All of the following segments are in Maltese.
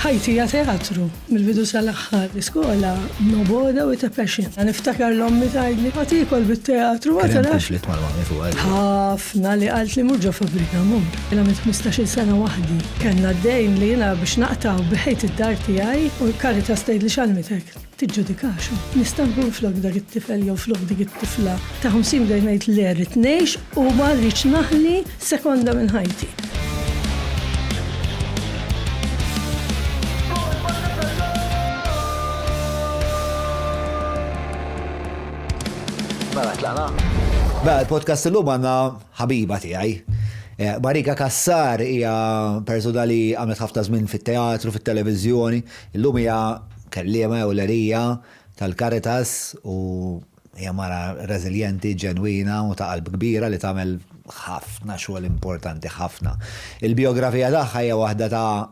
ħajti hija teatru, mill-bidu sal-aħħar, iskola, noboda with a passion. Niftakar l-ommi tgħidli ħatikol bit-teatru, ma tarax. Ħafna li qalt li murġo fabrika mum. Jiena mit 15-il sena waħdi. Kellna d-dejn li jiena biex naqtaw biħejt id-dar tiegħi u Caritas tgħidli x'għalmitek. Tiġġudikaxu. Nista' nkun flok dak it-tifel jew flok dik it-tifla. Ta' 50 bdejt ngħid li rrid ngħix u ma rridx naħli sekonda minn ħajti. Il-podcast l-lum għanna ħabiba tiegħi. Marika Kassar hija persuna li għamlet ħafna żmien fit-teatru, fit-televiżjoni. Illum hija kelliema ewlenija tal-Caritas u hija mara reżiljenti, ġenwina u ta' qalb kbira li tagħmel ħafna xogħol importanti ħafna. Il-biografija tagħha hija waħda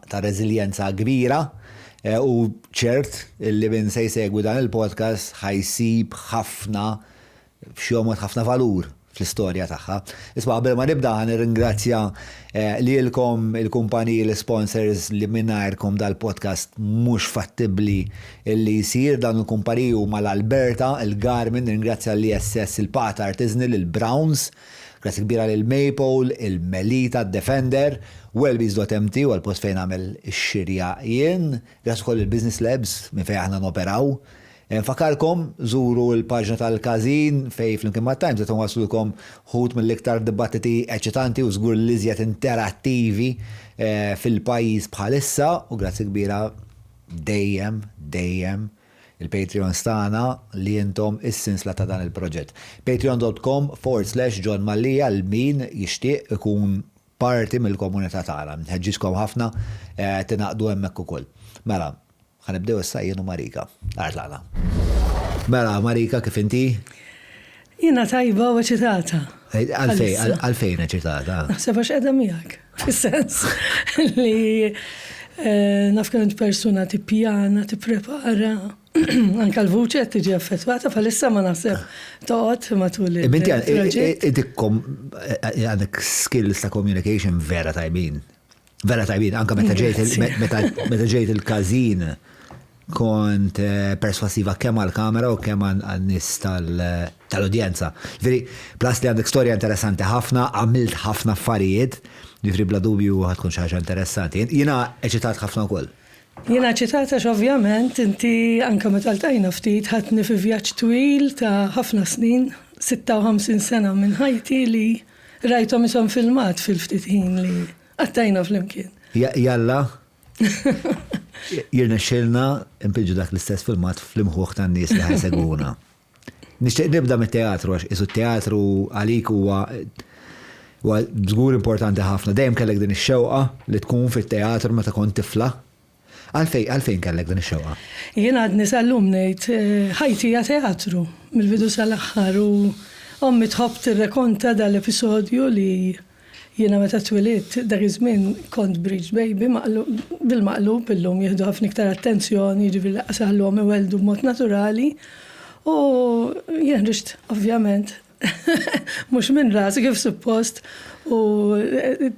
ta' reżiljenza kbira. U ċert li min se jsegwi dan il-podcast ħajsib ħafna f'xjomot ħafna valur fl-istorja tagħha. Isma' qabel ma nibda nirringrazzja lilkom il-kumpaniji l-sponsors li minnajrkom dal-podcast mhux fattibbli illi jsir dan il-kumpaniji huma l-Alberta, il-Garmin, nirringrazzja l-ISS, il-Pat Artisanal, il-Browns, grazzi kbira lil-Maple, il-Melita, Defender, Wellbees.mt u għal-post fejn għamel ix-xirja jien, grazzi ukoll il-Business Labs minn fejn aħna noperaw. Fakarkom, zuru l-paġna tal-Kazin fej fl-imkien ma' Times, għetum waslulkom ħut mill-iktar dibattiti eċitanti u żgur l-iżjed interattivi fil-pajjiż bħalissa u grazzi kbira dejjem il-Patreon stana li jintom is-sinsla ta' dan il-proġett. Patreon.com/John Mallija l-min jixtieq ikun parti mill-komunità tagħna. Nħeġġiskom ħafna tingħaqdu hemmhekk ukoll. Mela, ħanibdew issa jien u Marika. Għartlaqna. Mela, Marika, kif inti? Jiena tajba u eċitata. Għalfejn eċitata? Naħseb għax qiegħda miegħek. Fis-sens li naf kienet persuna tippjana, tipprepara, anke l-vuċi qed tiġi affettwata bħalissa ma naħseb toqgħod matul il-proġett. Idikkom għandek skills ta' communication vera tajbin. Vera tajbin, anke meta ġejt il-Kazin kont perswasiva kemm għall-kamera u kemm għan-nies tal-udjenza. Ġifieri, plus li għandek storja interessanti ħafna, għamilt ħafna affarijiet, ġifieri bla dubju ħadkun xi ħaġa interessanti. Jiena eċitat ħafna wkoll. Jiena eċitata x'ovvjament inti anke meta ltajna ftit ħadni fi vjaġġ twil ta' ħafna snin, 56 sena minn ħajti li rajthom ishom filmat fil-ftit ħin li għattajna fl-imkien. Jalla, jirna xilna impiġu dak l-istess filmat fl-imħuħ tan nies li ħajseguna. Nixtieq nibda mit-teatru għax isu teatru għalik huwa żgur importanti ħafna. Dejjem kellek din ix-xewqa li tkun fit-teatru meta kont tifla. Għalfejn kellek din ix-xewqa? Jien għadni sal-lum ngħid ħajti hija teatru mill-bidu sal-aħħar u ommi tħobb tirrekonta dal-episodju li jiena meta twilidt dak iż-żmien kont bridge baby bil-maqlub illum jieħdu ħafna iktar attenzjoni, jiġifieri laqas għalhom iweldu b'mod naturali u jien rixt ovvjament mhux minn rasi kif suppost u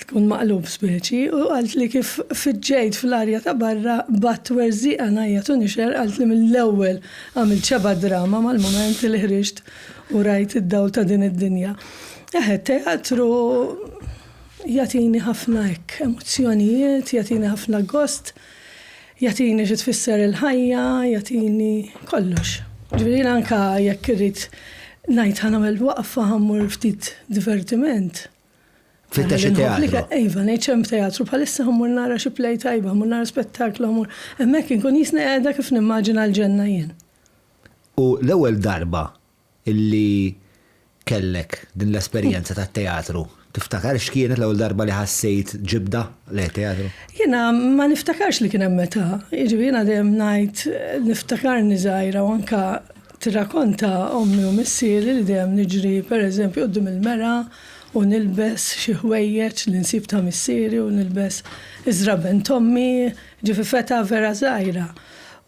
tkun maqlub speċi u qalt li kif fiġġejt fl-arja ta' barra batt werżieqa ngħajjat u nixer qalt li mill-ewwel għamilt xeba drama mal-mument li ħriġt u rajt id-dawl ta' din id-dinja. Teatru jatini ħafna hekk emozzjonijiet, jatini ħafna gost, jatini xi tfisser il-ħajja, jatini kollox. Ġifieri anke jekk irrid ngħid ħanagħmel waqfa ħammur ftit divertiment. Fittex it-teatru. Iva, ngħid hemm teatru bħalissa ħammur nara xi play tajba, ħammur nara spettaklu, ħammur hemmhekk inkun jisni qiegħda kif nimmaġina l-ġenna jien. U l-ewwel darba illi kellek din l-esperjenza tat-teatru, tiftakar x'kienet l-ewwel darba li ħassejt ġibda lejn teatru? Jiena ma niftakarx li kien hemm meta. Jiġifieri jiena dejjem ngħid niftakarni żgħira u anke tirrakkonta ommi u missieri li dejjem niġri pereżempju quddiem il-mera u nilbes xi ħwejjeġ li nsib ta' missieri u nilbes iżraben tommi, feta vera żgħira.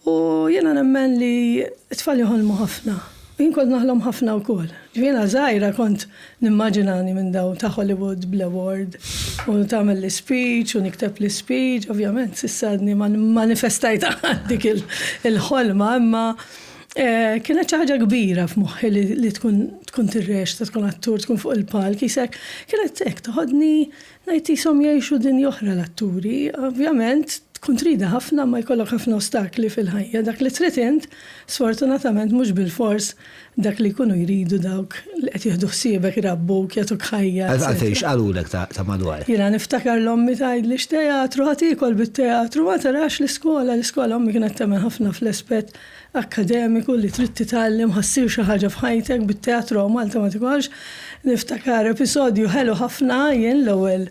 U jiena nemmen li t-tfal joħolmu ħafna. jien kont naħlom ħafna wkoll. Ġifiera żgħira kont nimmaġinani minn daw ta' Hollywood bl-award u tagħmel l-speech u nikteb l-speech, ovvjament s'issadni ma manifestajta dik il-ħolma, imma kienet xi ħaġa kbira f'moħħi li tkun tirrex, tkun attur, tkun fuq il-palk, isek kienet hekk toħodni ngħid ishom jgħixu dinja oħra l-atturi, ovvjament tkun trida ħafna ma jkollok ħafna ostakli fil-ħajja. Dak li trid int, sfortunatament mhux bil-fors dak li jkunu jridu dawk li qed jieħdu ħsiebek irabbuk, jagħtuk ħajja. Għalfejn x'qalulek ta' madwar? Jiena niftakar l-ommi tgħidli x'teatru ħadd ikol bit-teatru, ma tarax l-iskola ommi kienet tagħmel ħafna fl-aspett akademiku li trid titgħallem ħassir xi ħaġa f'ħajtek bit-teatru u Malta ma tikolx. Niftakar episodju ħelu ħafna jien l-ewwel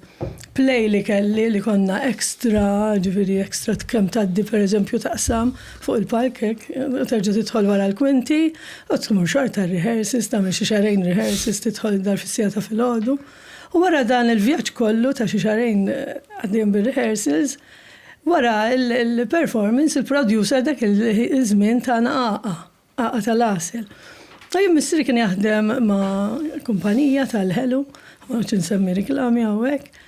play li kelli li konna ekstra, ġifieri ekstra kemm tgħaddi pereżempju taqsam fuq il-park terġa' tidħol wara l-kwinti u tmur xorta rehearsals, tagħmel xi xarejn rehearsals tidħol dar fis-siegħa ta' filgħodu. U wara dan il-vjaġġ kollu ta' xi xarejn għaddejjem bir-rehearsals, wara il-performance, il-producer dak il-żmien tagħna Aqa tal-Asel. Tajjeb mistri kien jaħdem ma' kumpanija tal-Hello, ma' nsemmi riklami hawnhekk.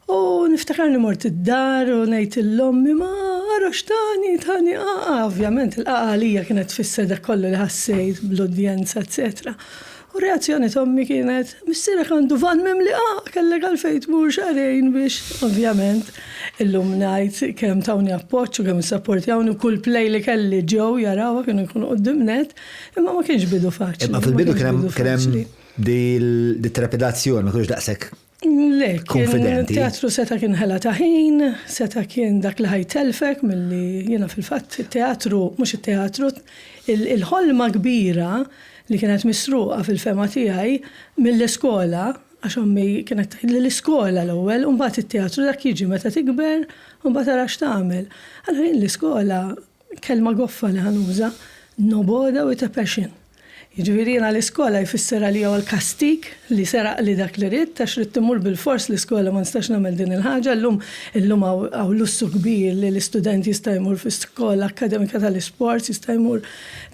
U niftakar li mort id-dar u ngħid l-ommi ma arax tani ovvjament il-qaqa għalija kienet tfisser dak kollu li ħassejt bl-udjenza, eċetera. U reazzjoni tommi kienet, missirek għandu van mimli kellek għalfejn tmur xarejn biex, ovvjament, illum ngħid kemm tawni appoġġ u kemm isapportjawni kull play li kelli ġew jarawha kienu jkunu qudiemnet, imma ma kienx bidu faċli. Imma fil-bidu kien hemm di trepidazzjoni, ma kienx daqshekk konfidenti. Teatru seta kien ħela ta' ħin, seta kien dak li ħajtelfek milli jiena fil-fatt it-teatru, mhux it-teatru, il-ħolma kbira li kienet misruqa fil-fema tiegħi mill-iskola, għax ommi kienet tgħidli l-iskola l-ewwel, u mbagħad it-teatru dak jiġi meta tikber u mbagħad tara x'tagħmel. Allura jien l-iskola kelma goffa li ħanuża noboda with a passion. Jiġifieri jiena l-iskola jfisser għalija l-kastik li seraq li dak li rid għax rid timur bil-fors l-iskola ma nistax nagħmel din il-ħaġa, llum hawn lussu kbir li l-istudent jista' jmur fis-skola akademika tal-isports, jista' jmur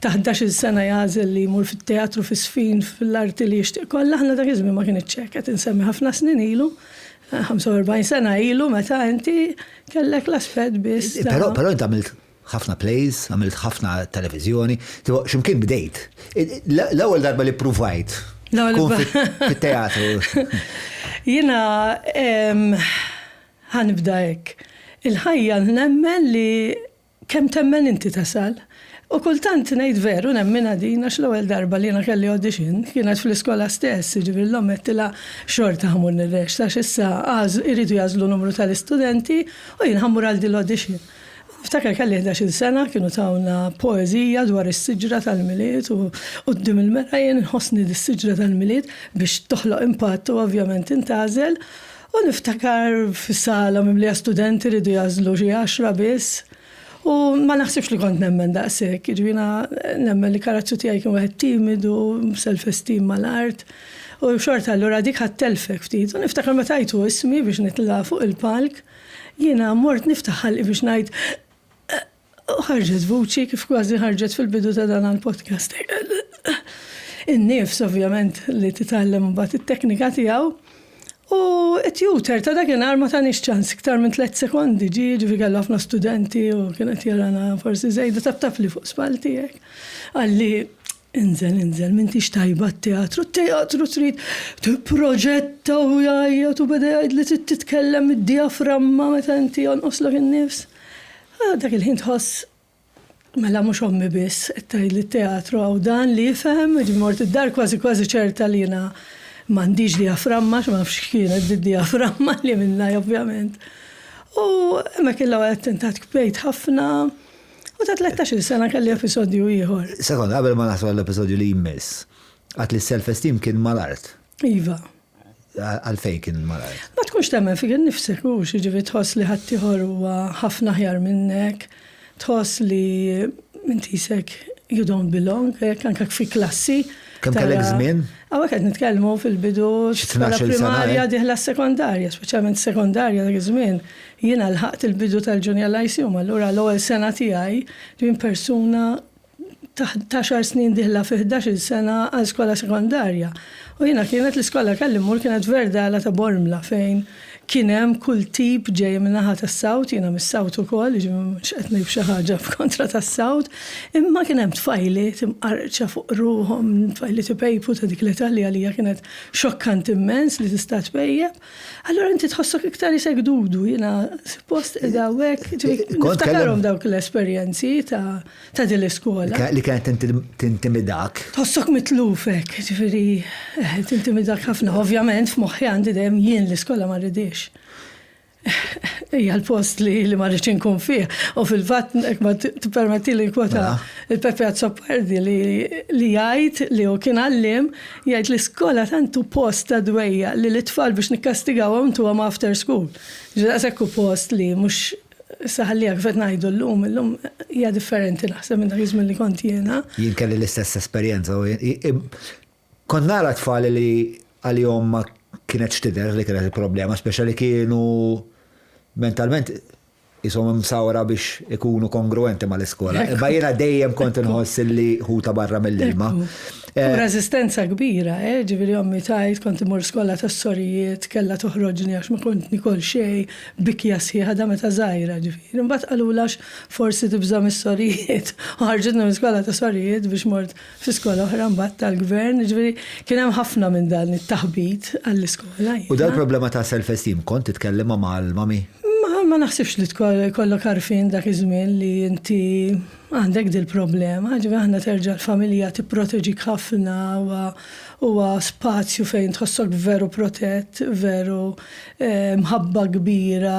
ta' 11-il sena jagħżel li jmur fit-teatru fis-sfin fil-arti li jixtieq kollha, aħna dak iż-żmien ma kienx hekk qed insemmi ħafna snin ilu, 45 sena ilu meta inti kellek l-aspett biss. Però inti għamilt ħafna plays, għamilt ħafna televizjoni, x'imkien bdejt. L-ewwel darba li pruvajt. Fit-teatru. Jiena ħanibda hekk. Il-ħajja nemmen li kemm temmen inti tasal. U kultant ngħid veru nemmen din għax l-ewwel darba li jiena kelli audition kienet fl-iskola stess, ġifieri l-omm qedtilha xorta ħamur nirrex għax issa iridu jażlu numru tal-istudenti u jien ħammur għal din l-audition. Ftakar kelli 11 sena kienu tawna poezija dwar is-siġra tal-miliet u qudiem il-mera jien inħossni dis-siġra tal-miliet biex toħloq impatt u ovvjament intażel u niftakar fis-sala mimlija studenti ridu jażlu xi 10 biss u ma naħsibx li kont nemmen daqshekk, jiġifieri nemmen li karattru tiegħi kien wieħed timidu, self-esteem mal-art u xorta allura dik ħattelfek ftit u niftakar meta tajtu ismi biex nitla' fuq il-palk jiena mort niftaħ ħalqi biex ngħid ħarġet vuċi kif kważi ħarġet fil-bidu ta' dan għal-podcast. In-nifs ovvjament li titgħallem mbagħad it-teknika tiegħu u t-tutor ta' dakinhar ma tanix ċans iktar minn 3 sekondi ġifieri kellu ħafna studenti u kienet jarana forsi żejda tab li fuq spall tiegħek. Għalli inżel m'intix tajba t-teatru trid tipproġetta u jgħid u beda jgħid li trid titkellem id-diaframma meta inti jonqoslok in-nifs. Dak il-ħin tħoss mela mhux ommi biss qed tgħidli t-teatru hawn dan li jifhem, mort id-dar kważi ċerta li jiena m'għandix diaframma, ma nafx kienet id-diaframma li minnha ovvjament. U hemmhekk illa qed tentat kbejt ħafna u ta' 13 sena kelli episodju ieħor. Sekond, qabel ma naħsbu l-episodju li jmiss, għad li self-esteem kien mal-art. Iva. Għalfejn kien mal-art. Ma tkunx temmen fik innifsek u ġifieri tħoss li ħadd ieħor huwa ħafna aħjar minnek, tħoss li intisek you don't belong, anke fi klassi. Kemm kellek żmien? Hawnhekk qed nitkellmu fil-bidu skola primarja dieħla sekondarja, speċjalment sekondarja dak iż-żmien. Jiena lħaqt il-bidu tal-junior lyceum, allura l-ewwel sena tiegħi din persuna ta' 10 snin diħla fi 11 sena għal skola sekondarja. U jiena kienet l-iskola kellimur kienet Verdala ta' Bormla fejn kienem kull tip ġej minnaħa tas-Sawt, jiena mis-Sawt ukoll, mhux qed ngħid xi ħaġa f'kontra tas-Sawt, imma kien hemm tfajliet imqarċa fuq ruhom, tfajliet ipejpu ta' dik l-Italja li kienet xokkant immens li tista' tpejjeb. Allura inti tħossok iktar isek dudu, jiena suppost qiegħda hekk, niftakarhom dawk l-esperjenzi ta' din l-iskola. Li kienet tintimidak. Tħossok mitlufek, ġifieri tintimidak ħafna. Ovvjament f'moħħi għandi dejjem jien l-iskola ma rridix. Ija l-post li ma rridx inkun fih. U fil-fatt ma tippermetti li kwota il-Pepe Azzopardi li jgħid li hu kien għallim jgħid l-iskola tantu post ta' dwejja li l-itfal biex nikkastigawhom tuhom after school. Ġdaqsekku post li mhux saħalli għak ngħidu l-lum hija differenti naħseb minn dak iż-żmien li kont jiena. Jien kelli l-istess esperjenza. Kont nara tfal li għalihom ma kienet xtider li kienet il-problema, speċjali kienu mentalment jisom msawra biex ikunu kongruenti mal-iskola. Imma jiena dejjem kont inħoss li ħuta barra mill-ilma. U rezistenza kbira, ġifieri ommi tajt kont imur skola tas-sorijiet, kellha toħroġni għax ma kont nikol xejn, bikja sħiħa da meta żgħira ġifieri. Imbagħad qalulax forsi tibża mis-sorijiet. Ħarġitna mill-skola tas-sorijiet biex mort fi skola oħra mbagħad tal-gvern, ġifieri kien hemm ħafna minn dan it-taħbit għall-iskola. U dal-problema ta' self-esteem kont titkellima mal-mami? Ma naħsibx li tkollok għarfien dak iż-żmien li inti għandek dil-problema, ġifieri aħna terġa' l-familja tipproteġik ħafna huwa spazju fejn tħossok veru protett, veru mħabba kbira,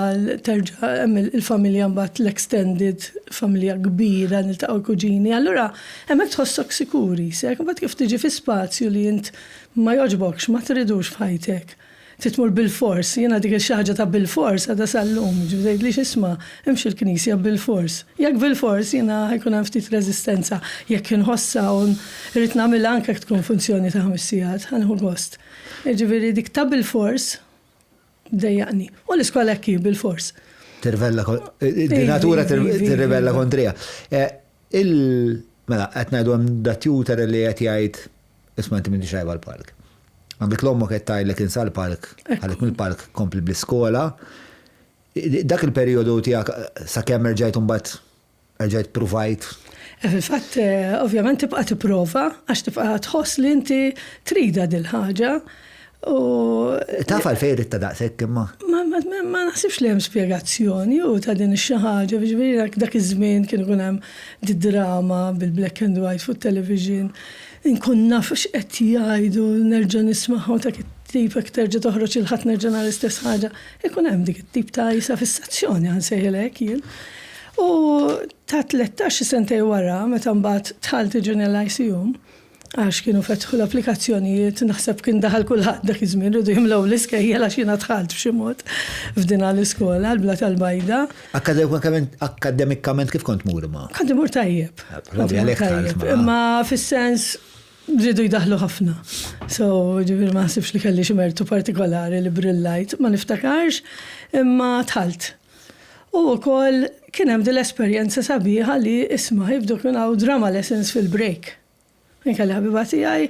terġa' hemm il-familja mbagħad l-extended familja kbira niltaqgħu kuġini. Allura hemmhekk tħossok sikuri, sek mbagħad kif tiġi fi spazju li int ma jogħġbokx, ma tridux f'ħajtek. Titmur bil-fors, jiena dik il-xaħġa ta' bil-fors għadha sal-lum, ġużejt li xisma, imx il-knisja bil-fors. Jekk bil-fors jiena ħajkun hemm ftit reżistenza, jekk inħossa u rrid nagħmilha anke tkun funzjoni ta' 5 sigħat, ħanieħu gost. Ġifieri dik ta' bil-fors dejjaqni. U l-iskola hekk bil-fors. Tirvella, di-natura tirrivella kontrija. Mela, qed ngħidu hemm da tutor li qed jgħid isma' inti m'intix xajba l-park. Għambik l-ommu qed tgħidlek insa l-park, għalek mill-park kompli bl-iskola. Dak il-perjodu tiegħek sakemm rġajt imbagħad rġajt provajt. Fil-fatt, ovvjament tibqa' tipprova għax tibqa' tħoss li inti trida dil-ħaġa. Taf għalfejn rid ta' daqshekk imma. Ma naħsibx li hemm spjegazzjoni u ta' din ix-xi ħaġa biex dak iż-żmien kien ikun hemm drama bil-black and white fuq television. Inkun naf x'qed jgħidu nerġa' nisma'hom ta' tip terġa' toħroġ il-ħadd nerġa' nagħmel l-istess ħaġa. Ikun hemm dik it-tip ta' fissazzjoni ħansejħilek jien. U ta' 13 sentej wara meta mbagħad tħalt ġunior ICU għax kienu fetħu l-applikazzjonijiet naħseb kien daħal kulħadd dak iż-żmien rridu jimlew l-iskejjel għax jiena dħalt b'xi mod f'din l-iskola l-Bla tal-Bajda. Akademikkament kif kont mur ma? Kont imur tajjeb. Imma fis-sens rridu jdaħlu ħafna. So, ġifieri ma naħsibx li kelli xi mertu partikolari li brillajt, ma niftakarx imma tħalt. U wkoll kien hemm din l-esperjenza sabiħa li isma' jibdu kien hawn drama lessons fil-break. Kelli ħabiba tiegħi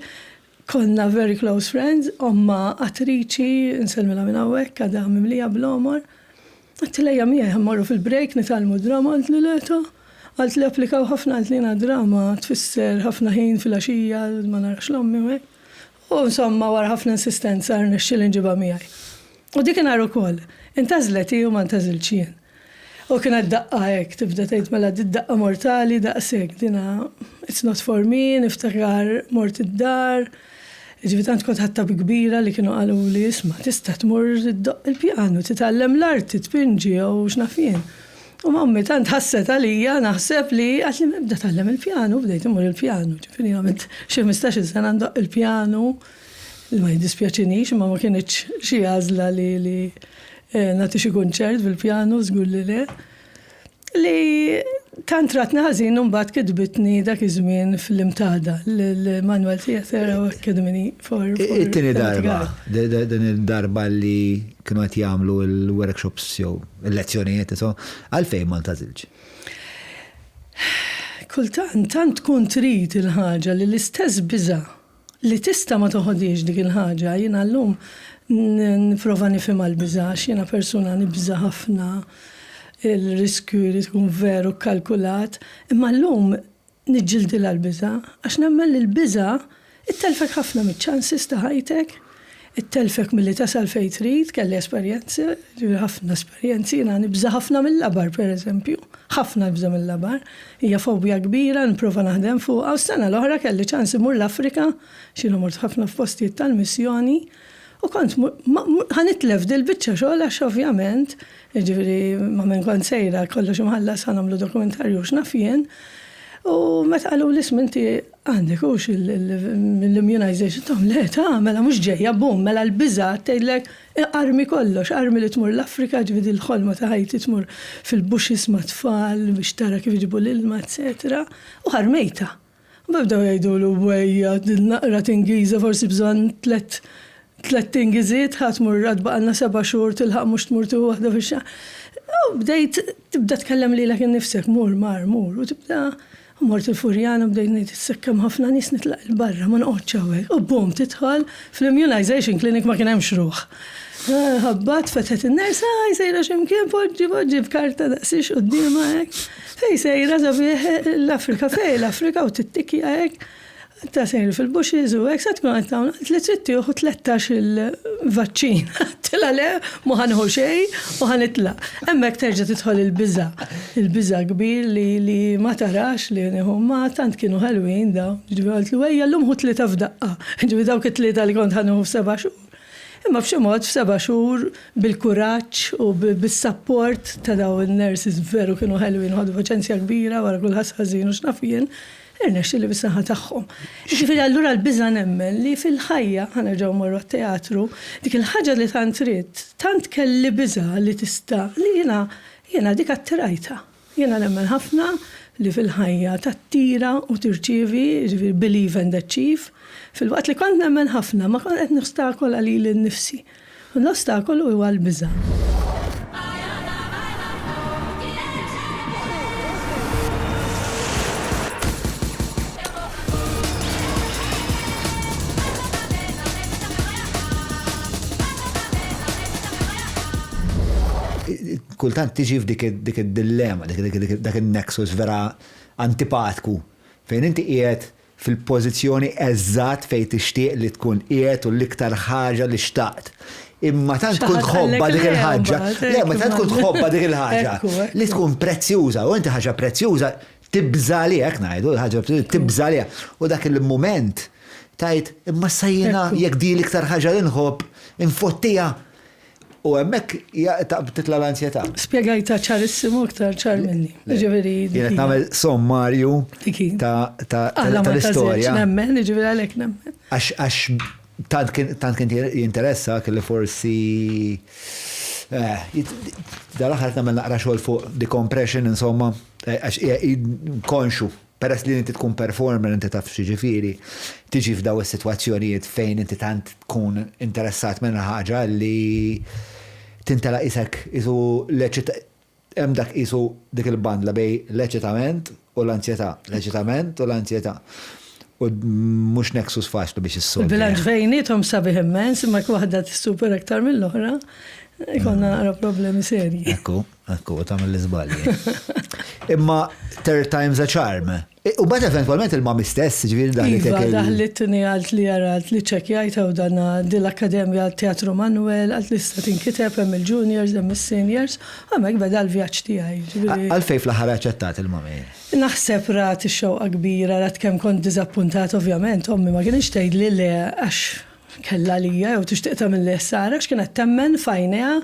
konna very close friends, omma attriċi, nselmilha minn hawnhekk għadha mimlija bl-omor. Għattilejja miegħi ħammorru fil-break nitalmu drama għalt li leta. Għalt li applikaw ħafna għalt li drama tfisser ħafna ħin fil-għaxija ma narax l-ommi hekk. U insomma wara ħafna insistenza rnexxiel inġibha miegħi. U dik kien ukoll. Intażlet u ma ntażilx jien. U kienet daqqa hekk, tibda tgħid mela daqqa mortali daqshekk dina it's not for me, niftakar mort id-dar. Ġifieri tant kont ħatta kbira li kienu qalu li isma' tista' tmur iddoq il-pjanu, titgħallem l-art, titpinġi jew x'naf jien. U mammi tant ħasset għalija naħseb li għax li nibda tgħallem il-pjanu, bdejt imur il-pjanu. Ġifieri għamilt xi 15 sena ndoq il-pjanu li ma jiddispjaċinix, ma kienx xi għażla li nagħti xi kunċert bil-pjanu żgur li le. Li tantratni ħażin u mbagħad kitbitni dak iż-żmien fil-imtada l-Manuel Theatre Academy for it-tieni darba, din il-darba li kienu qed jagħmlu l-workshops jew il-lezzjonijiet għalfejn ma ntażilx. Kultant tkun trid il-ħaġa li l-istess biża' li tista' ma toħodix dik il-ħaġa, jiena llum nipprova nifhem l-biża' jiena persuna nibża' ħafna il-riskju li tkun veru kkalkulat, imma llum niġġieldi l-biża' għax nemmen li l-biża' ittelfek ħafna miċ-ċansis ta' ħajtek, ittelfek milli tasal fejn trid, kelli esperjenzi, ħafna esperjenzi, jiena nibża' ħafna mill-labar pereżempju, ħafna nibża' mill-labar, hija fobja kbira, nipprova naħdem fuqha, u s-sena l-oħra kelli ċans imur l-Afrika, xina mort ħafna f'postijiet tal-missjoni, u kont ħanitlef dil-biċċa xogħol għax ovvjament, jiġifieri ma minn kont sejra kollox imħallas ħanamlu dokumentarju x'naf jien, u meta qalu l-isminti għandek hux l-immunization tom le mela mhux ġejja bum, mela l-biża' tgħidlek armi kollox, armi li tmur l-Afrika ġifieri l-ħolma ta' ħajti tmur fil-buxis ma' tfal biex tara kif iġibu l-ilma, eċetera, u ħarmejta. Bibdew jgħidulu wejja naqra tingiża forsi bżonn tlet tingiżiet ħadd mur għadbaqalna 7 xhur tilħaq mhux tmur tu waħda fix-xahar. U bdejt tibda tkellem lilek innifsek mur u tibda mort il-Furjana bdejt ngħid issekkem ħafna nies nitlaq il-barra ma noqgħodx hawnhekk. U bum tidħol fl-immunization clinic ma kien hemm xruħ. Ħabbat fetet in-nersa sejra x'imkien poġġi b'karta daqsix qudiemha hekk. Fejn sejra sabiħ l-Afrika l-Afrika u tittikja hekk. Ta' sejri fil-buxis u hekk sa tkun qed tagħmel li trid tieħu 13 il-vaċċin. Tila le ma ħanħu xejn u ħanitlaq. Hemmhekk terġa' tidħol il-biża'. Il-biża' kbir li ma tarax li huma tant kienu ħelwin daw. Ġifieri qalt ejja llum hu tlieta f'daqqa. Ġifieri dawk it-tlieta li kont ħanieħu f'7 xhur. Imma b'xi mod f'7 xhur bil-kuraġġ u bis-sapport ta' daw in-nurses veru kienu ħelwin ħadu paċenzja kbira wara kull ħażin u x'naf jien. Irnexxi li bis-saħħa tagħhom. Ġifieri allura l-biża' nemmen li fil-ħajja ħanerġgħu marru għat-teatru dik il-ħaġa li tant trid, tant kelli biża' li tista' li jiena dik attirajta. Jiena nemmen ħafna li fil-ħajja tattira u tirċievi, ġifieri believe and achieve. Fil-waqt li kont nemmen ħafna ma kont qed nostakola lili nnifsi. U l-ostakolu huwa l-biża'. Kultant tiġi f'dik id-dilemma, dak il-nexus vera antipatku, fejn inti qiegħed fil-pożizzjoni eżatt fejn tixtieq li tkun qiegħed u l-iktar ħaġa li xtaqt. Imma tant tkun tħobba dik il-ħaġa, ma tant tkun tħobba dik il-ħaġa li tkun prezzjuża u inti ħaġa prezzjuża tibża għalih ngħidu, ħaġa tibża għalih. U dak il-mument tajt imma sajjina jekk di l-iktar ħaġa li nħobb infottija. U hemmhekk titla l-ansjetà. Spjegajta ċarissimu aktar ċar minni. Ġifieri. Jien qed nagħmel sommarju tal-istorja. Nemmen, ġifieri għalhekk nemmen. Għax tant kien jinteressa kelli forsi dal-aħħar nagħmel naqra xogħol fuq decompression insomma għax konxu. Peress li inti tkun performer, inti taf xiġifieri, tiġi f'daw is-sitwazzjonijiet fejn inti tant tkun interessat minn ħaġa li tintela isek isu hemm dak isu dik il-bandla bej l-eċitament u l-ansjetà, l-eċitament u l-ansjetà. U mhux nexus faċli biex issolvi. Bilanċ bejniethom sabiħ immens, imma waħda tissuper aktar mill-oħra. Ikonna naqra problemi serji. Ekku, tagħmel l-iżbalji. Imma third time's a charm. U bad eventualment il-mami stess, ġifieri daħlet. Daħlitni għalt li jarat li ċekjajta u danna dil-Akkademja Teatru Manuel, għalt li sta tinkiteb hemm il-juniors, hemm is-seniors, hemmhekk beda l-vjaġġ tiegħi. Għalfejn fl-aħħar aċċettat il-mami? Naħseb rat ix-xewqa kbira, rat kemm kont diżappuntat ovvjament, ommi ma kienx tgħidli le għax kella lija jew tixtieq tagħmel li sara x'kienet temmen fajnejha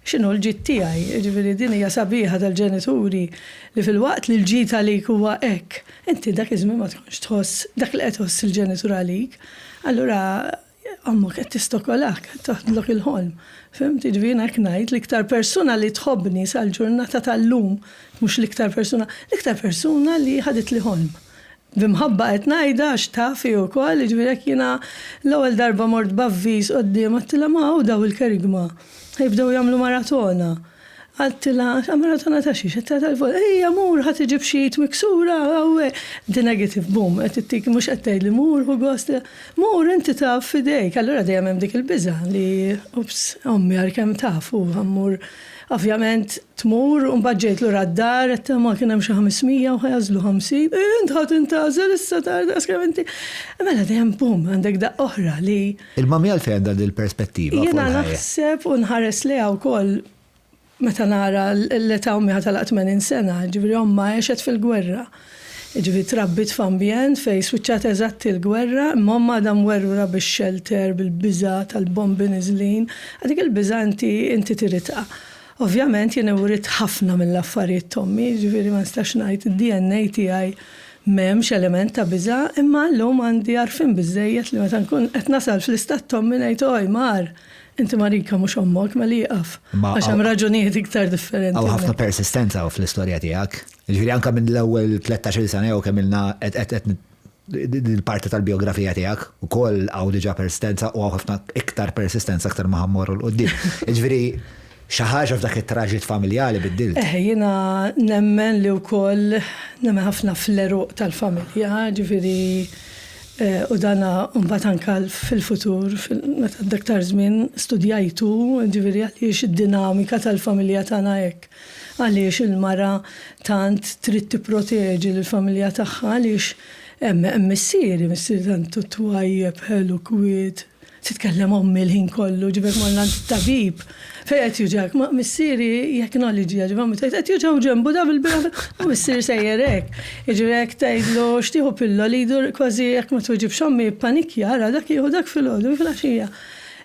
x'inhu l-ġid tiegħi. Jiġifieri din hija sabiħa tal-ġenituri li fil-waqt li l-ġid għalik huwa hekk. Inti dak iż-żmien ma tkunx tħoss dak li qed tħoss il-ġenitur għalik. Allura ommok qed tistokkolak, qed toħdlok il-ħolm. Fimt, jiġifieri hekk ngħid l-iktar persuna li tħobbni sal-ġurnata tal-lum mhux l-iktar persuna li ħadet li ħolm. Bimħabba qed ngħidha għax tafi wkoll, jiġifieri jiena l-ewwel darba mort b'avviż quddiem għattilha ma' daw il-kerigma. Jibdew jagħmlu maratona. Għaltila, għamra tana ta' xiex, tal-vol, mur, ħat iġib xiet miksura, għawe, di negative, boom, għattik mux għattaj li mur, u għost, mur, inti taf fidejk, allora dejjem hemm dik il-biza li, ups, ommi għal-kem tafu, għammur, ovvjament, tmur, un bħadġejt l raddar, għetta ma kienem xie 500 u ħajazlu 50, intħat intażel, issa tarda, skramenti, mela dejjem, boom, għandek da' oħra li. Il-mami għalfej għandha dil-perspettiva. Jena naħseb u nħares li għaw kol, meta nara l-età ummi ħatalaq 80 sena, ġivri omma għexet fil-gwerra. Ġivri trabbit f'ambjent fej switchat eżatti l-gwerra, momma dam werra bil-shelter, bil-biza tal-bombi nizlin, għadik il-biza inti tirita. Ovvjament jena urit ħafna mill-affarijiet tommi, ġivri ma nistax ngħid id-DNA tiegħi m'hemmx element ta' biza, imma l-lum għandi għarfin bizzejiet li meta nkun qed nasal fl-istat tommi ngħid oj mar. Inti Marika mux ommok ma li jqaf. Għax hemm raġunijiet iktar differenti. Għaw ħafna persistenza fl-istorja tiegħek. Ġifieri anke minn l-ewwel 13 sena jew kemmilna il-parti tal-biografija tiegħek ukoll hawn diġà persistenza u ħafna iktar persistenza aktar ma ħammorru l-qudiem. Ġifieri xi ħaġa f'dak it-traġit familjali bid-dilt. Jiena nemmen li wkoll nemmen ħafna fl-eruq tal-familja, ġifieri u dana mbagħad anke fil-futur, meta d-aktar żmien studjajtu, ġifieri għaliex id-dinamika tal-familja tagħna hekk. Għaliex il-mara tant trid tipproteġi l-familja tagħha għaliex hemm missieri tant twajjeb ħelu kwiet, titkellem ommi l-ħin kollu, ġibek morna tabib. Fejqet juġak, ma missieri jaknoloġi, ġibam, tajt juġaw ġembu da bil-bira, ma missieri sejjerek. Ġibek tajdlu xtiħu pillo li jidur kważi jek ma tuġib xommi panikja, ra dak jihu dak fil-ħodu, fil-axija.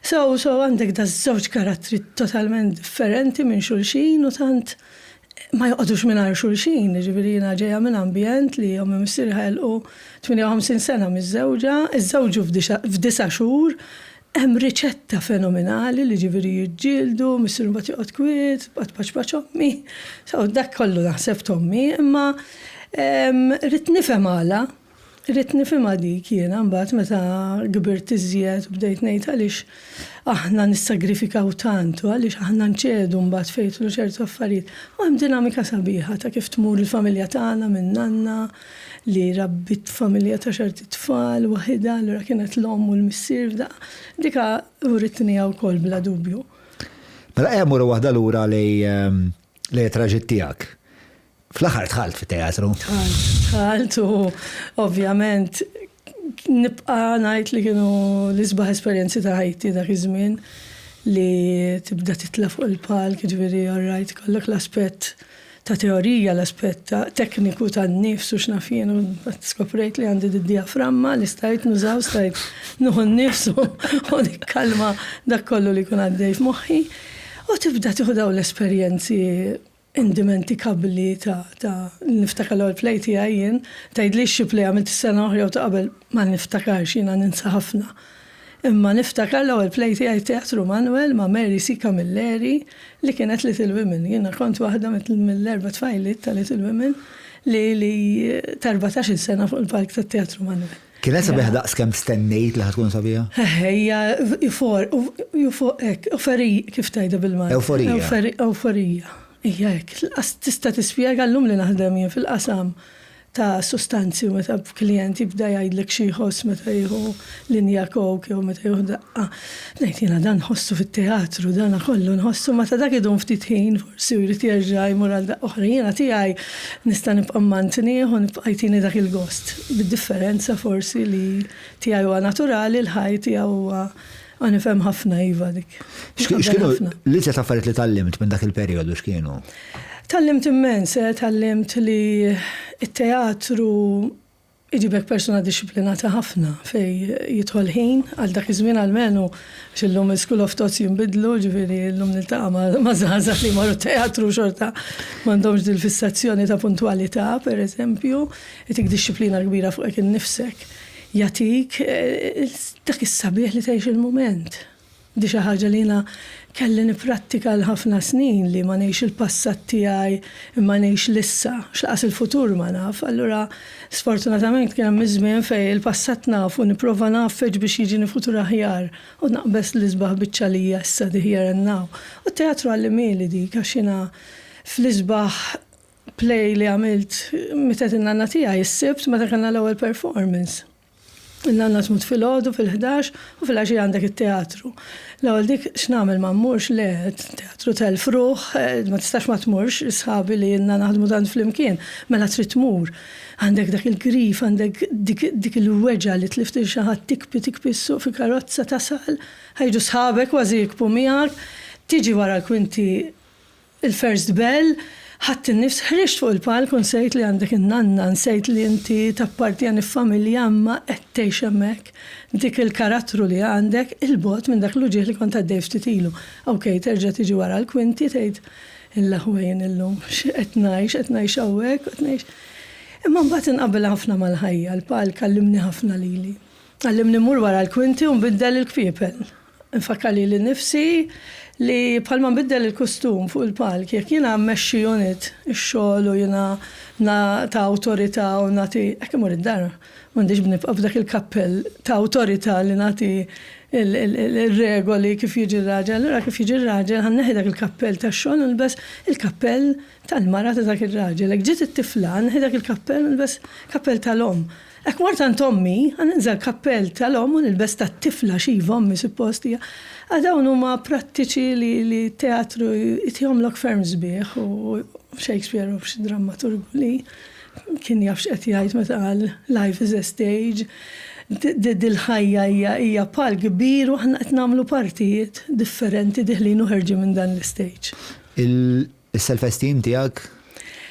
So għandek da żewġ karattri totalment differenti minn xulxin u tant ma joqodux minn xulxin, ġibiri jina ġeja minn ambjent li jommi missieri ħelqu 58 sena miż-żewġa, iż-żewġu f'9 xhur, hemm riċetta fenomenali li ġifieri jiġġieldu, missier mbagħad joqgħod kwiet, paċ ommi. So dak kollu naħseb tommi, imma rid nifhem għala, rid nifhem dik jiena mbagħad meta kbirt iżjed u bdejt ngħid għaliex aħna nissagrifikaw tantu, għaliex aħna nċedu mbagħad fejtlu ċertu affarijiet. U hemm dinamika sabiħa ta' kif tmur il-familja tagħna minn nanna li rabbit familja ta' ċerti tfal waħida, allura kienet l-om u l-missier dika uritni wkoll bla dubju. Mela hemm waħda lura li traġit tiegħek. Fl-aħħar tħalt fit-teatru. Tħalt u ovvjament nibqa' ngħid li kienu l-isbaħ esperjenzi ta' ħajti dak iż-żmien li tibda titla' fuq il-palk, ġifieri orrajt kollok l-aspett ta' teorija, l-aspett tekniku tan-nifs u x'nafien u skoprejt li għandi d-diaframma li stajt nużaw, stajt nuħu n-nifs u dik kalma dak kollu li kun għaddej f'moħħi. U tibda tieħu daw l-esperjenzi indimentikabli ta' niftakar l-ewwel play tiegħi jien, tgħidli x-play għamilt is-sena oħra u taqbel ma niftakarx jiena ninsa ħafna. Imma niftakar l-ewwel play tiegħi Teatru Manuel ma' Mary C. Camilleri li kienet Little Women. Jiena kont waħda mill-4 tfajliet ta' Little Women li ta' 14 sena fuq il-palk tat-Teatru Manuel. Kienet sabiħ daqs kemm stennejt li ħatkun sabiħa? Hija euforija kif tajda bil-Malti. Euforija. Ija hekk. Tista' tispjega llum li naħdem jien fil-qasam ta' sustanzi u meta klient jibda jgħidlek xi jħoss meta jieħu linja coke jew meta jieħu daqqa. Ngħid jiena dan nħossu fit-teatru, dan kollu nħossu meta dak idum ftit ħin forsi jrid jerġa' jmur għal daqqa oħra. Jiena tiegħi nista' nibqa' mantnieħ u nibqa' jtini dak il-gost. Bid-differenza forsi li tiegħi huwa naturali, l-ħaj tiegħu huwa nifhem ħafna iva dik. X'kienu li se affarijiet li tallimt minn dak il-perjodu x'kienu? Tallimt immens, tallimt li il-teatru iġibek persona disciplinata ħafna fej jidħol ħin għal dak iż-żmien għalmenu xillum il-School of Thoughts jinbidlu, ġifieri llum niltaqa' ma' żgħażagħ li marru teatru xorta m'għandhomx dil-fissazzjoni ta' puntwalità, pereżempju, itik disciplina kbira fuq innifsek. Jatik dak is-sabiħ li tgħix il-mument. Di xi ħaġa li jiena kelli nipprattika l-ħafna snin li ma ngħix il-passat tiegħi imma ngħix lissa x'laqas il-futur ma naf. Allura sfortunatament kien hemm żmien fejn il-passat naf u nipprova nafeġ biex jiġini futur aħjar u naqbes l-isbaħ biċċa li issa di here and now. U t-teatru għallimieli dik għax jiena fl-isbaħ play li għamilt mitet in-nanna tiegħi is-sibt meta kellna l-ewwel performance. Il-nanna tmut fil-ħodu, fil-11 u fil-10 għandek il-teatru. L-għol dik x'namel ma mmurx le, teatru tal-fruħ, ma tistax ma tmurx, sħabi li jenna naħdmu dan fl-imkien, mela trid tmur. Għandek dak il-grif, għandek dik il-weġa li tlifti xaħat tikpi s-suq fi karozza tasal, ħajġu sħabek kważi jikbu miegħek, tiġi wara kwinti il-first bell, ħadd in-nifs ħriġt fuq il-palk u nsejt li għandek in-nanna, nsejt li inti tappartjani f'familja imma qed tgħix hemmhekk. Dik il-karattru li għandek il-bot minn dak l-uġieħ li kont għaddej ftit ilu. Okej, terġa' tiġi wara l-kwinti tgħid il-laħwejn illum qed ngħix hawnhekk, qed ngħix. Imma mbagħad inqabbel ħafna mal-ħajja, l-palk għallimni ħafna lili. Għallimni mmur wara l-kwinti u nbiddel il-kwiepel. Nfakkar li nifsi li bħalma nbiddel il-kostum fuq il-palk, jekk jiena mmexxi unit ix-xogħol u jiena ta' awtorità u nagħti hekk imur id-dar, m'għandix bnibqa' f'dak il-kappell ta' awtorità li nagħti il-regoli kif jiġi r-raġel. Allura kif jiġi r-raġel ħanneħi dak il-kappell tax-xogħol u nilbes il-kappell tal-mara ta' dak ir-raġel. Hekk ġiet it-tifla nneħi dak il-kappell u nilbes kappell tal-om. Ek martant ommi, għaninżal kappell tal-om u nilbes tat-tifla xiva ommi supposti. Għadawn huma prattiċi li teatru jitjomlok ferm sbieħ u Shakespeare u xi drammaturgu li kien jafx qed jgħid meta qal life is a stage. Dil-ħajja hija pal kbir u aħna qed nagħmlu partijiet differenti diħlin u ħerġi minn dan l-stage. Il-self-esteem tiegħek?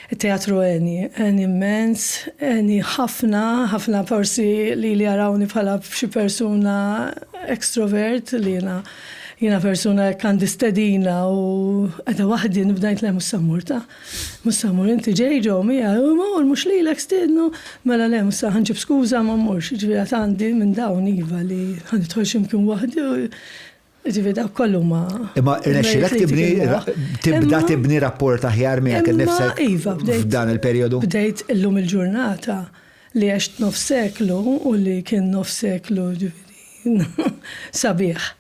Il-teatru għeni immens, għeni ħafna forsi li jarawni bħala xi persuna extrovert li jena persuna kandistedina u għada wahdi nibdajt le mussamur inti ġejġo mija, mux li l-ek stednu, mela le mussa ħanġib skuza ma murx, ġivira għandi minn dawn iva li għandi tħolx imkien wahdi u ġivida kollu ma. Imma irnexxilek tibda tibni rapport aħjar miegħek innifsek f'dan il-perjodu? Bdejt illum il-ġurnata li għext nof seklu u li kien nof seklu ġividi sabiħ.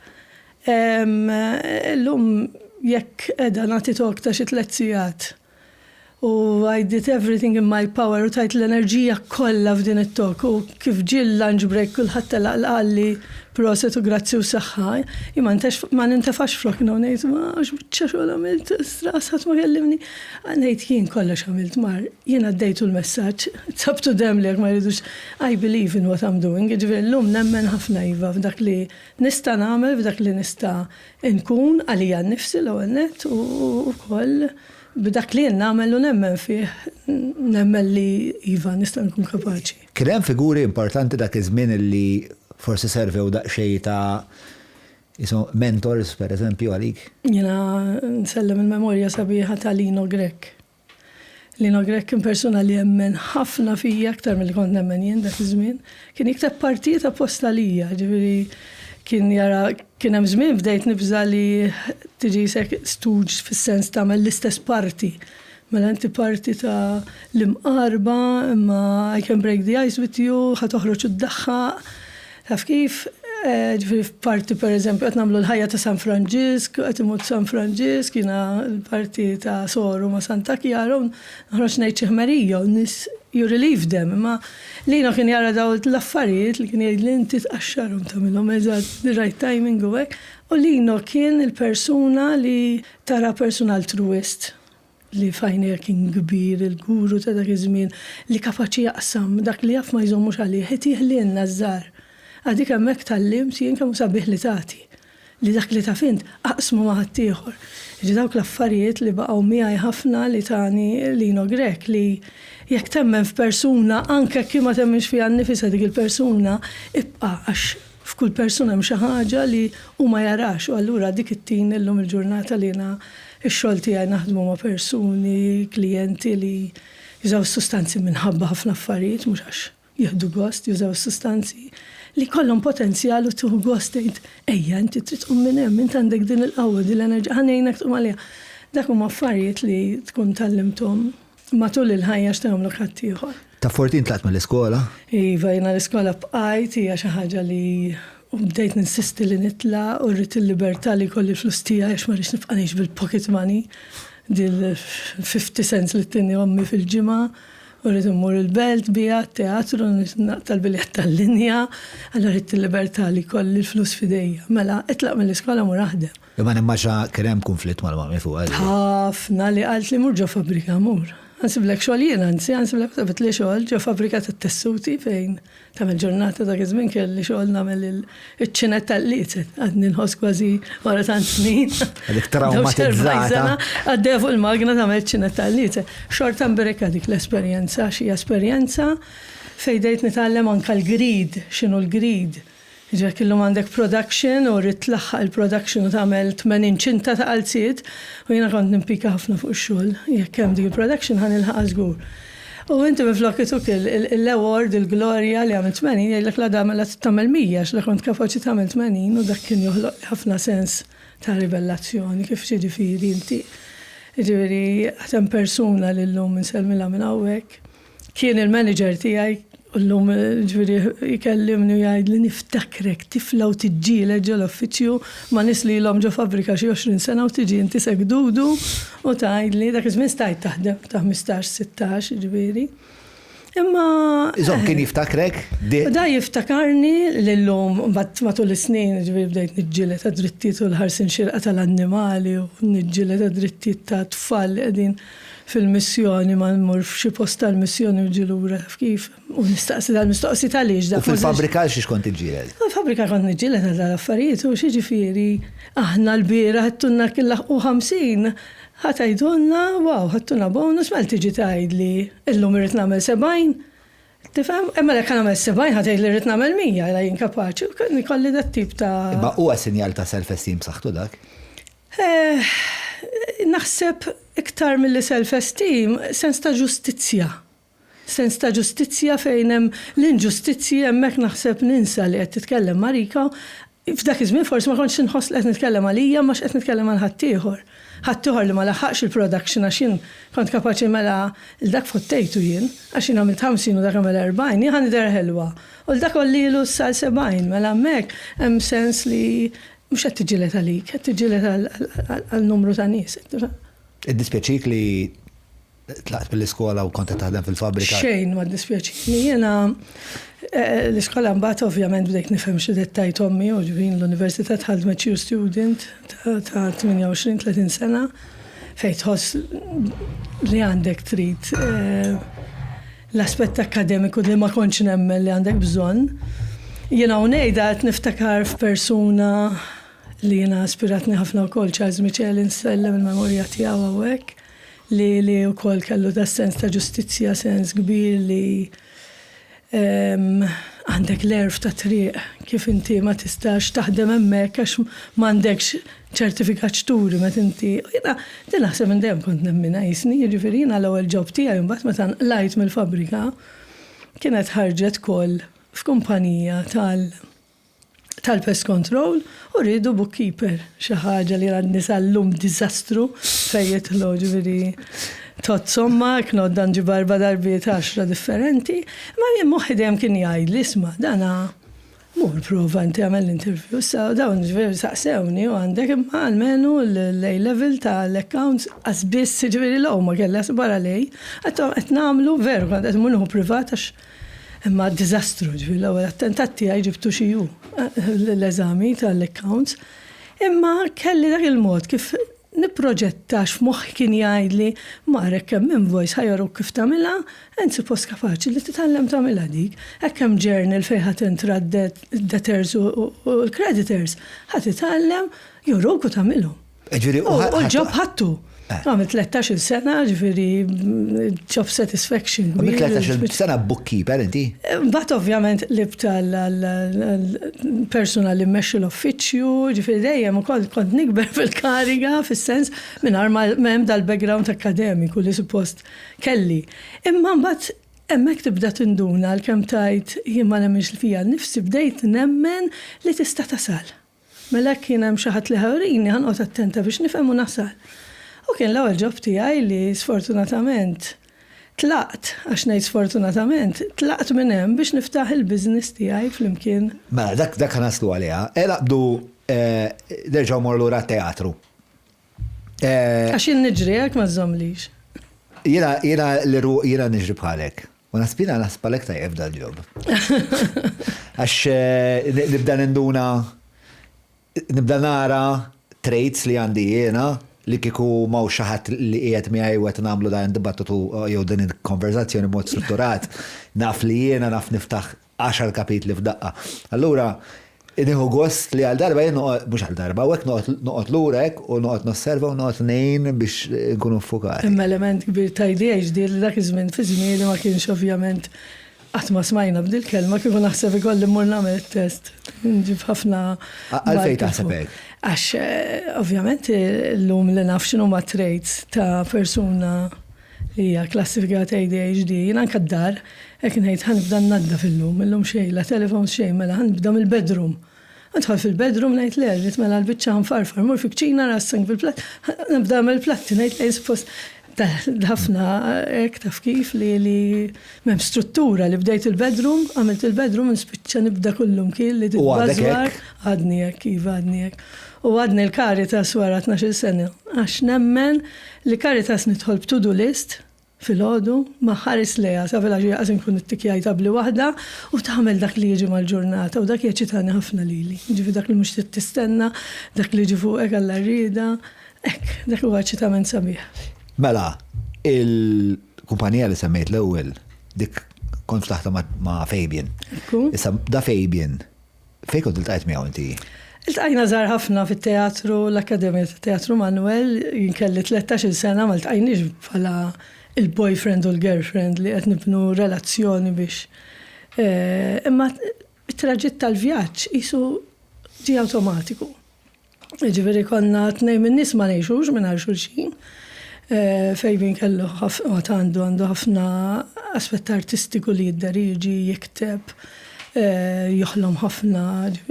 Illum jekk edha nagħti tok ta' xi 3 sigħat u I did everything in my power u tajt l-enerġija kollha f'din it-tok u kif ġil lunch break kulħadd telaqalli proset u grazzi u saħħa, ma nintafax flok ngħid ma x'biċċa xogħol għamilt strasat ma kellimni. Ngħid jien kollox għamilt mar jien għaddejtu l-messaġġ, it's up to them li jekk ma jridux I believe in what I'm doing. Ġifieri llum nemmen ħafna iva f'dak li nista' nagħmel, f'dak li nista' nkun għalija nnifsi l-ewwel nett u wkoll b'dak li nagħmel u nemmen fih, nemmen li iva nista' nkun kapaċi. Kien hemm figuri importanti dak iż-żmien li forsi servew daqsxejn ta' mentors pereżempju għalik? Jiena nsellem il-memorja sabiħa ta' Lino Grek. Lino Grek kien persuna li jemmen ħafna fija aktar mill-li kont nemmen jien dak iż-żmien. Kien jikteb partijiet apposta lija, ġifieri kien hemm żmien bdejt nibża li tiġi stooge fis-sens tagħmel l-istess parti. Mela inti parti ta' l-imqarba, imma I can break the ice with you, ħatoħroġ u d-daħħaq. Taf kif, ġifiri f'parti per eżempju, għet namlu l-ħajja ta' San Franġisk, għet imut San Franġisk, jina l-parti ta' Soru ma' Santa Chiara, nħroċ nejt ċeħmerija, u nis you relieve them, ma' Lino kien jara daw l-affarijiet li kien jgħid li inti tqaxxarhom tagħmilhom eżatt the right timing u hekk. U Lino kien il-persuna li tara persuna altruist li fajnija kien kbir, il-guru ta' dak iż-żmien li kapaċi jaqsam dak li jaf ma jżommux għalih, ħed jieħlilna żgħar. Għadik hemmhekk tallimt jien kemm sabiħ li tagħti. Li dak li tafint aqsmu ma' ħaddieħor. Ġi dawk l-affarijiet li baqgħu miegħi ħafna li tani Lino Grek li jekk temmen f'persuna anke kien ma temminx fiha nnifisha dik il-persuna ibqa' għax f'kull persuna hemm xi ħaġa li hu ma jarax u allura dik it-tin illum il-ġurnata li jiena x-xogħol tiegħi naħdmu ma' persuni, klijenti li jużaw sustanzi minħabba ħafna affarijiet mhux għax jieħdu gost, jużaw sustanzi li kollhom potenzjal u tuħu gostejt. Ejja, inti trid tqum minn hemm, int għandek din il-qawwa, din l-enerġija, ħanejnek tqum għaliha. Dak huma affarijiet li tkun tallimthom matul il-ħajja x'tagħmlu ħaddieħor. Ta' 14 tlaqt mill-iskola? Iva, jiena l-iskola bqajt hija xi ħaġa li bdejt ninsisti li nitla' u rrid il-libertà li kolli flus tiegħi għax ma rridx nibqa' ngħix bil-pocket money dil 50 cents li t-tini ommi fil-ġimgħa u rrid immur il-belt bija teatru naqtal biljett tal-linja, allura rrid il-libertà li kolli l-flus fidejja. Mela, itlaq mill-iskola mur aħdem. Ma nimmaġa kien hemm konflitt mal-mami fuq għal. Ħafna li qalt li mur ġo fabbrika mur. Għansiblek xogħol jien għansiblek tabet li xogħol ġo fabbrika tat-tessuti fejn tagħmel ġurnata ta' żmien kelli xogħol nagħmel iċ-ċinet tal-qiegħed. Għadni nħoss kważi wara tant snin. Dik traumatizzata. Għaddew fuq il-magna tagħmel ċinet tal-qiegħed. Xorta mbereka dik l-esperjenza, xi esperjenza fejn dejt nitgħallem anke l-grid, x'inhu l-grid. Ġa kellhom għandek production u rrid tlaħħaq il-production u tagħmel 80 ċinta ta' qalziet u jiena kont nimpika ħafna fuq ix-xogħol. Jekk hemm dik il-production ħanilħaqha żgur. U inti minflok ituk l-award, il-glorja li għamil 80, jgħidlek la damela tagħmel 100 għax li kont kapaċi tagħmel 80 u dak kien joħloq ħafna sens ta' ribellazzjoni kif ġifieri inti. Ġifieri hemm persuna li llum insellmilha minn hawnhekk. Kien il-manager tiegħi u llum ġifieri jkellimni u jgħid li niftakrek tifla u tiġġieled ġol uffiċċju ma' nies li ilhom ġo fabbrika xi 20 sena u tiġi inti segdudu u tgħidli dak iż-żmien stajt taħdem ta' 15-16 ġifieri. Imma Iżomm kien jiftakrek? Da jiftakarni l-lum matul is-snin ġifieri bdejt niġġieled ta' drittijiet u l-ħarsin xirqa tal-annimali u niġġieled ta' drittijiet ta' tfal li qegħdin fil-missjoni ma nmur f'xi post tal-missjoni u ġilura kif u nistaqsi tal-mistoqsi tal-għiex da. U fil-fabrika xiex kont iġġieled? Fil-fabrika kont niġġieled tal-affarijiet u xi ġifieri aħna l-bira ħattuna killaħqu 50 ħatajdulna wow ħattuna bonus mal tiġi tgħidli illum irrid nagħmel 70. Tifhem? Imma jekk nagħmel 70 ħatgħid li rrid nagħmel 100 għal inkapaċi u kien ikolli dat tip ta'. Imma huwa sinjal ta' self-esteem b'saħħtu dak? Naħseb iktar mill self-esteem, sens ta' ġustizzja. Sens ta' ġustizzja fejn hemm l-inġustizzja hemmhekk naħseb ninsa li qed titkellem Marika. F'dak iż-żmien forsi ma kontx inħoss li qed nitkellem għalija ma qed nitkellem għal ħaddieħor. Ħaddieħor li ma laħaqx il-production għax jien kont kapaċi mela l-dak fottejtu jien għax jien għamilt 50 u dak għamel 40 jien ħanider ħelwa. U l-dak kollilu sal 70 mela hemmhekk hemm sens li mhux qed tiġilet għalik, qed tiġilet għal-numru ta' nies. Id-dispjaċik li tlaqt mill-iskola u kont taħdem fil-fabrika? Xejn ma dispjaċini. Jiena l-iskola mbagħad ovvjament bdejt nifhem xi dettajt ommi u ġbin l-università tħalt mature student ta' 28-30 sena fejn tħoss li għandek trid l-aspett akademiku li ma kontx nemmen li għandek bżonn. Jiena ngħidha qed niftakar f'persuna li jiena aspiratni ħafna wkoll Charles Michel insellem il-memorja tiegħu hawnhekk li wkoll kellu da sens ta' ġustizzja, sens kbir li għandek l-erf ta' triq kif inti ma tistax taħdem hemmhekk għax m'għandekx ċertifikat xturi meta inti. Jiena din naħseb minn dejjem kont nemmina jisni, jiġifieri jiena l-ewwel job tiegħi mbagħad meta lajt mill-fabrika kienet ħarġet koll f'kumpanija tal-pest control u rridu bookkeeper xi ħaġa li għandni sal-lum diżastru fejn jitlu ġifieri tot somma knoddan ġibarba darbiet 10 differenti, ma jien moħħi dejjem kien jgħidli isma' dana mur prova inti għamel l-interview sa dawn ġifieri saqsewni u għandek imma almenu l-level tal-accounts qasbiss ġifieri l-huma kellha barra lej qed nagħmlu veru qed imur privat għax imma diżastru ġifieri l-ewwel attentat tiegħi ġibtu xi l-eżami tal-accounts. Imma kelli dak il-mod kif nipproġettax f'moħħi kien jgħidli marek hemm invoice ħajoruk kif tagħmilha, int suppost kapaċi li titgħallem tagħmilha dik. Hekk hemm journal fejn ħadd intra d-debtors u l-creditors ħadd titgħallem joruk u tagħmilhom. U l-ġob ħattu. Għamil 13 sena, ġifiri job satisfaction. Għamil 13 sena bookkeeper, inti? Bat ovvjament libta l-personal li mmexxu l-uffiċċju, ġifiri dejjem ukoll kont nikber fil-kariga, fis-sens mingħajr m'hemm dal-background akademiku li suppost kelli. Imma mbagħad Hemmhekk tibda tinduna l-kemm tajt jien ma nemmenx li fija nnifsi bdejt nemmen li tista' tasal. Mela kien hemm xi ħadd li ħawrini ħanqod attenta biex nifhem u nasal. U kien l-ewwel ġob tiegħi li sfortunatament tlaqt, għax ngħid sfortunatament, tlaqt minn hemm biex niftaħ il-business tiegħi flimkien. Mela dak naslu għaliha. Naqbdu nerġgħu mor lura teatru. Għax jien niġri hekk ma żommlix. Jiena niġri bħalek. U naspalek tajjeb dal-ġob. Għax nibda nara traits li għandi jiena li kiku maw xaħat li qiegħed miegħi u qed nagħmlu dan dibattitu jew din il-konverzazzjoni mod strutturat, naf li jiena naf niftaħ 10 kapitli f'daqqa. Allura nieħu gost li għal darba jien mhux għal darba, u hekk noqgħod lura hekk u noqgħod nosserva u noqgħod ngħin biex nkunu ffukati. Imma element kbir ta' ADHD li dak iż-żmien fi żmieni ma kienx ovvjament qatt ma smajna b'dil kelma kieku naħseb ikolli mmur nagħmel test. Nġib ħafna. Għalfejn taħseb hekk? Għax ovvjament llum li naf x'inhu ma traits ta' persuna li hija klassifikata ADHD, jien anke d-dar hekk ngħid ħanibda nnadda fil-lum, illum xejn la telefon xejn mela ħanibda mill-bedroom. Nidħol fil-bedroom ngħid le rrid mela l-biċċa nfarfar, mur fi kċina rassang fil-platt, nibda mill-platti ngħid lejn suppost ħafna hekk taf kif li m'hemm struttura li bdejt il-bedroom, għamilt il-bedroom nispiċċa nibda kullum kien li tibbażwar għadni hekk iva għadni hekk. U għadni l-Caritas wara 12 sena għax nemmen li Caritas nidħol b'to-do list fil-ħodu ma ħares lejha sa fil-għaxi għazin kun it-tikjaj tabli waħda u tagħmel dak li jiġi mal-ġurnata u dak jaċitani ħafna lili. Ġifi dak li mhux tistenna, dak li jiġi fuqek għall-rida, hekk dak huwa ċitament sabiħ. Mela, il-kumpanija li semmejt l-ewwel dik kont ftaħta ma' Fabian. Issa da Fabian, fejn kont iltqajt miegħu inti? Iltqajna żgħar ħafna fit-teatru, l-Akkademja tat-Teatru Manuel, jien kelli 13 sena ma ltqajniex bħala il-boyfriend u l-girlfriend li qed nibnu relazzjoni biex. Imma it-traġitt tal-vjaġġ qisu ġie awtomatiku. Ġifieri konna tnejn min-nies ma ngħixux mingħajr xulxin. Fabian kellu għandu ħafna aspett artistiku li jidder jiġi jikteb, joħlom ħafna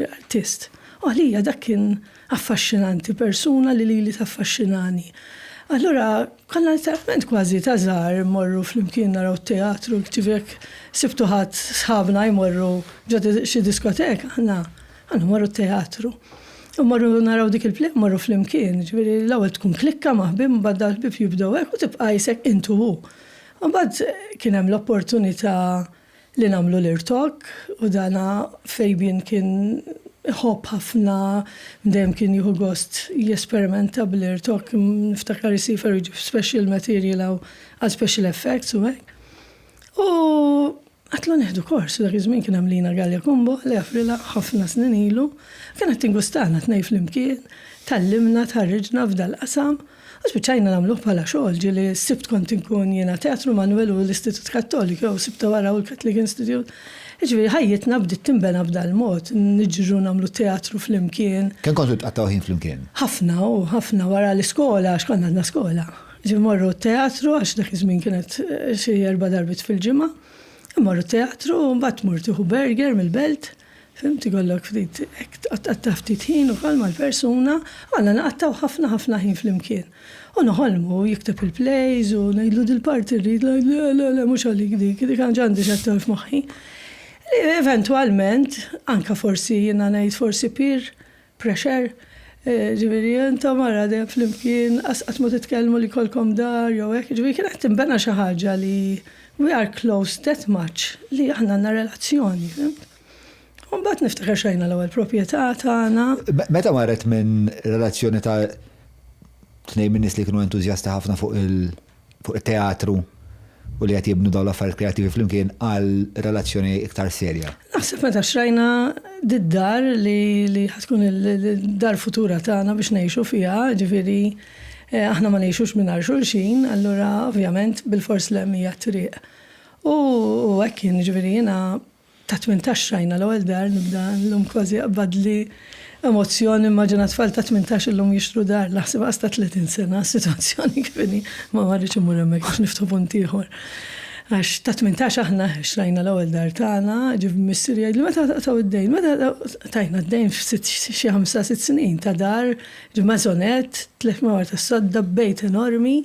artist. U għalija dak kien affaxxinanti persuna li taffaxxinani. Allura konna literalment kważi ta' żgħar morru flimkien naraw teatru, ġifiek sibtu ħadd sħabna jmorru ġod xi diskoteka, aħna morru teatru. U marru naraw dik il-play, marru fl-imkien, ġveri l-ewwel tkun klikka maħbim, badda l-bib jibdew hekk u tibqa' jisek intu hu. U bad kien hemm l-opportunità li nagħmlu l-irtok u dana Fabian kien ħobb ħafna, dejjem kien jieħu gost jesperimenta bl-irtok, niftakar isifer jiġib special material għal special effects u hekk. U għatlu neħdu kors, dak iż-żmien kien hemm lina Galja Kumbo li Afrila ħafna snin ilu. Kienet tingustana tnej flimkien, tallimna, tħarriġna f'dal qasam, u spiċċajna nagħmluh bħala xogħol ġieli sibt kont inkun jiena Teatru Manuel u l-Istitut Kattoliku u sibta wara u l-Catholic Institute. Ġifieri ħajjitna bdiet tinbena b'dal mod, niġru nagħmlu teatru flimkien. Kemm kontu tqattaw ħin flimkien? Ħafna wara l-iskola, għax konna għandna skola. Ġifieri morru teatru għax dak iż-żmien kienet xi 4 darbit fil-ġimgħa. Morru teatru u mbagħad mur tieħu burger mill-belt. Fimti kollok ftit qatta ftit ħin ukoll mal-persuna, għandna naqattaw ħafna ħin flimkien. U noħolmu jikteb il-plays u ngħidlu dil-parti rrid le mhux għalik dik kan ġandi x'għattaw f'moħħi. Eventwalment, anke forsi jiena ngħid forsi peer pressure, ġifieri intom mara dejjem flimkien qatt ma titkellmu li kolkom dar jew hekk, ġifieri kien qed tinbena xi ħaġa li we are close that much li aħna għandna relazzjoni, fimt? U mbagħad niftakar xejna l-ewwel proprjetà tagħna. Meta marret minn relazzjoni ta' tnejn min-nies li kienu entużjasti ħafna fuq it-teatru u li qed jibnu dawn l-affarijiet kreattivi flimkien għal relazzjoni iktar serja? Naħseb meta xrajna did-dar li ħatkun il-dar futura tagħna biex ngħixu fiha, ġifieri aħna ma ngħixux mingħajr xulxin, allura ovvjament bil-fors l hija triq. U hekk kien ġifieri jiena ta' 18 xajna l-ewwel dar nibda llum kważi qabadli emozzjoni immaġina tfal ta' 18 illum jixtru dar naħseb qas ta' 30 sena, situazzjoni kif inhi ma marridx imur hemmhekk biex niftu punt ieħor. Għax ta' 18 aħna xrajna l-ewwel dar tagħna, ġib missier jgħidlu meta taw id-dejn, meta tajna d-dejn xi 5-6 snin ta' dar, ġib mażonet, 3 mawar ta' sodda bejt enormi.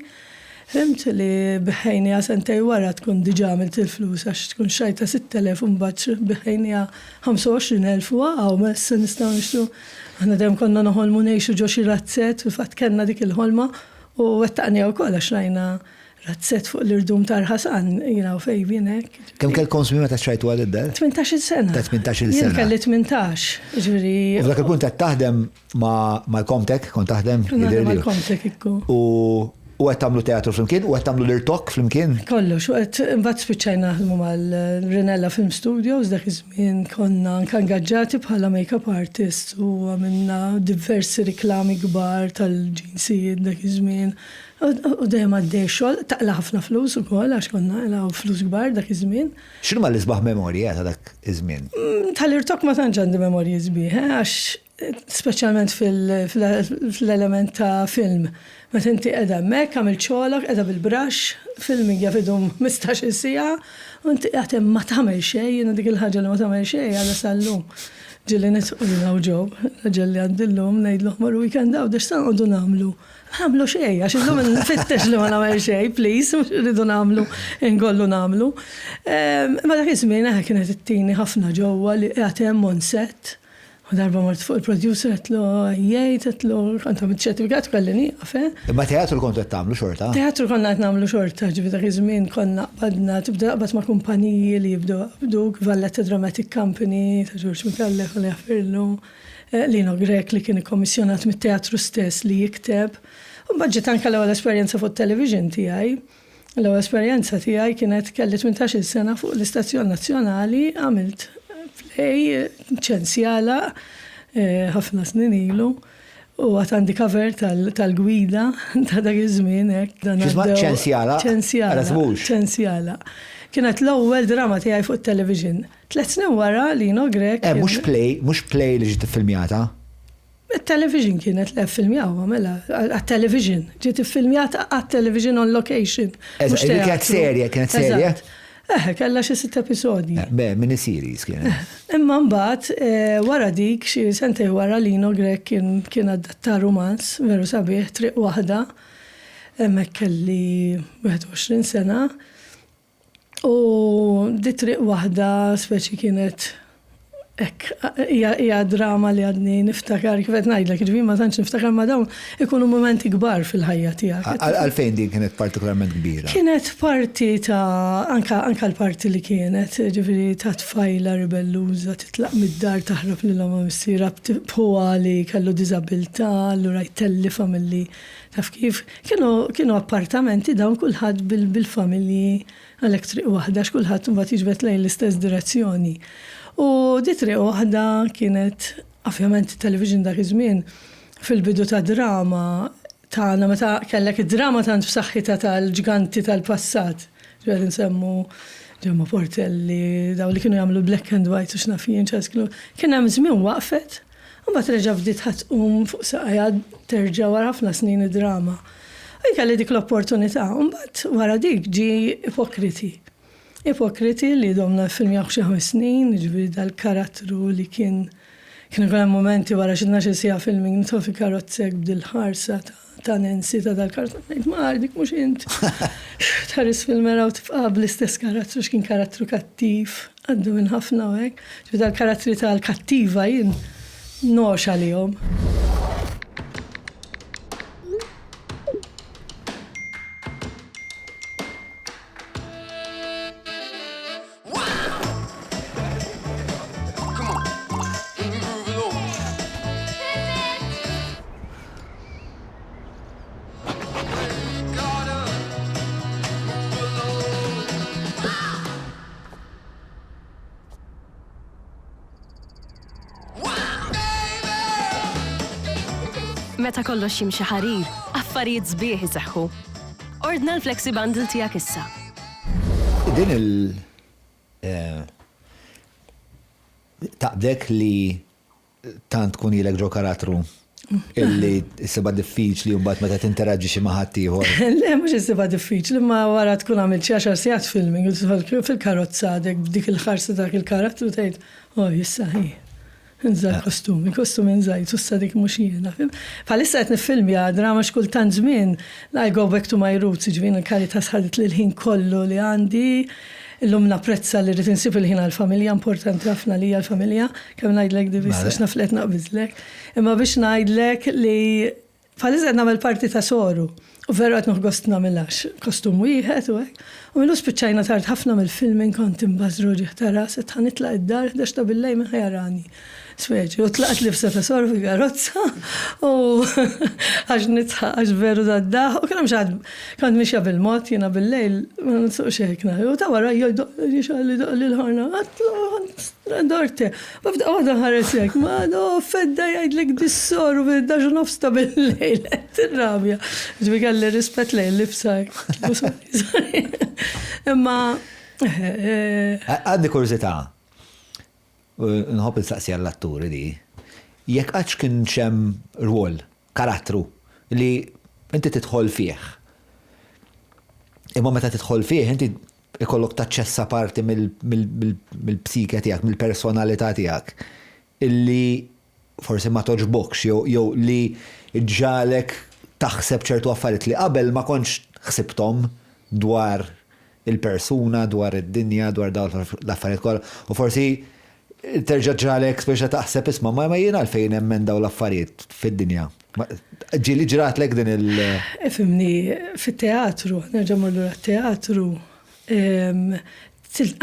Fimt li biħejnija sentej wara tkun diġà għamilt il-flus għax tkun xajta 6,000 u mbagħad biħejnija 25,000 waqgħu messa nistgħu nixtru. Aħna dejjem konna noħolmu ngħixu ġo xi razzett, fil-fatt kellna dik il-ħolma u wettaqnija wkoll għax rajna razzett fuq l-irdum tar-ħasan, jina u fejbin hekk. Kemm kellkom żmien meta xtrajtu għal id-dar? 18 sena. Ta' 18 sena. Jien kelli 18, ġifieri. U f'dak il-punt qed taħdem mal-Comtech, kont taħdem mal-Comtech ikku. U qed tagħmlu teatru flimkien u qed tagħmlu l-irtok flimkien? Kollox, u qed imbagħad spiċċajna naħdmu mal-Rinella Film Studios dak iż-żmien konna nkangaġġati bħala make-up artist u għamilna diversi riklami kbar tal-ġinsijiet dak iż-żmien. U dejjem għaddej xogħol taqla ħafna flus ukoll għax konna nagħmlu flus kbar dak iż-żmien. X'inhuma l-isbaħ memorji ta' dak iż-żmien? Tal-irtok ma tantx għandi memorji sbieħ, għax speċjalment fil-element ta' film. Meta inti qiegħda hemmhekk għamil xogħolok qiegħda bil-brax, filming jafidhom 15 siegħa, u inti qed ma tagħmel xejn, jiena dik il-ħaġa li ma tagħmel xejn għadha sal-lum. Ġilli nitqulna u ġew, raġel li għandillhom ngħidlhom mar weekend daw dex tanqogħdu nagħmlu. Għamlu xejn, għax illum nfittex li ma nagħmel xejn, please, mhux irridu nagħmlu, ingollu nagħmlu. Ma dak iż-żmien kienet ittini ħafna ġewwa li qiegħed hemm on set. U darba mort fuq il-producer għetlu jgħid, għetlu għantam il-ċertifikat kolli nieqaf. Ma teatru kontu qed tagħmlu xorta? Teatru konna qed nagħmlu xorta, ġifieri dak iż-żmien konna qbadna tibda qbad ma' kumpaniji li jibduk Valletta Dramatic Company ta' George Mikallef li jaffirlu, Lino Grek li kien ikkommissjonat mit-teatru stess li jikteb. U mbagħad ġiet anke l-ewwel esperjenza fuq television tiegħi. L-ewwel esperjenza tiegħi kienet kelli 18 sena fuq l-Istazzjon Nazzjonali għamilt play ċensjala ħafna snin ilu u għat għandi cover tal-gwida ta' dak iż-żmien hekk. ċensjala? ċensjala. Kienet l-ewwel drama tiegħi fuq television. 3 snin wara Lino Grek. Mhux play li ġiet iffilmjata? Il-television kienet li filmjawa, mela, għat-television. Ġiet iffilmjata għat-television on location. Kienet serje? Kella xi 6 episodji. Mini-series kienet. Imma mbagħad wara dik xi sentej wara Lino Grek kien adatta romans veru sabiħ Triq Waħda. Hemmhekk kelli 21 sena. U di Triq Waħda speċi kienet hija drama li għadni niftakar kif qed ngħidlek, ġifieri ma tantx niftakar ma dawn ikunu momenti kbar fil-ħajja tiegħek. Għalfejn din kienet partikolarment kbira? Kienet parti ta' anka l-parti li kienet, ġifieri ta' tfajla ribelluża titlaq mid-dar taħrab lil ma missiera bħuha li kellu diżabilità, allura jtelli familji taf kif. Kienu appartamenti dawn kulħadd bil-familji għalhekk Triq Waħda x'kulħadd imbagħad jiġbed lejn l-istess direzzjoni. U di Triq Waħda kienet, ovvjament television dak iż-żmien fil-bidu ta' drama tagħna meta kellek id-drama tant b'saħħitha tal-ġganti tal-passat. Ġifieri nsemmu Ġemma Portelli, daw li kienu jagħmlu black and white u x'nafien ċasklu. Kien hemm żmien waqfet, u mbagħad reġa' bdiet ħatqum fuq saqajja terġa' wara ħafna snin id-drama. U kelli dik l-opportunità, u mbagħad wara dik ġie Ipokriti li domna filmjaw xi 5 snin, ġifieri dal-karattru li kienu kollha momenti wara xi 12 siegħa filming nitħol fi karozzek bdil-ħarsa ta' Nancy ta' dal-karattru. Ngħid ma dik mhux int. Tħares filmera u tibqa' bl-istess karattru x'kien karattru kattiv, għaddu minn ħafna u hekk. Ġifieri dal-karattri tal-kattiva jien nox għalihom. Meta kollox jimxi ħarir, affarijiet sbieħ iseħħu. Ordna l-Flexi Bundle tiegħek issa. Din taqbdek li tant tkun ilek ġo karattru illi s-seba diffiċli mbagħad meta tinteraġġi ma' ħadd ieħor. Le, mhux is-seba diffiċli, ma wara tkun għamilt xi 10 sigħat filming, fil-karozza għadek b'dik il-ħarsa dak il-karattru tgħid, issa hi. Nżaj kostumi nżaj, tussa dik mhux jiena. Bħalissa qed niffilmja drama x'kultant żmien, I go back to my roots, ġifieri il-karità sħadet lil ħin kollu li għandi. Illum napprezza li rrid insib il-ħin għall-familja, importanti ħafna li għall-familja, kemm ngħidlek divis għax naflet naqbiżlek. Imma biex ngħidlek li bħalissa qed nagħmel parti ta' soru. U veru qed noħgost nagħmilhax kostum wieħed u hekk. U millu spiċċajna tard ħafna mill-filming kont imbażru ġieħ ta' ras qed ħanitlaq id-dar 11 ta' billejl minn ħjarani. Speċi, u tlaqt libsa ta' soru fil-karozza u għax nitħaq, għax veru daddaħ, u kena mxad, kont mixja bil-mot, jena bil-lejl, ma nsuq xeħkna, u ta' wara jixalli doqli l-ħarna, għatlu, dorte, bafda għada ħaresek, ma do, fedda jgħidlek dis-soru, fil-daġu nofs ta' bil-lejl, t-rabja, ġbi għalli rispet lejl libsa, imma. Għaddi kurzita. Nħobb il-saqsija l-atturi di, jekk għax kien xem rwol, karattru, li inti titħol fih. Imma meta titħol fih, inti ikollok taċċessa parti mill-psike tiegħek, mill-personalità tiegħek, illi forsi ma toġbokx, jew li ġalek taħseb ċertu affarijiet li qabel ma kontx ħsibthom dwar il-persuna, dwar id-dinja, dwar dawn l-affarijiet kollha, u forsi terġa' ġralek speċa taħseb isma' ma jiena għalfejn hemm dawn l-affarijiet fid-dinja. Ġieli ġratlek din il- Fimni, fit-teatru, nerġa' morru għat-teatru,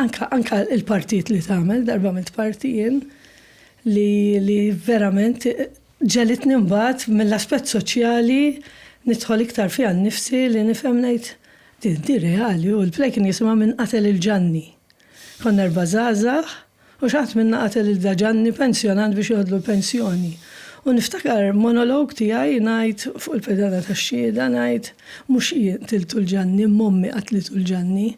anka il-partijiet li tagħmel, darba mit-partijin li verament ġelitni mbagħad mill-aspett soċjali nidħol iktar fiha nnifsi li nifhem ngħid di reali u l-plej kien jisimha Min qatel il-ġanni. Konna 4 żgħażagħ u xaħat minna qatel il-ġanni pensjonant biex jgħodlu l-pensjoni. U niftakar monolog tiegħi ngħid fuq il-pedana tax-xhieda ngħid mhux qtiltu l-ġanni, mommi qatlitu l-ġanni.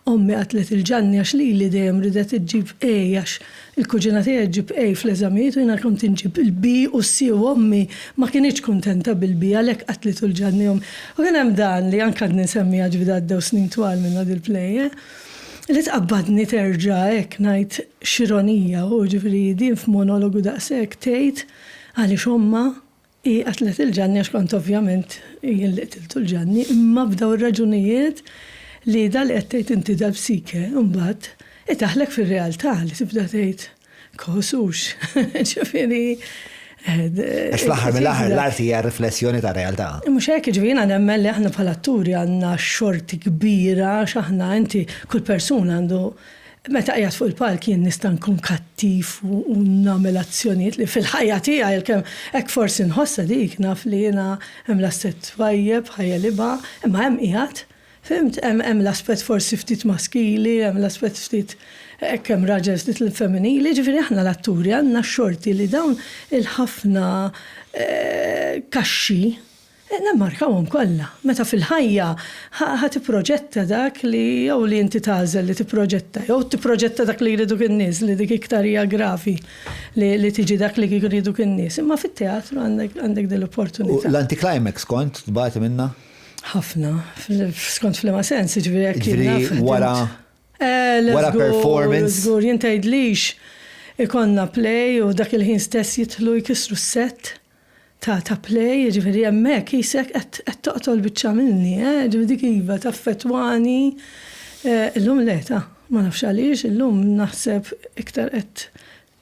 Ommi qatlet il-ġanni għax li dejjem ridet iġġib għax il-kuġina tiegħi ġġib fl-eżamijiet u jiena kont inġib il-B u C u ommi ma kienx kuntenta bil-B għalhekk qatlitu l-ġanni. U kien hemm dan li anke qed nisemmiha ġbida għaddew snin twal minn il plej li tqabbadni terġa' hekk ngħid xironija u ġifieri din f'monologu daqshekk tgħid għaliex omma hi qatlet il-ġanni għax kont ovvjament jien li qtiltu l-ġanni, imma b'daw ir-raġunijiet li dal qed tgħid inti dal-psike imbagħad itaħlek fir-realtà li tibda tgħid kosux. Ġifieri Għax fl-aħħar mill-aħħar l-arti hija riflessjoni ta' realtà. Mhux hekk ġifieri nemmen li aħna bħala atturi għandna xorti kbira x'aħna inti kull persuna għandu meta qiegħed fuq il-palk jien nista' nkun kattiv u nagħmel azzjonijiet li fil-ħajja tiegħi kemm hekk forsi nħossa dik naf li jiena hemm l-aspett twajjeb, ħajja liba, imma hemm qiegħed fimt hemm l-aspett forsi ftit maskili, hemm l-aspett ftit kemm raġel ftit l-femminili, ġifieri aħna l-atturi għandna xorti li dawn il-ħafna kaxxi nemmarkawhom kollha. Meta fil-ħajja ħa tipproġetta dak li jew li inti tażel li tipproġetta, jew tipproġetta dak li jridu in-nies li dik iktar hija grafi li tiġi dak li jridu in-nies. Imma fit-teatru għandek din l-opportunità. L-anticlimax kont tbagħti minnha? Ħafna, skont fl-ma sens, ġifieri hekk wara performance. Żgur jien tgħidlix ikonna play u dak il-ħin stess jidħlu jkissru s-set ta' play, ġifieri hemmhekk isek qed toqtol biċċa minni, ġifieri dik iva taffettwani. Illum leta, ma nafx għaliex, illum naħseb iktar qed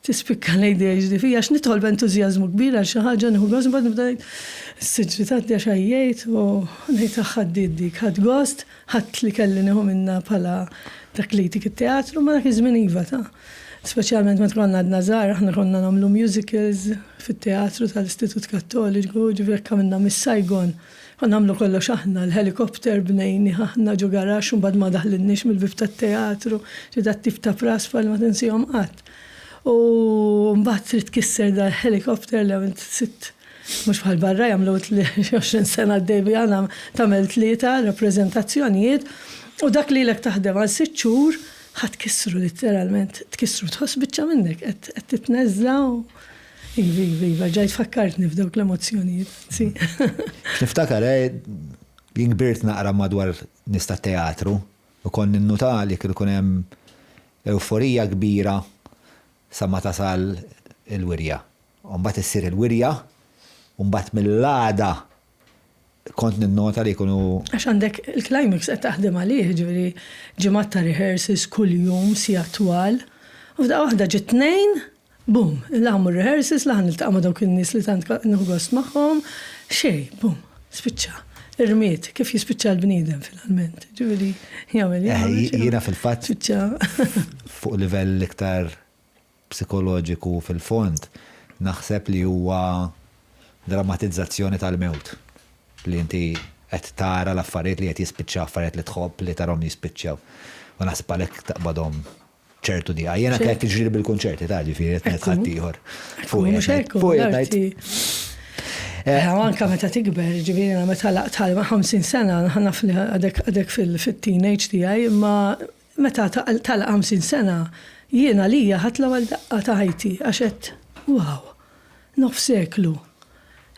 tispikka l-ADHD fija għax nidħol b'entużjażmu kbir għal xi ħaġa nieħu gost imbagħad nibda s-siġri tgħaddi għax għajjejt u ngħid ħadd dik ħadd gost, ħadd li kelli nieħu minnha bħala dak li jtik it-teatru ma dak iż-żmien iva ta' speċjalment meta konna għadna żgħar aħna konna nagħmlu musicals fit-teatru tal-Istitut Kattoliku ġifieri għamilna mis-Saigon. Konna nagħmlu kollox aħna l-helikopter bnejni aħna ġu garax u mbagħad ma daħlinniex mill-bib tat-teatru ġi dat-tip ta' prasfal ma tinsihom qatt. U mbagħad trid tkisser dal-helikopter li għamilt sitt mhux bħal barra jagħmlu 20 sena d-dejbi għana tagħmel 3 rappreżentazzjonijiet u dak li lek taħdem għal 6 xhur ħadd kissru letteralment tkissru tħoss biċċa minnek qed titneżża u Iva, ġajt fakkartni f'dawk l-emozzjonijiet. Niftakar, jingbirt naqra madwar nista teatru u kon ninnuta li kun hemm euforija kbira sa ma tasal il-wirja. Mbagħad issir il-wirja, u mbagħad mill-għada kont ninnota li jkunu. Għax għandek il-climax qed taħdem għalih, ġifieri ġimgħat ta' rehearsals kuljum sija twal. U f'daqqa waħda ġiet tnejn, bum, l-għamlu rehearsals, laħan il-taqqa ma' dawk in-nies li tant nieħu gost magħhom, xejn, bum, spiċċa. Irmiet, kif jispiċċa l-bniedem finalment. Ġifieri jagħmel. Jiena fil-fatt fuq livell iktar psikoloġiku fil-fond naħseb li huwa drammatizzazzjoni tal-mewt. Li inti qed tara l-affarijiet li qed jispiċċaw, affarijiet li tħobb li tarhom jispiċċaw. U naħseb għalhekk taqbadhom ċertu di. Jiena kif jiġri bil-kunċerti ta' ġifieri qed ħadd ieħor. Anka meta tikber, ġifieri meta tal 50 sena, naf li għadek fil-teenage tiegħi, imma meta tal 50 sena jiena lija ħadd l-ewwel daqqa ta' ħajti għax qed wow, nof seklu.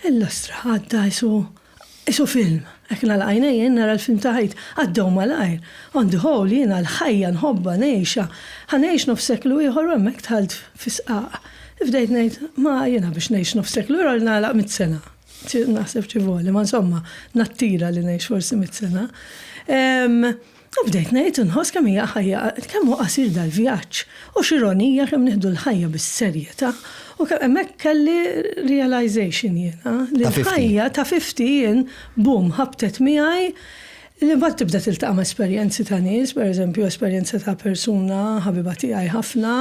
Il-lastra għadda jisu film. Ekna l-għajnejn nara l-film ta' ħajt għaddew mal-għajr. On the whole jiena l-ħajja nħobba nejxa. Ħanejx nof seklu ieħor hemmhekk tħalt fisqaq. Fdejt ngħid ma jiena biex ngħix nof seklu ieħor nagħlaq 100 sena. Naħseb xi voli, ma insomma nattira li ngħix forsi 100 sena. U bdejt ngħid inħoss kemm hija ħajja, kemm hu qasir dal-vjaġġ u x'ironija kemm nieħdu l-ħajja bis-serjetà u kemm hemmhekk kelli realization jiena li l-ħajja ta' 50 bum ħabtet miegħi li mbagħad tibda tiltaqa' ma' esperjenzi ta' nies, pereżempju esperjenza ta' persuna ħabiba tiegħi ħafna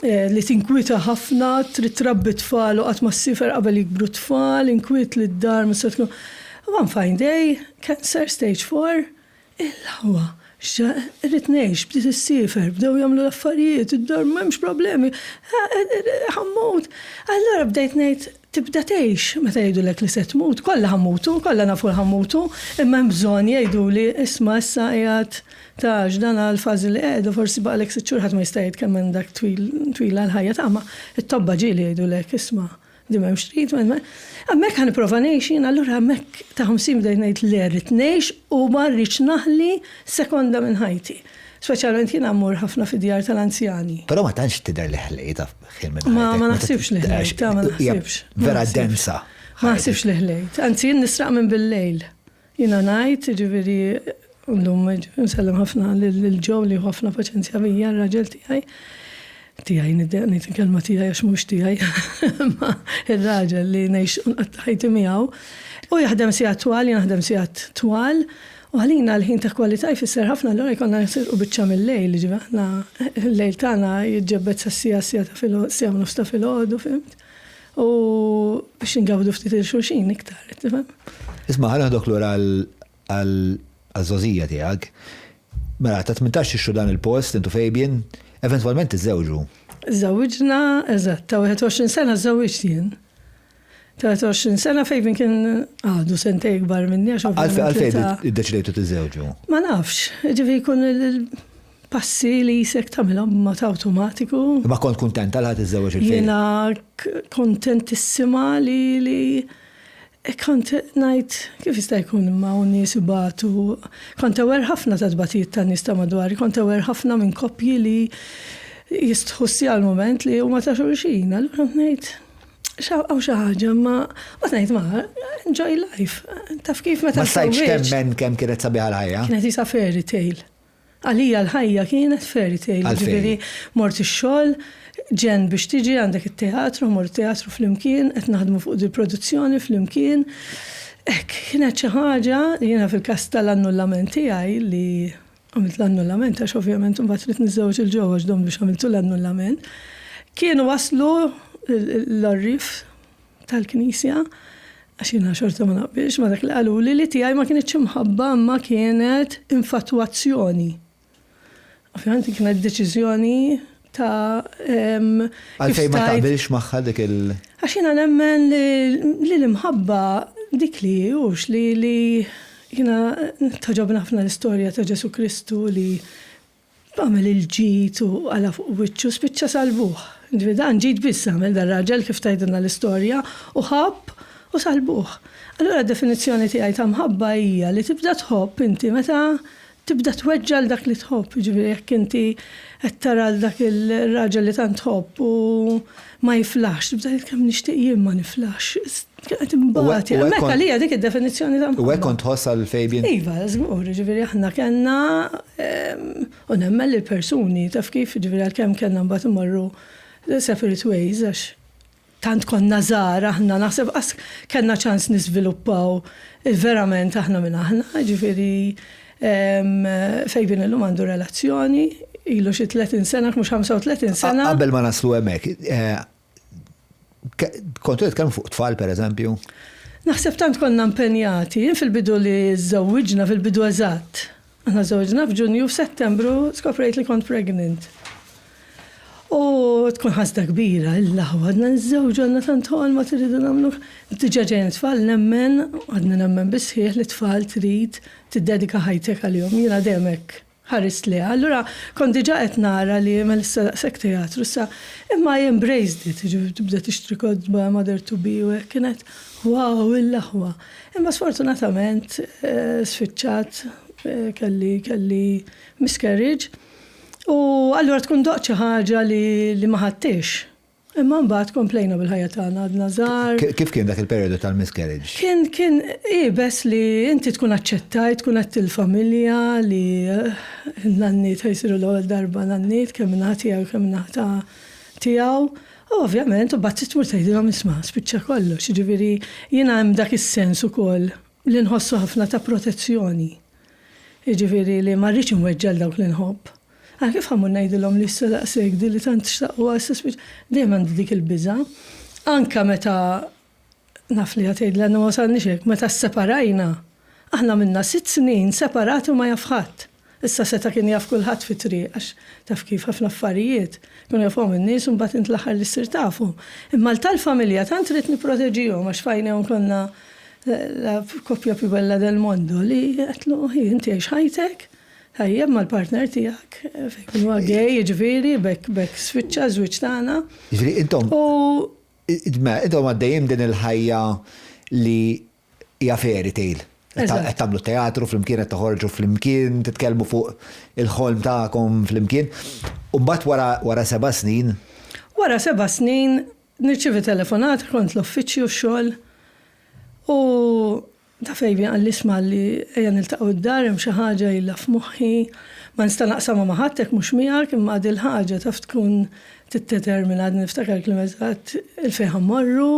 li tinkwita ħafna, trid trabbi tfal u qatt ma ssifer qabel jikbru tfal, inkwiet li d-dar ma tkun. One fine day, cancer stage 4. Il-ħawa, irrit ngħix, bdiet issifer, bdew jagħmlu l-affarijiet, id-dar m'hemmx problemi, ħammut. Allura bdejt ngħid tibda tgħix meta jgħidulek li se tmut, kollha ħammutu, kollha nafu ħammutu, imma hemm bżonn jgħiduli isma' issa qiegħed tax dan għall-fażi li qiegħdu forsi baqalek 6 xhur ħadd ma jista' jgħid kemm hemm dak twila l-ħajja tagħha, it-tobba ġieli jgħidulek isma' di m'hemmx trid, hemmhekk ħanipprova ngħix, allura hemmhekk ta' 50 bdejt ngħid li rrid ngħix u ma rridx naħli sekonda minn ħajti. Speċjalment jien ammur ħafna fid-djar tal-anzjani. Però ma tantx tidher li ħlejta ħin minn ħajtek. Ma naħsibx li ħlejt, ma naħsibx. Vera densa. Ma naħsibx li ħlejt. Anzi jien nisraq minn bil-lejl. Jiena ngħid, ġifieri llum nsellem ħafna lil-ġew li ħafna paċenzja bija r-raġel tiegħi. Tiegħi niddeqni kelma tiegħi għax mhux tiegħi. Ma ir-raġel li ngħix ħajti miegħu. U jaħdem sigħat twal, jien naħdem sigħat twal. U għalina l-ħin ta' kwalità jfisser ħafna l-għura jkollna nisirqu biċċa mill-lejl, ġivaħna l-lejl tagħna jiġġebbet sa' sija u nofs ta' filgħodu, fimt? U biex ingawdu ftit il-xulxin iktar, tifhem? Isma' ħana ħdok lura għal-żożija tiegħek. Mela ta' 18 ixhur dan il-post intu Fabian, eventwalment iżżewġu. Żewġna, eżatt, ta' 21 sena żewġt jien. 23 sena Fabian kien għadu sentej kbar minni għax Għalfejn id-deċidejtu tiżżewġu? Ma nafx, ġifi jkun il-passi li jisek tamilhom b'mod awtomatiku. Ma kont kuntenta li ħadd iżżewġ il-fejn? Jiena kontentissima li kont ngħid kif jista' jkun imma nies ibatu. Kont aware ħafna ta' tbatijiet ta' nies ta' madwari, kont aware ħafna minn koppji li jistħossi għal-moment li huma ta' xulxin. Allura ngħid għaw xaħġa, ma ngħid ma enjoy life. Taf kif meta ma stajtx temmen kemm kienet sabiħa l-ħajja? Kienet jisa fairy tale. Għalija l-ħajja kienet fairy tale. Ġifieri mort ix-xogħol, ġen biex tiġi għandek it-teatru, mort teatru flimkien, qed naħdmu fuq il-produzzjoni flimkien. Kienet xi ħaġa jiena fil-każ tal-annullament tiegħi li għamilt l-annullament għax ovvjament imbagħad trid niżżewġ il-ġewwa x'dom biex għamiltu l-annullament. Kienu waslu l-arrif tal-Knisja, għax jiena xorta ma naqbilx ma dak li qalu li tiegħi ma kienitx imħabba ma kienet infatuazzjoni. Ovvjament kienet deċiżjoni ta' għalfejn ma taqbilx magħha dik il. Għax jiena nemmen li l-imħabba dik li hux li jiena taġobna ħafna l-istorja ta' Ġesu Kristu li għamel il-ġit u għala fuq wiċċu spiċċa salbuħ. Dan ġit biss għamel dar raġel kif tajdinna l-istorja u ħabb u salbuħ. Allura d-definizzjoni tiegħi ta' mħabba hija li tibda tħobb inti meta tibda tweġġa l dak li tħobb, ġifieri jekk inti qed tara l dak il-raġel li tant tħobb u ma jiflax, tibda kemm nixtieq jien ma niflax. Qed imbagħad hemmhekk għalija dik id-definizzjoni ta' mħabba. U hekk kont tħoss għal Fabian? Iva, żgur, ġifieri aħna kellna u nemmen li persuni taf kif ġifieri għalkemm kellna mbagħad imorru separate ways għax tant konna żgħar aħna naħseb kellna ċans niżviluppaw verament aħna minn aħna, ġifieri Fabian illum għandu relazzjoni ilu xi 30 sena, mhux 35 sena. Qabel ma naslu hemmhekk, kontu kemm fuq tfal pereżempju? Naħseb tant konna impenjati, fil-bidu li żżewwiġna fil-bidu eżatt. Aħna żewġna f'Ġunju f'Settembru skoprejt li kont pregnant. U tkun ħasda kbira, il-laħwa, għadna nżewġu għadna tant ħolma tridu nagħmlu. Diġà ġejn tfal nemmen, għadna nemmen bisħieħ li tfal trid tiddedika ħajtek għalihom. Jiena dejjem hekk ħarist li. Allura kont diġà qed nara li ma issa daqshekk teatru, issa imma I embraced it, tibda tixtri kodba mother to be u hekk kienet wow il-laħwa. Imma sfortunatament sfiċċat kelli miscarriage. U allura tkun doqċa ħaġa li ma ħadtix. Imma mbagħad komplejna bil-ħajja tagħna għadna żgħar. Kif kien dak il-perjodu tal-miscarriage? Kien bes li inti tkun aċċettajt, tkun qed il-familja li n-nanniet ħajsiru l-ewwel darba nanniet kemm min-naħa tiegħu kemm min-naħa tiegħu. U ovvjament u mbagħad titmur tgħidilhom isma' spiċċa kollox, jiġifieri jiena hemm dak is-sens ukoll li nħossu ħafna ta' protezzjoni. Jiġifieri li ma rridx inweġġel dawk li nħobb. Kif ħammur ngħidilhom li issa daqshekk di li tant xtaqgħu dejjem għandi dik il-biża'. Anke meta naf li ħadd l ma wasalniex hekk, meta sseparajna. Aħna minna 6 snin separati u ma jaf ħadd. Issa seta' kien jaf kulħadd fi triq għax taf kif ħafna affarijiet. Kienu jafhom in-nies u mbagħad int l-aħħar li ssir tafhom. Imma tal-familja tant trid nipproteġihom għax fajnehom konna la koppja più bella del mondo li qedlu inti għex ħajtek. Ħajjeb mal-partner tiegħek, fejn huwa gej, jiġifieri bekk switcha żwieġ tagħna. Jiġifieri intom għaddejjem din il-ħajja li hija fairy tale. Qed tagħmlu teatru flimkien, qed toħorġu flimkien, titkellmu fuq il-ħolm tagħkom flimkien. U mbagħad wara 7 snin. Wara 7 snin nirċievi telefonat kont l-uffiċċju x-xogħol u ta' Fabian għall-isma li ejja niltaqgħu d-dar hemm xi ħaġa ilha f'moħħi ma nista' naqsamha ma' ħaddek mhux miegħek imma din ħaġa taf tkun titdetermina niftakar klim eżatt il-fejn ħammorru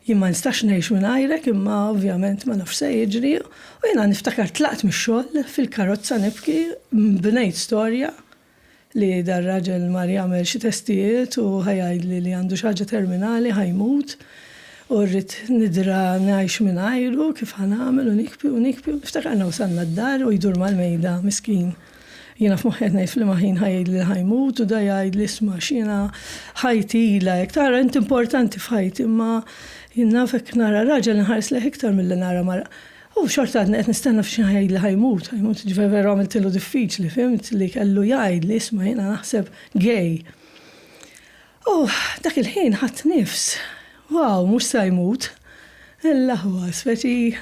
jien ma nistax ngħix mingħajrek imma ovvjament ma nafx se jiġri u jiena niftakar tlaqt mix-xogħol fil-karozza nibki bnejt storja li dar raġel mar jagħmel xi testijiet u ħajgħidli li għandu xi ħaġa terminali ħajmut. U rrid nidra ngħix minn ajru kif ħanagħmel u nikbi niftakarna wasalna d-dar u jdur mal-mejda miskin. Jiena f'moħħi qed ngħid fl-imgħin ħajjidli ħajmut u da jgħidli isma' x'jiena ħajti ilek tara int importanti f'ħajti imma jien nafek nara raġel nħares leh iktar milli nara mara. U xorta għadna qed nistenna f'xi jgħidli ħajmut ġifieri veru għamiltilu diffiċli fimt li kellu jgħidli isma' jiena naħseb gej. U dak il-ħin ħadd nifs. Wow, mux sajmut. Il-laħwa, speċi.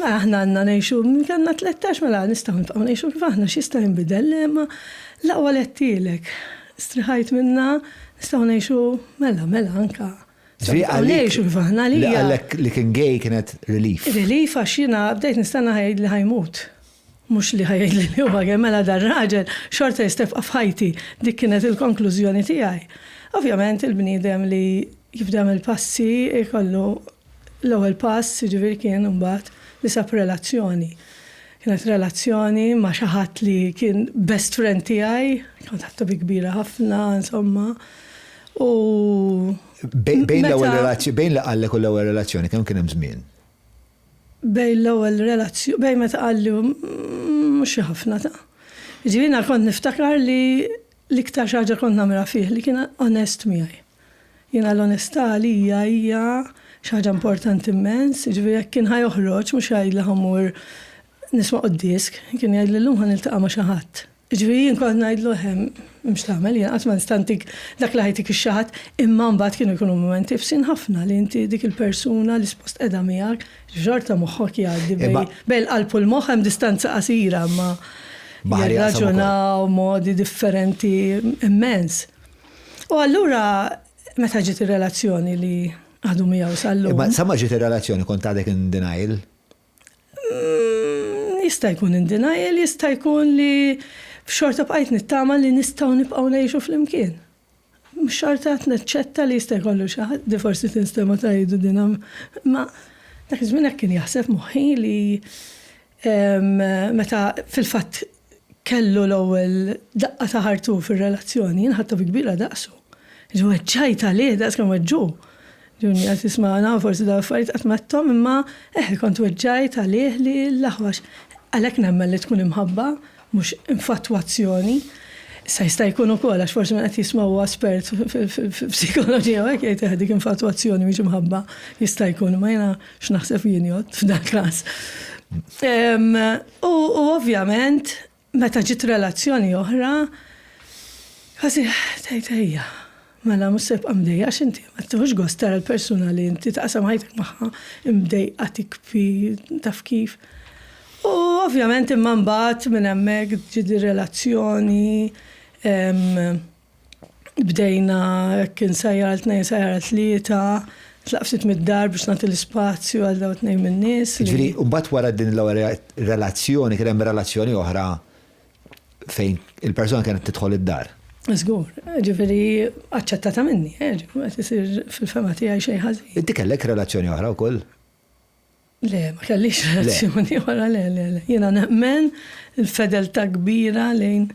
Aħna għanna nejxu, kanna 13 mela nistaw nibqaw nejxu kif aħna xista jinbidel, ma laqwa lettilek. Striħajt minna, nistaw nejxu mela anka. Nejxu kif aħna li. Għallek li kien gej kienet relief. Relief għaxina, bdejt nistanna ħajd li ħajmut. Mux li ħajd li huwa għaj mela dar raġel, xorta jistefqa f'ħajti, dik kienet il-konklużjoni tiegħi. Ovvjament il-bniedem li jibda mill-passi ikollu l-ewwel pass jiġifieri kien imbagħad li sab relazzjoni. Kienet relazzjoni ma' xi ħadd li kien best friend tiegħi, kont ħadd bi kbira ħafna insomma. U bejn l-ewwel relazzjoni, bejn li qallek u l-ewwel relazzjoni kemm kien hemm żmien? Bejn l-ewwel relazzjoni, bejn meta qalli mhux xi ħafna ta'. Jiġifieri kont niftakar li l-iktar xi ħaġa kont nagħmilha fih li kien onest miegħi. Jiena l-onestà għalija hija xi ħaġa importanti immens, jiġifieri jekk kien ħajoħroġ mhux jgħidli ħammur nisma' qod-disk, kien jgħidli llum ħaniltaqa' ma' xi ħadd. Ġifieri jien kont ngħidlu mhux tagħmel jien qatt ma nistantik dak li ħajtik ix-xaħat, imma mbagħad kienu jkunu momenti fsin ħafna li inti dik il-persuna li suppost qiegħda miegħek xorta moħħok jgħaddi bejn qalb u l-moħħ hemm distanza qasira ma jirraġunaw modi differenti immens. U allura meta ġiet ir-relazzjoni li għadu miegħu sal-lum. Ma sa ma ġiet ir-relazzjoni kont għadek in denial? Jista' jkun in denial, jista' jkun li f'xorta bqajt nittama li nistgħu nibqgħu ngħixu flimkien. Mhux xorta qed naċċetta li jista' jkollu xi ħadd li forsi tinstema tgħidu din ma dak iż-żmien hekk kien jaħseb moħħi li meta fil-fatt kellu l-ewwel daqqa ta' ħartu fir-relazzjoni jien ħatta bi kbira daqsu. Ġu weġġajt għalih daqs kemm weġġu. Ġuni għat isma'na forsi da' affarijiet qatt mattom imma kont weġġajt għalih li l-aħwax għalhekk nemmen li tkun imħabba mhux infatuazzjoni. Sa jista' jkun ukoll għax forsi qed jismgħu espert f'psikoloġija hekk jgħid dik infatuazzjoni mhix imħabba jista' jkun ma jiena x'naħseb jien jgħod f'dan każ. U ovvjament meta ġiet relazzjoni oħra ħassi tgħid ejja mela mhux se tibqa' mdejja għax inti ma tieħux gost tara l-persuna li inti taqsam ħajtek magħha imdejqa tikfi taf kif. U ovvjament imma mbagħad minn hemmhekk ġiet relazzjoni bdejna jekk insejjar għal tnejn sajjar għal tlieta, tlaqftit mid-dar biex nagħti l-ispazju għal dawn tnejn min-nies. Ġifieri u mbagħad wara din l-ewwel relazzjoni kien hemm relazzjoni oħra fejn il-persuna kienet tidħol id-dar. Żgur, ġifieri aċċettata minni, qed isir fil-fema tiegħi xejn ħażin. Inti kellek relazzjoni oħra wkoll? Le, ma kellix relazzjoni wara le. Jiena nemmen il-fedeltà kbira lejn.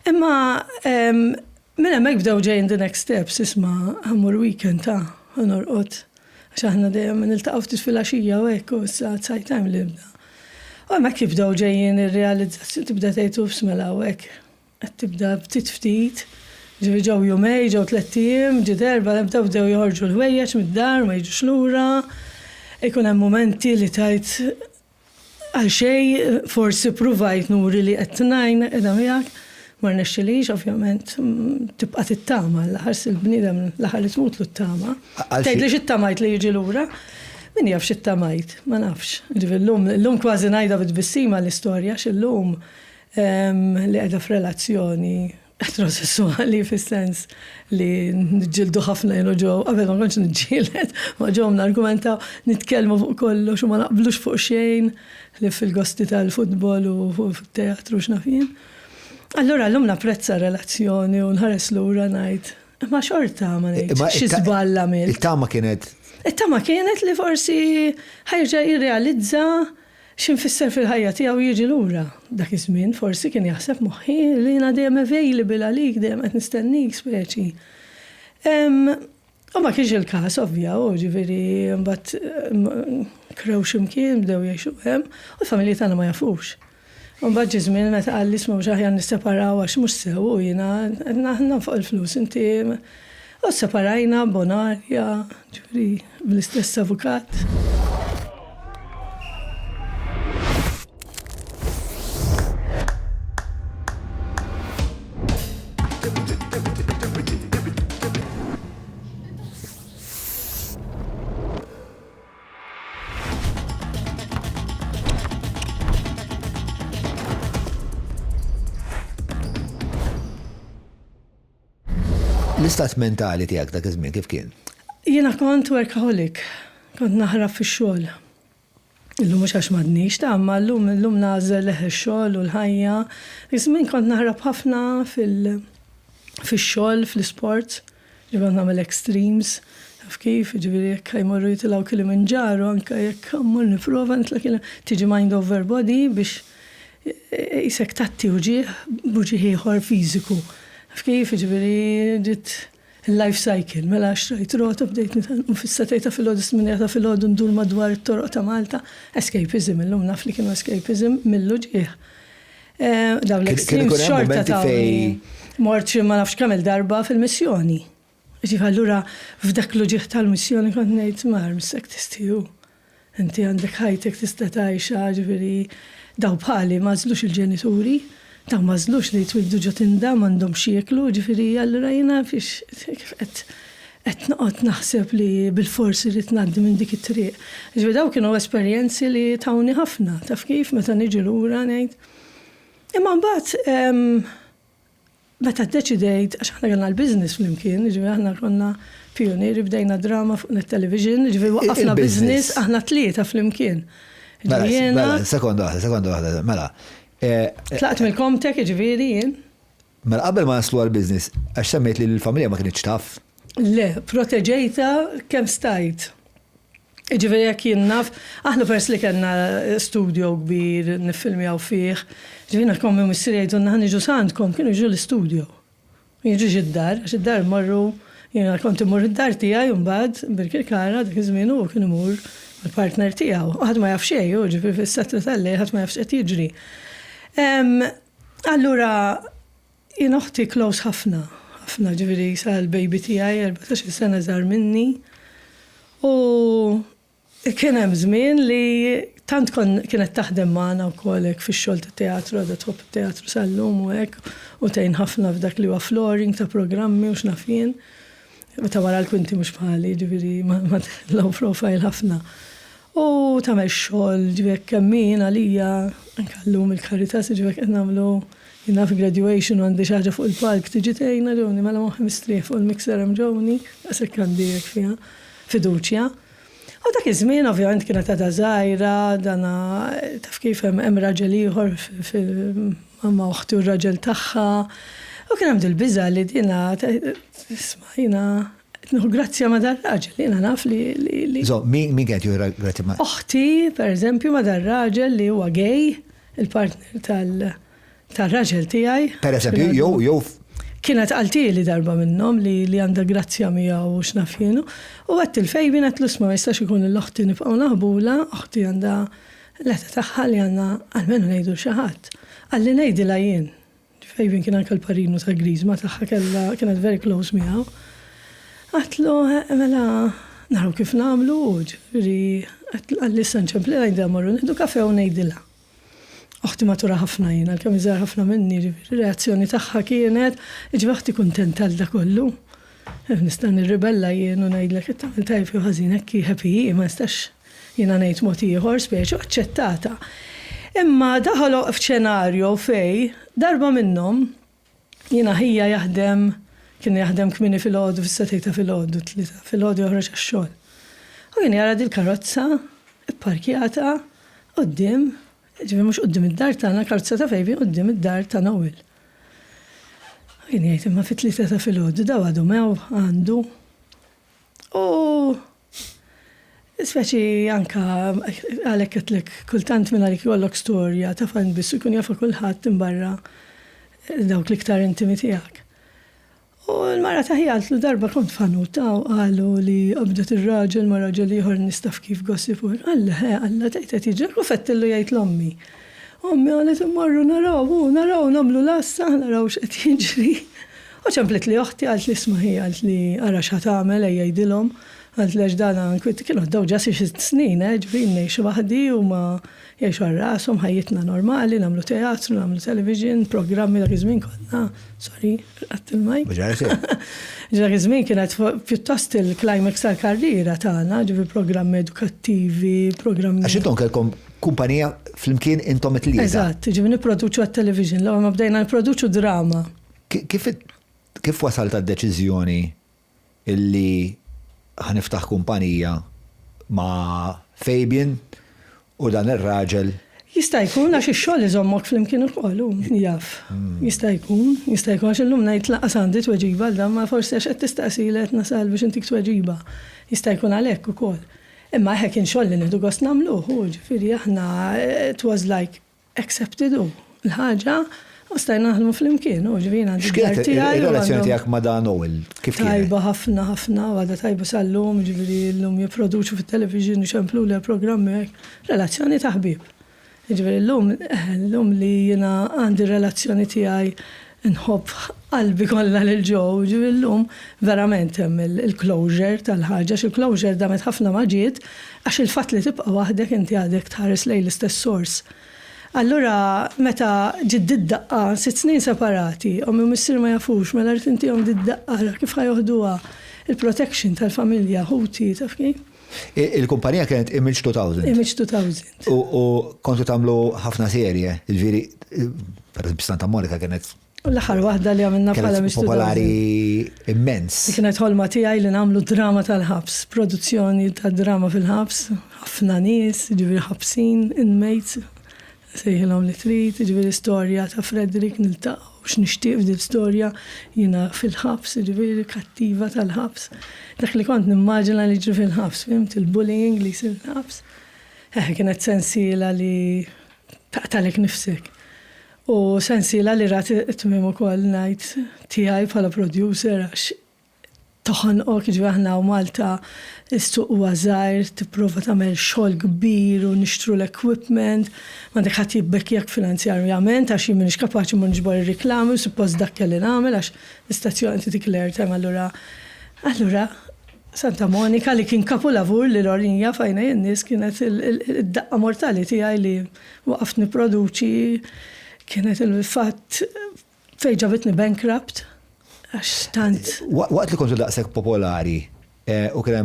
Imma minn hemmhekk bdew ġejjin the next steps isma' ħammur weekend ħanorqod. Għax aħna dejjem niltaqgħu ftit fil-għaxija u hekk u issa side time li bda. U hemmhekk jibdew ġejjin ir-realizzazzjoni tibda tgħid mela hekk qed tibda ftit. Ġifieri ġew jumej, ġew 3 ijiem, ġiet erba' bdew joħorġu l-ħwejjeġ mid-dar ma jiġux lura. Ikun hemm momenti li tajt għal xejn forsi pruvajt nuri li qed ngħin qiegħda miegħek ma rnexxilix ovvjament tibqa' tittama l-aħħar il-bniedem l-aħħar li tmutlu t-tama. Tgħidli x'ittamajt li jiġi lura? Min jaf x'ittamajt, ma nafx. Ġifieri llum kważi ngħidha bitbissima l-istorja x'illum li qiegħda f'relazzjoni eterosessuali fis-sens li nġildu ħafna jenu ġew, qabel ma kontx niġġieled, ma ġew nargumentaw nitkellmu fuq kollox u ma naqblux fuq xejn li fil-gosti tal-futbol u fit-teatru x'nafin. Allura llum napprezza relazzjoni u nħares lura ngħid, ma xorta ma ngħid xi żball għamilt. Il-tama kienet? Il-tama kienet li forsi ħajrġa jirrealizza x'infisser fil-ħajja tiegħu jiġi lura. Dak iż-żmien forsi kien jaħseb moħħi li jiena dejjem available għalik, dejjem qed nistennik speċi. U ma kienx il-każ ovvja, u ġifieri mbagħad krew x'imkien bdew jgħixu hemm u l-familji tagħna ma jafux. U mbagħad ġie żmien meta qal li isma' mhux aħjar nisseparaw għax mhux sew u jiena aħna fuq il-flus inti u separajna bonarja, ġifieri bl-istess avukat. L-istat mentali tiegħek dak iż-żmien kif kien? Jiena kont workaholic, kont naħrab fix-xogħol. Illum mhux għax m'għadniex ta' imma llum nagħżel leħ ix-xogħol u l-ħajja. Iż-żmien kont naħrab ħafna fix-xogħol, fl-isport, ġifieri nagħmel extremes, taf kif, ġifieri jekk jmorru jitilgħu Kilimanġaro anke jekk mmur nipprova nitla' tiġi mind over body biex isek tatti uġieħ ieħor fiżiku. Kif ġifieri ġiet il-life cycle, mela xtrajt rota bdejt u fissatejta fil-ħodu sminjata fil-ħodu ndur madwar it-toroq ta' Malta. Escapism, illum naf li kienu escapism millu ġieħ. Daw l-extremes xorta ta' mort ma nafx kemm il-darba fil-missjoni. Ġifieri allura f'dak l-ġieħ tal-missjoni kont ngħid mar missek tistiju. Inti għandek ħajtek tista' tgħixha ġifieri daw bħali ma żlux il-ġenituri. ta' mażlux li twildu ġotinda m'għandhom xieklu, ġifieri allura jiena fiex qed noqgħod naħseb li bil-forsi rid ngħaddi minn dik it-triq. Ġifieri daw kienu esperjenzi li tawni ħafna, taf kif meta niġi lura ngħid. Imma mbagħad meta ddeċidejt għax aħna kellna l-business flimkien, ġifieri aħna konna pionieri bdejna drama fuq net-television, ġifieri waqafna business aħna tlieta flimkien. Mela, sekonda waħda, mela. Tlaqt mill-Comtech ġifieri jien. Mela qabel ma naslu għall-business, għax semmejt li l-familja ma kienx taf. Le, proteġejta kemm stajt. Ġifieri jekk jien naf, aħna pers li kellna studio kbir niffilmjaw fih, ġifieri nakom missier jgħidulna ħaniġu sandkom, kienu jiġu l-istudio. Jiġu id-dar, għax id-dar marru, jiena kont imur id-dar tiegħi u mbagħad bil-Kirkara dak iż-żmien hu kien imur mal-partner tiegħu. Ħadd ma jaf xejn, ġifieri fis-satra tal-lejl ħadd ma jaf x'qed jiġri. Allura jien oħti close ħafna ġifieri sal-baby tiegħi 14 sena żgħar minni. U kien hemm żmien li tant kienet taħdem magħna wkoll hekk fix-xogħol tat-teatru, għadha tħobb it-teatru sal-lum u hekk u tgħin ħafna f'dak li huwa flooring ta' programmi u x'naf jien. Meta wara l-kwinti mhux bħali, ġifieri ma low profile ħafna. U tagħmel xogħol ġifieri kemm min għalija anke llum il-Caritas ġifieri qed nagħmlu jiena fi graduation u għandi xi ħaġa fuq il-palk tiġi tgħinna ġewni mela moħħi mistrieħ fuq il-mixer hemm ġewni, għasek għandi hekk fiha fiduċja. U dak iż-żmien ovvjament kienet għadha żgħira, dana taf kif hemm raġel ieħor fil-mamma uħti u r-raġel tagħha. U kien hemm dil-biża' li dina isma' jiena nieħu grazzja ma' dar-raġel, jiena naf li. Min kienet jura grazzja ma'? Oħti, pereżempju, ma' dar-raġel li huwa gay, il-partner tal-raġel tiegħi. Pereżempju, jew kienet qaltili darba minnhom li għandha grazzja miegħu u x'naf jienu. U għedt il-fejbin qed l-isma' ma jistax ikun l-oħti nibqgħu naħbula, oħti għandha l-eta tagħha li għandna għalmenu ngħidu xi ħadd. Qalli ngħidilha jien. Fejbin kien anke l-parinu ta' Griżma tagħha kienet very close miegħu. Għatlu mela naraw kif nagħmlu ġifieri qalli issa nċempli ngħidha morru nieħdu kafè u ngħidilha. Oħti matura ħafna jiena, kemm iżgħar ħafna minni, ir-reazzjoni tagħha kienet ġifieri oħti kuntenta għal dak kollu. Nista' nirribella jien u ngħidlek qed tagħmel tajb jew ħażin hekk happy ma nistax jiena ngħid mod ieħor speċi aċċettata. Imma daħlu f'xenarju fej darba minnhom jiena ħija kien jaħdem kmieni fil-ħodu fis-setejta fil-ħodu tlieta fil-ħodu joħroġ għax-xogħol. U jien jara dil-karozza pparkjata quddiem ġifieri mhux quddiem id-dar tagħna, karozza ta' fejbin quddiem id-dar ta' Nawil. Jien jgħid imma fit-tlieta ta' filgħodu daw għadu mew għandu. U speċi anke għalhekk qedlek kultant minn għalik ikollok storja ta' fan biss ikun jafa kulħadd imbarra dawk l-iktar intimi tiegħek. U l-mara taħi għaltlu darba kont fanuta u għalu li qabdet ir-raġel ma' raġel ieħor nistaf kif gossip u Alla tgħid jiġek u fettillu jgħid l-ommi. Ommi għalet immorru naraw nagħmlu lassa naraw x'qed jiġri. U ċemplet li oħti għalt li isma' għalt li ara x'ħad tagħmel ejja jgħidilhom għalt li ġdana nkwiet kienu għaddew ġa 6 snin ġifieri ngħixu waħdi u ma jgħixu għal rashom ħajjitna normali, nagħmlu teatru, nagħmlu television, programmi dak iż-żmien konna, sorry, qatt il-majk. Dak iż-żmien kienet pjuttost il-climax tal-karriera tagħna, ġifieri programmi edukattivi, programmi. Għax intom kellkom kumpanija flimkien intom it-tlieta. Eżatt, ġifieri nipproduċu għat-television, l-ewwel ma bdejna nipproduċu drama. Kif wasalt għad-deċiżjoni illi ħaniftaħ kumpanija ma' Fabian u dan ir-raġel? Jista' jkun għax ix-xogħol iżommok flimkien ukoll jaf. Jista' jkun għax illum ngħid laqas għandi tweġiba għal dan ma forsi għax qed tistaqsili qed nasal biex intik tweġiba. Jista' jkun għalhekk ukoll. Imma hekk kien xogħol li nieħdu gost nagħmluh, ġifieri aħna it was like accepted l-ħaġa u stajna naħdmu flimkien, ġifieri għandi d-dar tiegħi. Ir-relazzjoni tiegħek ma' dan Noel kif kien? Tajba ħafna għadha tajba sal-lum, ġifieri llum jipproduċu fit-television ixemplu li programmi hekk. Relazzjoni ta' ħbieb. Ġifieri llum li jiena għandi relazzjoni tiegħi nħobb qalbi kollha lil Joe, ġifieri llum verament hemm il-closure tal-ħaġa, il-closure damet ħafna ma ġiet għax il-fatt li tibqa' waħdek inti għadek tħares lejn l-istess sors. Allura, meta ġid daqqa 6 snin separati, u missier ma jafux, mela rrit inti daqqa, kif ħajoħduha il-protection tal-familja, ħuti, taf kif? Il-kumpanija kienet Image 2000. Image 2000. U kontu tagħmlu ħafna serje, il-veri, per esempio Santa Monica kienet L-aħħar waħda li għamilna bħala kienet popolari immens. Kienet ħolma tiegħi li nagħmlu drama tal-ħabs, produzzjoni ta' drama fil-ħabs, ħafna nies, ġifieri ħabsin, inmates, sejħilhom li trid, ġifieri storja ta' Frederick niltaqgħu x'nixtieq f'din storja jiena fil-ħabs, ġifieri kattiva tal-ħabs. Dak li kont nimmaġina li ġri fil-ħabs, fimt il-bullying li jsir fil-ħabs. Kienet sensiela li taqtalek nifsek. U sensiela li rat it-tmim ukoll ngħid tiegħi bħala producer għax toħonqok ġifieri aħna u Malta is-suq huwa żgħir, tipprova tagħmel xogħol kbir u nixtru l-equipment, m'għandek ħadd jibbekkjek finanzjarjament għax jien m'iniex kapaċi ma niġbor ir-riklami u suppost dak kelli nagħmel għax l-istazzjoni titik l-airtime allura Santa Monica li kien kapu lavur li l-Orinja fajna jennis kienet id-daqqa mortali tiegħi li waqaft niproduċi kienet il-fatt fejn ġabitni bankrupt għax tant. Waqt li kontu daqshekk popolari u kien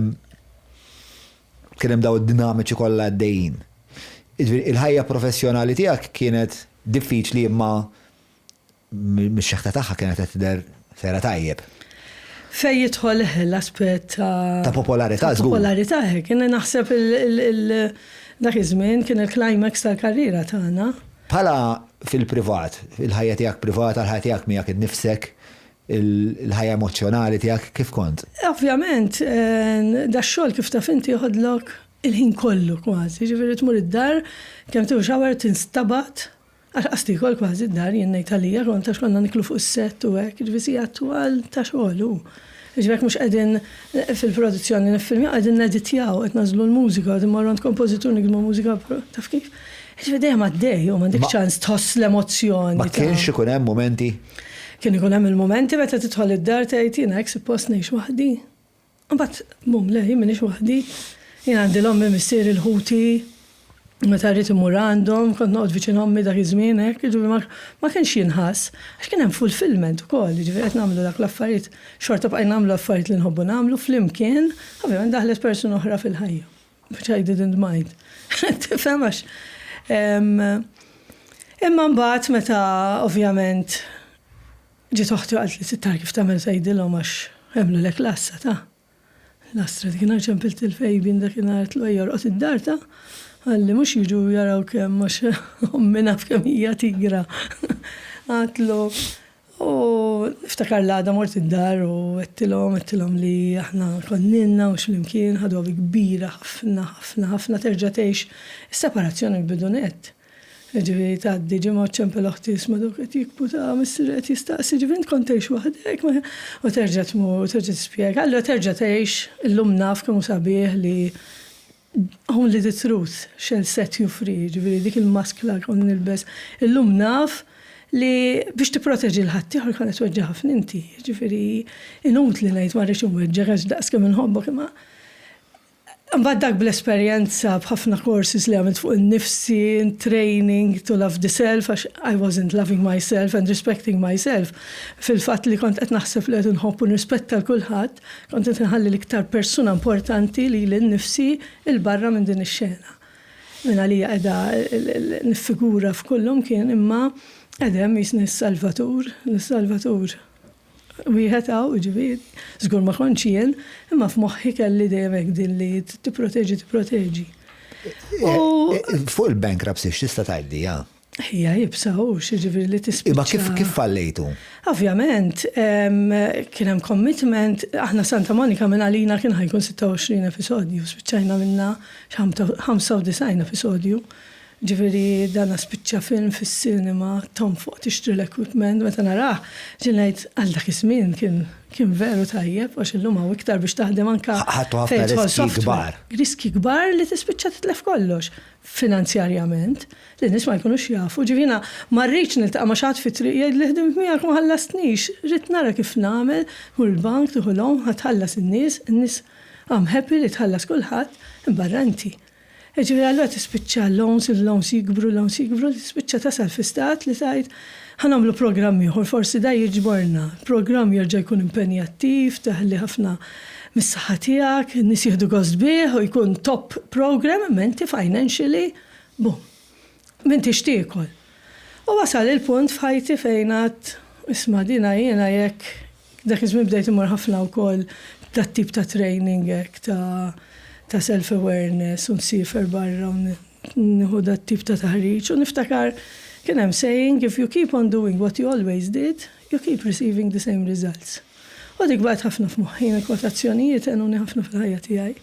hemm daw id-dinamiċi kollha għaddejjin. Il-ħajja professjonali tiegħek kienet diffiċli imma mix-xeħta tagħha kienet qed tidher sejra tajjeb. Fej jidħol l-aspett ta' popolarità żgur. Popolarità kien naħseb dak iż-żmien kien il-climax tal-karriera tagħna. Bħala fil-privat, il-ħajja tiegħek privata, il-ħajja tiegħek miegħek innifsek, il-ħajja emozjonali tiegħek kif kont? Ovvjament, da xogħol kif taf inti joħodlok il-ħin kollu kważi, ġifieri tmur id-dar, kemm tieħu xawer tinstabat, għax qasti kol kważi id-dar jien ngħid għalija kont għax konna niklu fuq is-sett u hekk, ġifieri attwal ta' xogħol hu. Ġifieri mhux qegħdin fil-produzzjoni niffilmjaw qegħdin neditjaw qed nażlu l-mużika, qegħdin marru għand kompożitur nikdmu mużika taf kif. Ġifieri dejjem għaddej u m'għandek ċans tħoss l-emozzjoni. Ma kienx ikun hemm momenti? Kien ikun hemm il-momenti meta tidħol id-dar tgħid jiena hekk suppost ngħix waħdi. Imbagħad le jien m'iniex waħdi. Jien għandi l-ommi missier il-ħuti, meta rrid imur għandhom, kont noqgħod viċin ommi dak iż-żmien hekk, ma kienx jinħass, għax kien hemm fulfillment ukoll, ġifieri qed nagħmlu dak l-affarijiet, xorta bqajna nagħmlu affarijiet li nħobbu nagħmlu flimkien, ovvjament daħlet persuna oħra fil-ħajja, which I didn't mind. Tifhem għax. Imma mbagħad meta ovvjament ġiet oħti qalt li sittar kif tagħmel tgħidilhom għax għamlu lek l-assa ta' l-astra dikinhar ċempilt il-fejbin dakinhar tlu jorqod id-dar ta' għalli mux jiġu jaraw kemm mux ommina f'kemm hija tigra. Għatlu, u niftakar l-għada mort id-dar u għettilom li aħna konninna u xlimkien ħadu għabi kbira ħafna terġa' tgħix is-separazzjoni bidunet. Ġifieri tgħaddi ġimgħa ċempel oħti isma' dawk qed jikbu ta' missier qed jistaqsi ġifieri kont tgħix waħdek u terġa' tmur u terġa' tispjega. Allura terġa' tgħix illum naf kemm hu sabiħ li only the truth shall set you free, ġifieri dik il-maskla kon nilbes. Illum naf li biex tipproteġi l-ħadd ieħor kienet tweġġa' ħafna inti, ġifieri inutli ngħid ma rridx inweġġeġ għax daqskemm inħobbok imma mbagħad dak bl-esperjenza b'ħafna courses li għamilt fuq in-nifsi, training to love the self, għax I wasn't loving myself and respecting myself. Fil-fatt li kont qed naħseb li qed inħobb u nirrispetta l kulħadd, kont qed inħalli l-iktar persuna importanti li l-nifsi il-barra minn din ix-xena. Minn għalija qiegħda niffigura f'kullhom kien imma qegħdem jisni s-Salvatur. Wieħed hawn ġifieri, żgur ma kontx jien, imma f'moħħi kelli dejjem hekk din li tipproteġi. Fuq il-bankruptcy x'tista' tgħidli, Hija jibsa ġifieri li tispiċċa. Imma kif fallejtu? Ovvjament, kien hemm commitment, aħna Santa Monica minn għalina kien ħajkun 26 episodju, spiċċajna minna 95 episodju. Ġifieri dana spiċċa film fis-sinema, tom fuq tixtri l-equipment, meta narah ġinajt għal dak iż-żmien kien veru tajjeb għax illum hawn iktar biex taħdem anke ħadtu ħafna riski kbar. Riski kbar li tispiċċa titlef kollox finanzjarjament li nies ma jkunux jafu. Ġifieri ma rridx niltaqa' ma' xatt fit-triq jgħid li ħdimt miegħek ma ħallastnix, rid nara kif nagħmel u l-bank tieħu l-hom ħatħallas in-nies I'm happy li tħallas kulħadd imbarra inti. Ġifieri allura tispiċċa l-lowns jikbru, tispiċċa tasal fi stat li tajt ħanamlu programm ieħor, forsi da jiġborna. Programm jerġa' jkun impenjattiv, taħli ħafna mis-saħħa tiegħek, nies jieħdu gost bih u jkun top program, menti financially, menti xtiekol. U wasal il-punt f'ħajti fejn għad isma' dina jiena jekk dak iż-żmien bdejt imur ħafna wkoll dat-tip ta' training hekk ta' self-awareness u nsifer barra u nieħu dat-tip ta' taħriġ u niftakar kien hemm saying if you keep on doing what you always did, you keep receiving the same results. U dik baqgħet ħafna f'moħħi kwotazzjonijiet għenuni ħafna fil-ħajja tiegħi.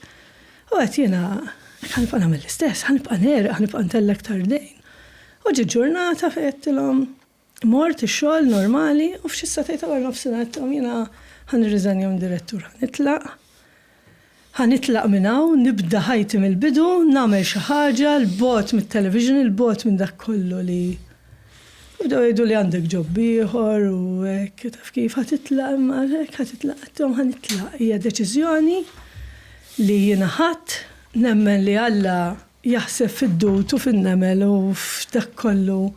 U qed jiena ħanibqa' nagħmel l-istess, ħanibqa' nereq, ħanibqa' ntell aktar dejn. U ġiet ġurnata fejn qedtilhom mort ix-xogħol normali u f'xi satejn ta' wara nofsinhar qedthom jiena ħanirriżanja minn direttur ħanitlaq minn hawn, nibda ħajti mill-bidu, nagħmel xi ħaġa l-bot mit-television, il-bot minn dak kollu li bdew jgħidu li għandek ġobb ieħor u hekk taf kif ħatitlaq imma hekk ħatitlaq qedhom ħanitlaq. Hija deċiżjoni li jiena ħadd nemmen li Alla jaħseb fid-dut u fin-nemel u f'dak kollu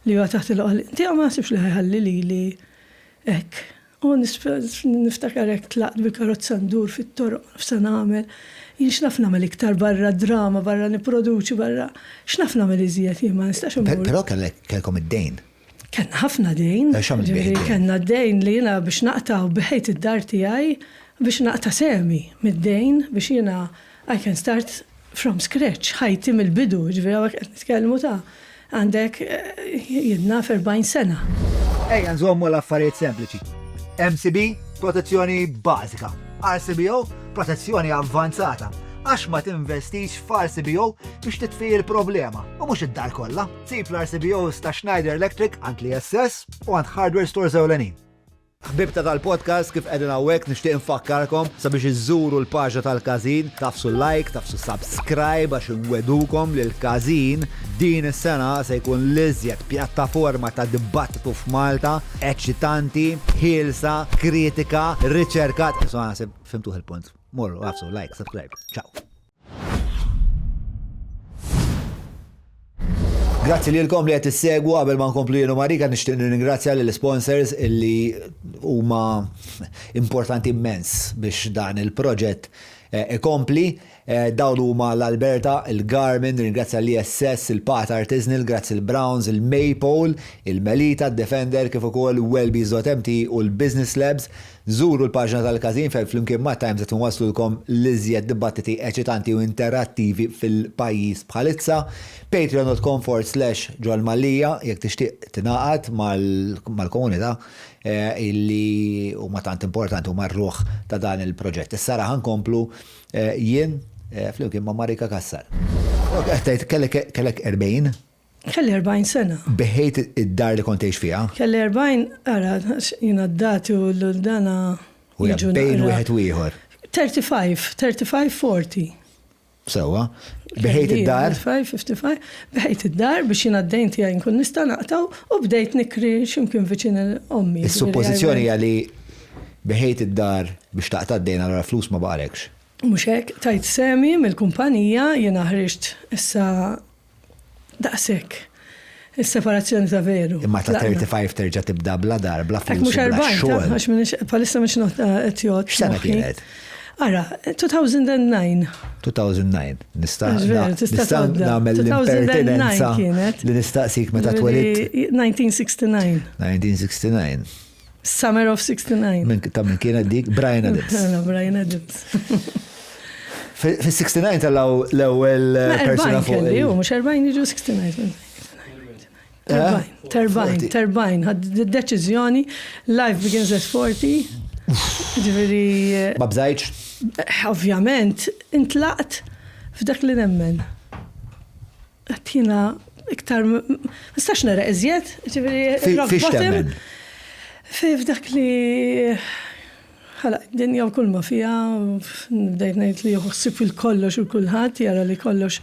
li huwa taħt il-qoħol. Inti ma naħsibx li ħajħalli lili hekk. U niftakar hekk tlaqt bil-karozza ndur fit-toroq nafsa nagħmel. Jien x'naf nagħmel iktar barra drama, barra nipproduċi, barra x'naf nagħmel iżjed jien ma nistax imur. Però kellkom id-dejn. Kenna ħafna dejn. Kenna dejn li jiena biex naqta' biħejt id-dar tiegħi biex naqta' semi mid-dejn biex jiena I can start from scratch, ħajti mill-bidu, ġifieri hawnhekk qed nitkellmu ta' għandek jiena 40 sena. Ejja nżommu l-affarijiet sempliċi. MCB, protezzjoni bażika. RCBO, protezzjoni avvanzata. Għax ma tinvestix f'RCBO biex titfij il-problema, u mhux id-dar kollha. Sib l-RCBOs ta' Schneider Electric għand li SS u għand hardware stores ewlenin. Ħbibta tal-podcast kif qegħdin hawnhekk nixtieq infakkarkom sabiex iżżuru l-paġa tal-Każin, tafsu like, tafsu subscribe għax inwedukom li l-Każin din is-sena se jkun l-iżjed pjattaforma ta' dibattitu f'Malta, eċċitanti, ħielsa, kritika, riċerkat. So naħseb fimtuh il-punt. Morru, għafsu, like, subscribe. Ciao. Grazzi li l-kom li għet s-segwu għabel ma nkomplu jenu Marika, nishtiq ringrazzja l-sponsors illi huma importanti immens biex dan il-proġett ikompli. Dawn huma l-Alberta, il-Garmin, ringrazzja l-ISS, il-Pat Artisanal, grazzi il-Browns, il-Maypole, il-Melita, il-Defender, kif ukoll Wellbees.mt u l-Business Labs. Żuru l-paġna tal-Każin fejn flimkien ma' Times qed nwaslulkom l-iżjed dibattiti eċitanti u interattivi fil-pajjiż bħalissa. Patreon.com/Joel Mallija jekk tixtieq tingħaqad mal-komunità illi huma tant importanti huma r-ruħ ta' dan il-proġett. Issa ħankomplu jien flimkien ma' Marika Kassar. Kellek 40? Kelli 40 sena. Beħejt id-dar li kontejx fija? Kelli 40, ara, jina d-dati u l-dana. U bejn wieħed u ieħor. 35-40. Sewa. Beħejt id-dar? 55, beħejt id-dar biex jina d-dejn tiegħi nkun nista' naqtaw u bdejt nikri x'imkien viċin ommi. Is-suppożizzjoni hija li beħejt id-dar biex taqta' d-dejn allura flus ma baqalekx. Mhux hekk, tajt semi mill-kumpanija jiena ħriġt issa daqsek. Is-separazzjoni ta' veru. Imma ta' 35 terġa' tibda bla dar, bla flus, bla xogħol. Għax minix palissa mhux nota qed jgħod. X'sena kienet? Ara, 2009. 2009. Nista' nagħmel l-impertinenza li nistaqsik meta twelidt. 1969. 1969. Summer of 69. Ta' min kienet dik? Brian Adams. Brian Adams. Fil-69 tal-law l-ewel persona fuq. Mux 40 jiġu 69. Turbine. Għad d-deċizjoni, life begins at 40. Ġiviri. Ma bżajċ? Ovvjament, intlaqt f'dak li nemmen. Għattina iktar, mistax nara eżjed, ġiviri. Fiex temmen? F'dak li ħala, dinja u kull ma fija, bdejt ngħid li joħsib il-kollox u kulħadd jara li kollox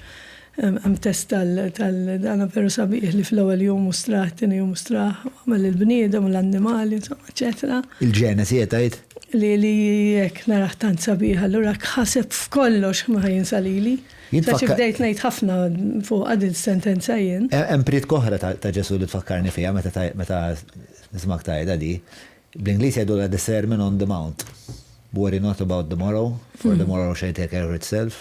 test tal-dana veru sabiħ li fl-ewwel jum mustraħ, tieni jum mustraħ, għamel il-bniedem u l-annimali, insomma, eċetera. Il-ġenesi jgħid? Li jekk naraħ tant sabiħ, allura ħaseb f'kollox ma ħajinsa lili. Taċi bdejt ngħid ħafna fuq għadil sentenza jien. Hemm prit koħra ta' Ġesu li tfakkarni fiha meta nismak tajda di. Bl-Ingliż jgħidu the sermon on the mount. Worry not about the morrow, for the morrow shall take care of itself.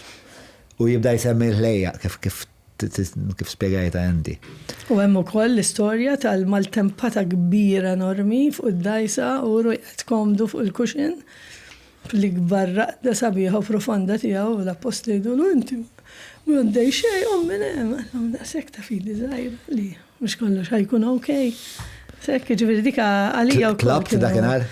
U jibda jsemmi l-ħlejja kif spiegajta inti. U hemm ukoll l-istorja tal-maltempata kbira enormi fuq id-dajsa u rujqet komdu fuq il-kuxin fil-ikbar raqda sabiħa u profonda tiegħu u l-appost jgħidulu inti ma għaddej xejn hemm daqshekk ta' fidi żgħira li mhux kollox ħajkun okej. Sekk ġifieri dik għalija wkoll. Klabt dakinhar?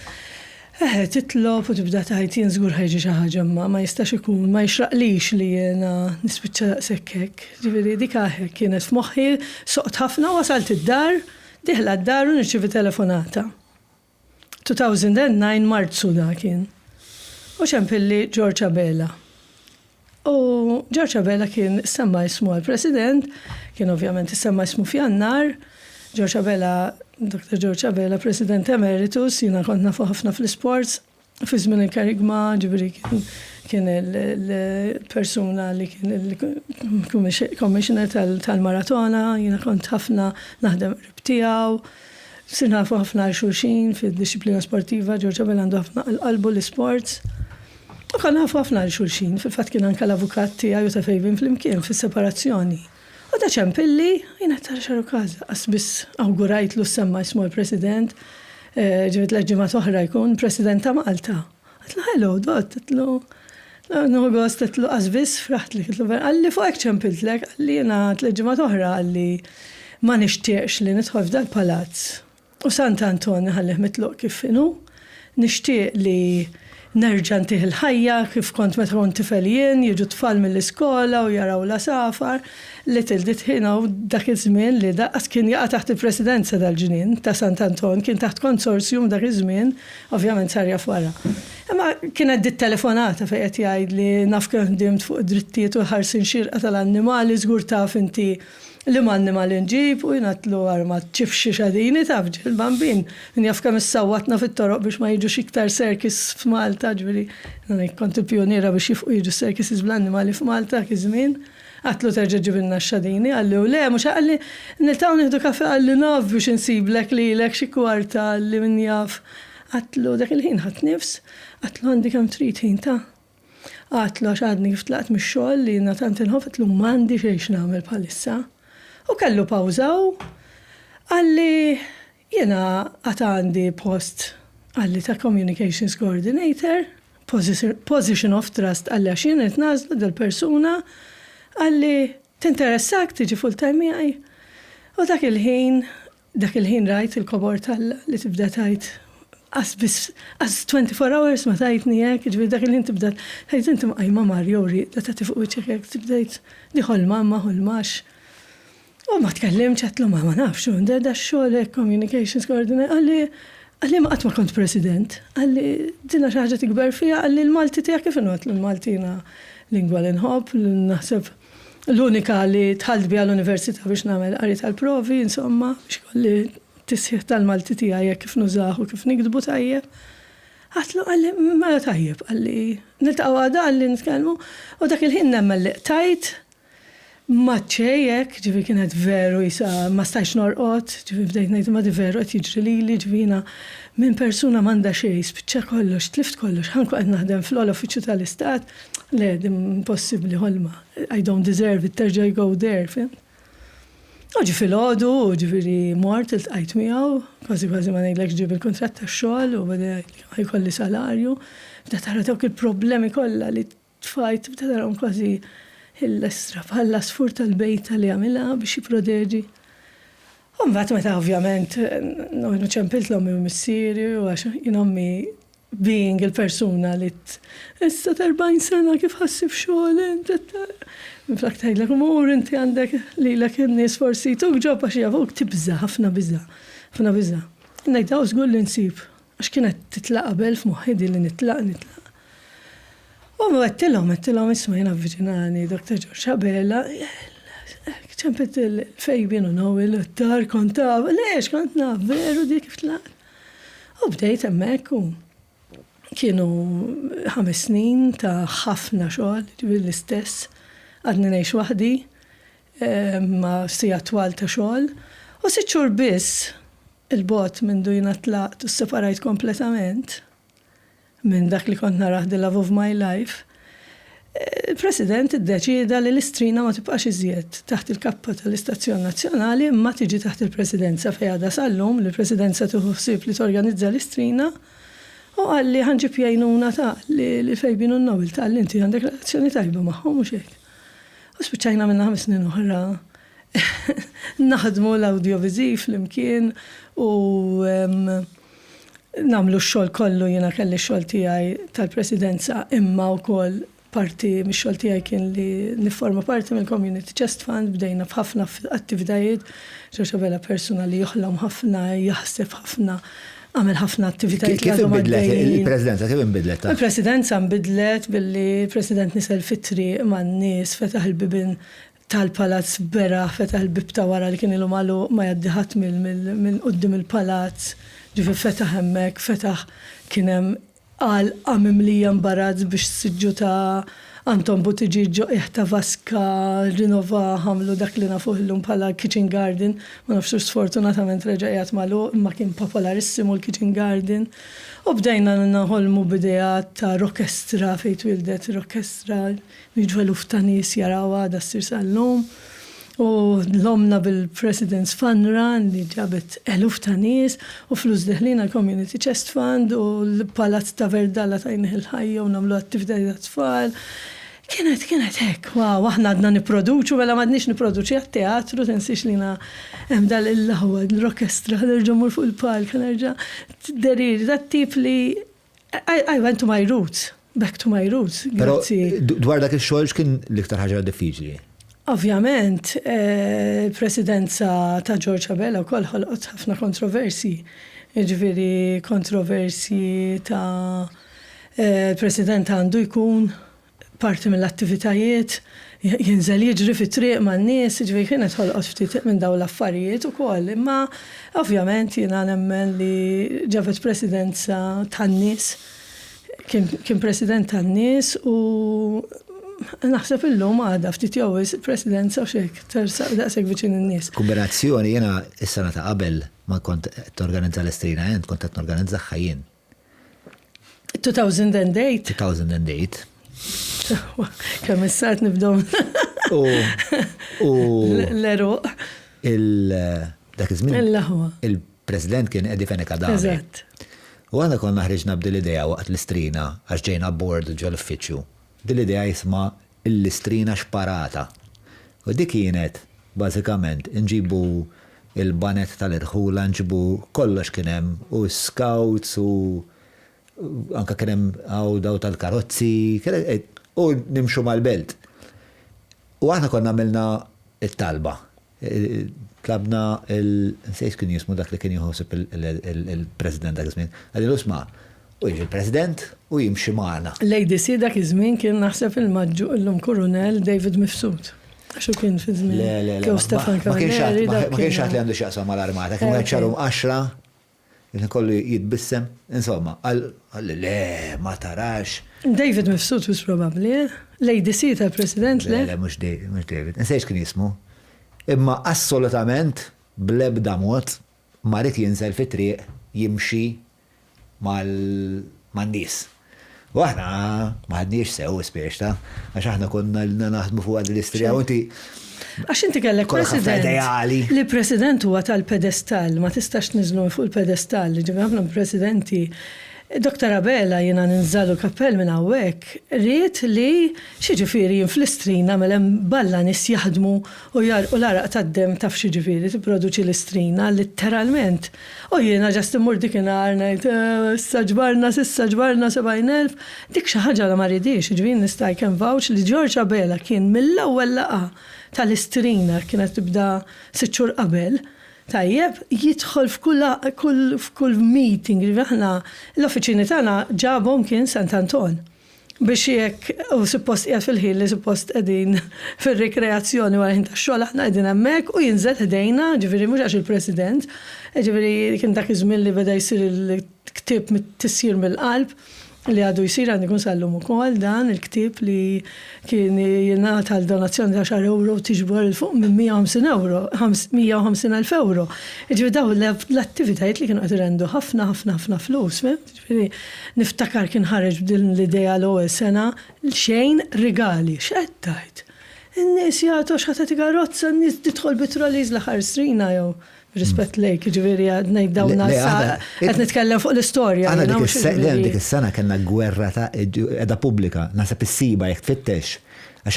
Titlob u tibda tajt jien żgur ħajġi xi ħaġa ma jistax ikun, ma jixraqlix li jiena nispiċċa sekkek. Ġifieri dik kienet f'moħħi soqt ħafna wasalt id-dar, diħla d-dar u nirċievi telefonata. 2009 Marzu da kien. U ċempilli George Abela. U George Abela kien semma jismu għal-President, kien ovvjament semma jismu f'Jannar. George Abela, Dr. George Abela, President Emeritus, jina kont nafu ħafna fl-sports, fi żmien il-karigma, ġibri kien il-persuna li kien il-commissioner tal-maratona, jina kont ħafna naħdem ribtijaw, sirna nafu ħafna xulxin fil-disciplina sportiva, George Abela għandu ħafna l-qalbu l-sports. U kan nafu ħafna xulxin, fil-fat kien anka l-avukat tiegħu ta' fejbin fl-imkien, fil-separazzjoni. U da ċempilli, jina tar xaru kaza, għasbis awgurajt l semma jismu l-President, ġivit l-ġimma toħra jkun President ta' Malta. Għatlu, hello, dot, għatlu, n-għost, għatlu, għasbis, fraħtli, għatlu, għalli fuq ċempiltlek, għalli jina l-ġimma toħra, għalli ma nishtieqx li nidħol f'dal-palazz. U Sant Antoni għalli mitluq kif inu, nishtieq li nerġa' ntih il-ħajja kif kont meta kont tifel jien, jiġu tfal mill-iskola u jaraw la safar, li tildit ħina u dak iż-żmien li daqqas kien jaqa' taħt il-presidenza tal-ġnien ta' Sant Anton, kien taħt konsorzjum dak iż-żmien, ovvjament sarja wara. Imma kienet dit telefonata fejn qed jgħid li naf kien ħdimt fuq id-drittijiet u ħarsin xirqa tal-annimali, żgur taf inti li ma annimali nġib u jnatlu għarma ċifxi xadini taf ġil-bambin. Njaf kam s-sawatna fit-toroq biex ma jiġux iktar serkis f'Malta, ġviri, kont il-pioniera biex jifqu jiġu serkis bl-annimali f'Malta kizmin. Għatlu terġa ġibilna x-xadini, għallu le, mux għalli nil-taw nħidu kafe għalli naf biex nsiblek li l-ek xie kwarta li min jaf. Għatlu dak il-ħin ħat nifs, għatlu għandi kam trit ħin ta' għatlu għax għadni kif tlaqt mix-xogħol li natant il-ħof għatlu mandi xejx nagħmel bħalissa. U kellu pawżaw, għalli jena għata għandi post għalli ta' Communications Coordinator, Position of Trust, għalli għaxin it-nazlu dal-persuna, għalli t-interessak tiġi full-time jgħaj. U dak il-ħin rajt il-kobor li tibda tajt, għas 24 hours ma tajtni jek, ġviri dak il-ħin tibda tajt inti maqajma Mario, da ta' tifuq wiċċek jek, tibdajt di ħolma ma ħolmax. U ma tkellimx għatlu ma nafxu, da xogħol Communications Coordinator, għalli ma qatt ma kont President, għalli dina xi ħaġa tikber fija, għalli l-Malti tiegħek kif inhu l-Maltina lingwa l-inħobb, naħseb l-unika li tħalt biha l-Università biex nagħmel qari tal-provi, insomma, biex kolli tisħiħ tal-Malti tiegħi jekk kif nużaħu kif nikdbu tajjeb. Għatlu għalli ma tajjeb, għalli niltaqgħu għada għalli nitkellmu, u dak il-ħin nemmel li tajt maċċejek, ġivi kienet veru jisa ma stajx norqot, ġivi bdejt nejt ma di veru għet jiġri li ġivina minn persuna manda xej, spiċċa kollox, tlift kollox, ħanku għed naħdem fl-uffiċċju tal-istat, le, dim impossibli ħolma, I don't deserve it, terġa go there, fin. Uġi fil-ħodu, ġiviri mort, il-tqajt miegħu, kważi ma ngħidlekx ġib il-kontratt tax-xogħol u bada ħajkolli salarju, bda tara dawk il-problemi kollha li tfajt, bda tarahom kważi il-estra bħalla sfur tal-bejta li għamilha biex jiprodeġi. U mbagħad meta ovvjament noħnu ċempilt l-ommi u missieri u għax jien ommi being il-persuna li issa 40 sena kif ħassib xogħol inti minflok tgħidlek umur inti għandek lilek in-nies forsi tuk ġob għax jafuk tibża ħafna biża. Ngħid daw żgur li nsib għax kienet titlaq qabel f'moħħi li nitlaq. U għettilom, isma jena avviġinani, Dr. George Abela, ċempet il-fejbin u Noel, d-dar kont taf, lex kont naf, veru di kif tlaq. U bdejt hemmhekk u kienu 5 snin ta' ħafna xogħol, l-istess, għadni ngħix waħdi, ma' sija twal ta' xogħol, u 6 xhur biss il-bot minn dujna tlaqt u separajt kompletament minn dak li kont naraħ the love of my life. Il-President iddeċida li l-istrina ma tibqax iżjed taħt il-kappa tal-Istazzjon Nazzjonali imma tiġi taħt il-Presidenza fejn sal-lum li l-Presidenza tieħu ħsieb li torganizza l-istrina u qal li ħanġib jgħinuna ta' li fejbin u Nobel ta' li inti għandek relazzjoni tajba magħhom u xejn. U spiċċajna minna 5 snin oħra naħdmu l-audiovisiv fl-imkien u namlu x-xogħol kollu jiena kelli x-xogħol tiegħi tal-Presidenza imma wkoll parti mix-xogħol tiegħi kien li nifforma parti mill-Community Chest Fund, bdejna f'ħafna attivitajiet, ġorġa bella persuna li joħlam ħafna, jaħseb ħafna, għamel ħafna attivitajiet. Kif inbidlet il-Presidenza, kif inbidlet? Il-Presidenza nbidlet billi il-President nisel fit-triq man-nies, fetaħ il-bibin tal-palazz bera, fetaħ il-bib ta' wara li kien ilhom għalu ma jaddiħat minn qudiem il-palazz, ġifi fetaħ hemmhekk, fetaħ kien hemm għal għamim li jambaradz biex s-sidġu ta' Anton Butiġiġo iħta vaska rinova ħamlu dak li nafuħ l-lum pala Kitchen Garden, ma nafxu sfortunatament reġajat malu, imma kien popolarissimu l-Kitchen Garden. U bdejna naħolmu bidejat ta' orkestra fejt wildet orkestra, jiġu eluf ta' nies jaraw għada s-sir sal-lum. U l-omna bil-President's Fund Run li ġabet eluf ta' nies u flus deħlina l-Community Chest Fund u l-Palazz ta' Verdalla ta' il-ħajja u namlu attivitajiet tfal. Kienet hekk, wow, aħna għadna niproduċu, mela madniex niproduċi għat-teatru, tensiex li na dal il-laħwa, l-orkestra, nerġa' mur fuq il-palk, nerġa' derir, dat tip li I went to my roots, back to my roots. Pero dwar dak il-xogħol x'kien l-iktar ħaġa diffiċli? Ovvjament, il-Presidenza ta' George Abela wkoll ħolqot ħafna kontroversi. Jiġifieri kontroversi ta' il-President għandu jkun parti mill-attivitajiet, jinżel jiġri fit-triq man-nies, jiġifieri kienet ħolqot ftit minn dawn l-affarijiet ukoll. Imma ovvjament jiena nemmen li ġabet Presidenza tan-nies, kien President tan-nies u naħseb illum għadha ftit jowis il-Presidenza u xejk tersaq daqshekk viċin in-nies. Kombinazzjoni jiena is-sena ta' qabel ma kont torganizza l-istrina jien kont qed norganizza ħajjin. 2008. 2008. Kemm issat nibdew. L-eruq. Dak iż-żmien. Il-President kien Edi Fenika Dami. Eżatt. U għandna konna ħriġna b'dil-idea waqt l-istrina għax ġejna board ġol uffiċċju. Dil-idea jisma' l-istrina xparata. U dik kienet bażikament inġibu il-banet tal-irħula, nġibu kollox kien hemm u scouts u anka kien hemm daw tal-karozzi u nimxu mal-belt. U aħna konna għamilna it-talba. Tlabna nsejs kien jismu dak li kien jħossib il-President dak iż-żmien. Għadin usma' u jiġi il-President u jimxi magħna. Lejdi si dak iż-żmien kien naħseb il-maġġu l-lum Kurunell David Mifsud. Għaxu kien fi żmien. Le, ma kienx li għandu x'jaqsam mal-armata, kien ċarum 10, kien kollu jitbissem, insomma, għal le, ma tarax. David Mifsud was probably, Lejdi si tal-President, le? Le, mhux David. Nsejx kien jismu. Imma assolutament bl-ebda mod ma rid jinżel fit-triq jimxi mal-nies. U aħna ma ħadniex sew spiex ta' għax aħna konna naħdmu fuq għad-l-istrija u inti. Għax inti kellek President li President huwa tal-pedestal, ma tistax niżlu fuq il-pedestal, ġifieri ħafna presidenti. Dr. Abela jiena ninżalu kappell minn hawnhekk, ried li xiġifieri fl-istrina mela balla nies jaħdmu u jarqu l-araq tad-dem taf xiġifieri tipproduċi l-istrina letteralment. U jiena ġast immur dikinhar ngħid issa ġbarna 70,000, dik xi ħaġa li ma ridix, ġifieri nista' jkun vouch li George Abela kien mill-ewwel laqgħa tal-istrina kienet tibda 6 xhur qabel. Tajjeb, jidħol f'kull meeting, aħna l-offiċini tagħna ġabhom kien Sant Anton. biex jekk u suppost qiegħed fil-ħin li suppost qegħdin fir-rekreazzjoni wara ħin tax-xogħol aħna qegħdin hemmhekk u jinżel ħdejna, ġifieri mhux għax il-President, ġifieri kien dak iż-żmien li beda jsir il-ktieb tissir mill-qalb li għadu jisir għandi kun sallum ukoll dan il-ktib li kien jingħata għal donazzjoni ta' €10 tiġbor il-fuq minn €150,000. Ġifieri daw l-attivitajiet li kienu qed irendu ħafna flus, ġifieri niftakar kien ħareġ din l-idea l-ewwel sena xejn rigali, x'qed tajt. In-nies jagħtu x'ħatet karozza, n-nies tidħol bitroliż l-aħħar strina jew rispett lejk, ġifieri ngħid dawna qed nitkellem fuq l-istorja. Dik is-sena kellna gwerra ta' qiegħda pubblika, naħseb issiba jekk tfittex. Għax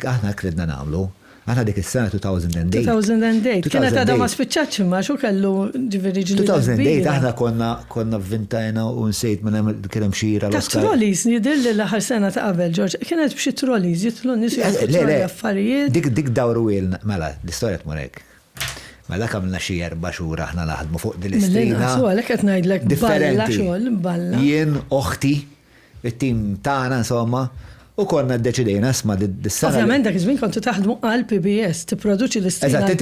aħna kridna nagħmlu. Aħna dik is-sena 2008. 2008. Kienet għadha ma spiċċax imma xu kellu ġifieri ġlied. 2008 aħna konna vvintajna u nsejt minn hemm kien hemm xira l-Oscar. Trolleys jidher li l-aħħar sena ta' qabel George, kienet b'xi trolleys jitlu nies affarijiet. Dik dawru il mela l-istorja tmur hekk. Mela kamna xi 4 xhur aħna naħdmu fuq din l-istrina. Għalhekk qed ngħidlek balla xogħol, balla. Jien oħti, it-tim tagħna insomma, u konna ddeċidejna isma' dis-sena. Ovvjament dak iż-żmien kontu taħdmu għal PBS, tipproduċi l-istrina. Eżatt,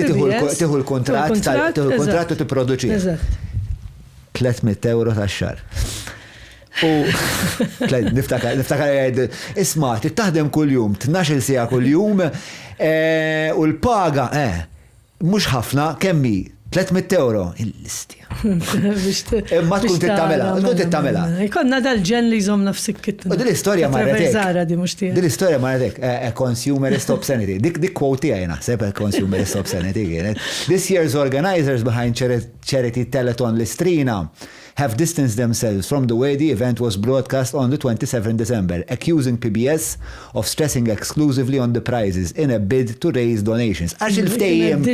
tieħu l-kuntratt u tipproduċi. Eżatt. €300 tax-xahar. U niftakar isma' taħdem kuljum, 12 siegħa kuljum u l-paga mhux ħafna kemmi €300 il-listja. Ma tkun tittamela. Ikonna dal-ġen li jżomm nafsik kitna. U din l-istorja marretek. Din l-istorja marretek. Consumerist obscenity. Dik quote tiegħi naħseb consumerist obscenity kienet. This year's organizers behind charity telethon Listrina have distanced themselves from the way the event was broadcast on the 27th December, accusing PBS of stressing exclusively on the prizes in a bid to raise donations. Għax il-ftejim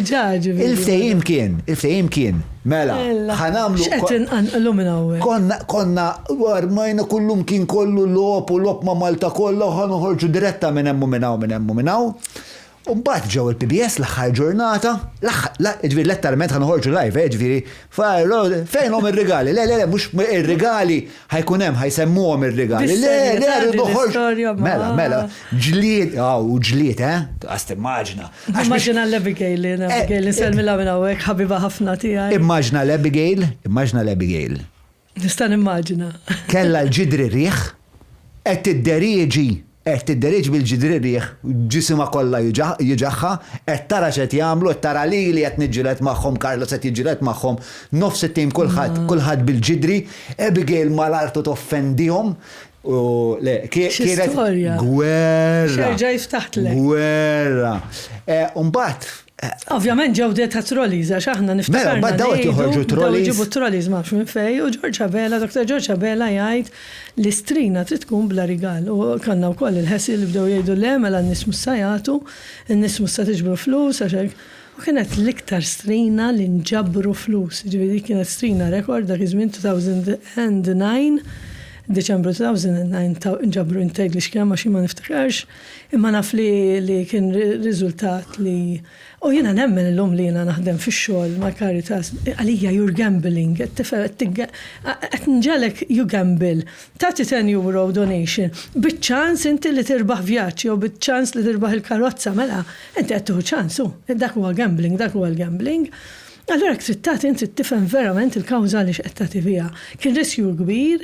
kien, mela, ħanamlu. X'qed inqanqlu minn hawnhekk. Konna warmajna kullum kien kollu lop ma' Malta kollha ħanoħorġu diretta minn hemm minnaw. U mbagħad ġew il-PBS l-aħħar ġurnata, ġifieri letteralment ħanoħorġu live, ġifieri fejnhom ir-rigali. Le, mhux ir-rigali ħajkun hemm ħajsemmuhom ir-rigali. Le, noħorġu. Mela, ġlied, u ġlied, għast immaġina. Immaġina l-Abigail, nsellmilha minn hawnhekk ħabiba ħafna tiegħi. Immaġina l-Abigail. Nista' nimmaġina. Kellha l-ġidri rieħ, qed tiddereġ bil-ġidri rieħ, ġisimha kollha jiġaħħa, qed tara x'qed jagħmlu, qed tara li qed niġġieled magħhom, Carlos qed jiġġieled magħhom, nofs it-tim kulħadd bil-ġidri, Abigail mal-artu toffendihom. U le, kienet gwerra. Xerġa' jiftaħtlek. Gwerra. Mbagħad ovvjament ġewdet ta' trolleys għax aħna niftakarna ġibu trolleys ma' minn fej u Dr. George Abela jgħid l-istrina trid tkun bla rigal u kanna wkoll il-ħessi li bdew jgħidu le mela n-nies mussa jagħtu, n-nies mussa tiġbru flus għax u kienet l-iktar strina li nġabru flus. Ġifieri kienet strina rekord dak iż-żmien 2009. Deċembru 2009 nġabru integ li xkema xi ma niftakarx, imma naf li kien riżultat li u jiena nemmen illum li jiena naħdem fix-xogħol ma' Caritas għalija you're gambling, qed nġalek you gamble. Tagħti €10 donation, biċ-ċans inti li tirbaħ vjaġġ jew biċ-ċans li tirbaħ il-karozza mela, inti qed tieħu ċans dak huwa gambling, Allura trid tagħti inti tifhem verament il-kawża li x'qed tagħti fiha. Kien riskju kbir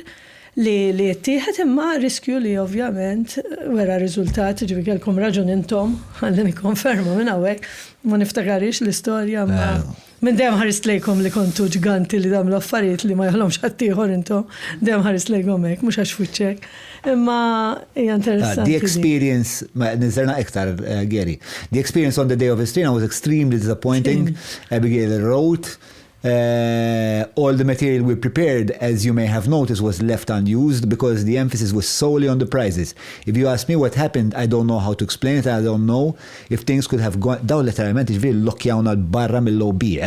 li jittieħed imma riskju li ovvjament wera riżultati ġifieri kellkom raġun intom ħalli nikkonferma minn hawnhekk ma niftakarix l-istorja ma minn dejjem ħarist lejkom li kontu ġganti li dam l-affarijiet li ma jaħlomx ħadd ieħor intom dejjem ħarist lejkom hekk mhux għax fuċċek. Imma hija interessanti. The experience niżerna iktar Gary. The experience on the day of Istrina was extremely disappointing. Abigail wrote all the material we prepared, as you may have noticed, was left unused because the emphasis was solely on the prizes. If you ask me what happened, I don't know how to explain it. I don't know if things could have gone. Daw letteralment ġifieri lokjawna l-barra mill-lobby,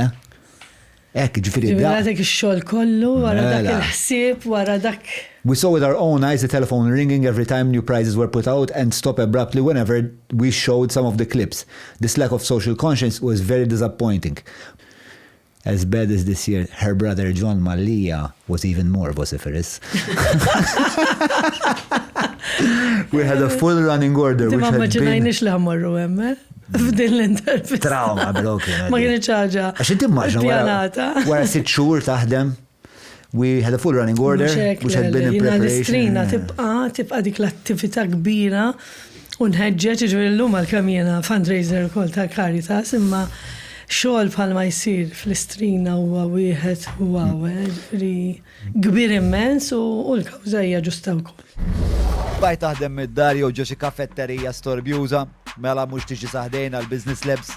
ġifieri dak ix-xogħol kollu wara dak il-ħsieb wara dak. We saw with our own eyes the telephone ringing every time new prizes were put out and stop abruptly whenever we showed some of the clips. This lack of social conscience was very disappointing. As bad as this year, her brother John Mallia was even more vociferous. We had a full running order. Ma which had been maġinajnix li ħammorru emme. F'din l-intervista. Trauma, bro. Ma kienx ħaġa. Għax inti immaġna Pjanata. wara 6 xhur taħdem. We had a full running order, which had been in preparation. Tibqa dik l-attività kbira unħeġġeġ ġveri l-lum għal-kamjena fundraiser kol ta' Caritas, imma xogħol bħalma jsir fl-istrina huwa wieħed huwa kbir immens u l-kawża hija ġusta wkoll. Baj taħdem mid-dar jew ġo xi kaffetterija storbjuża, mela mhux tiġi saħdejn għall-business labs,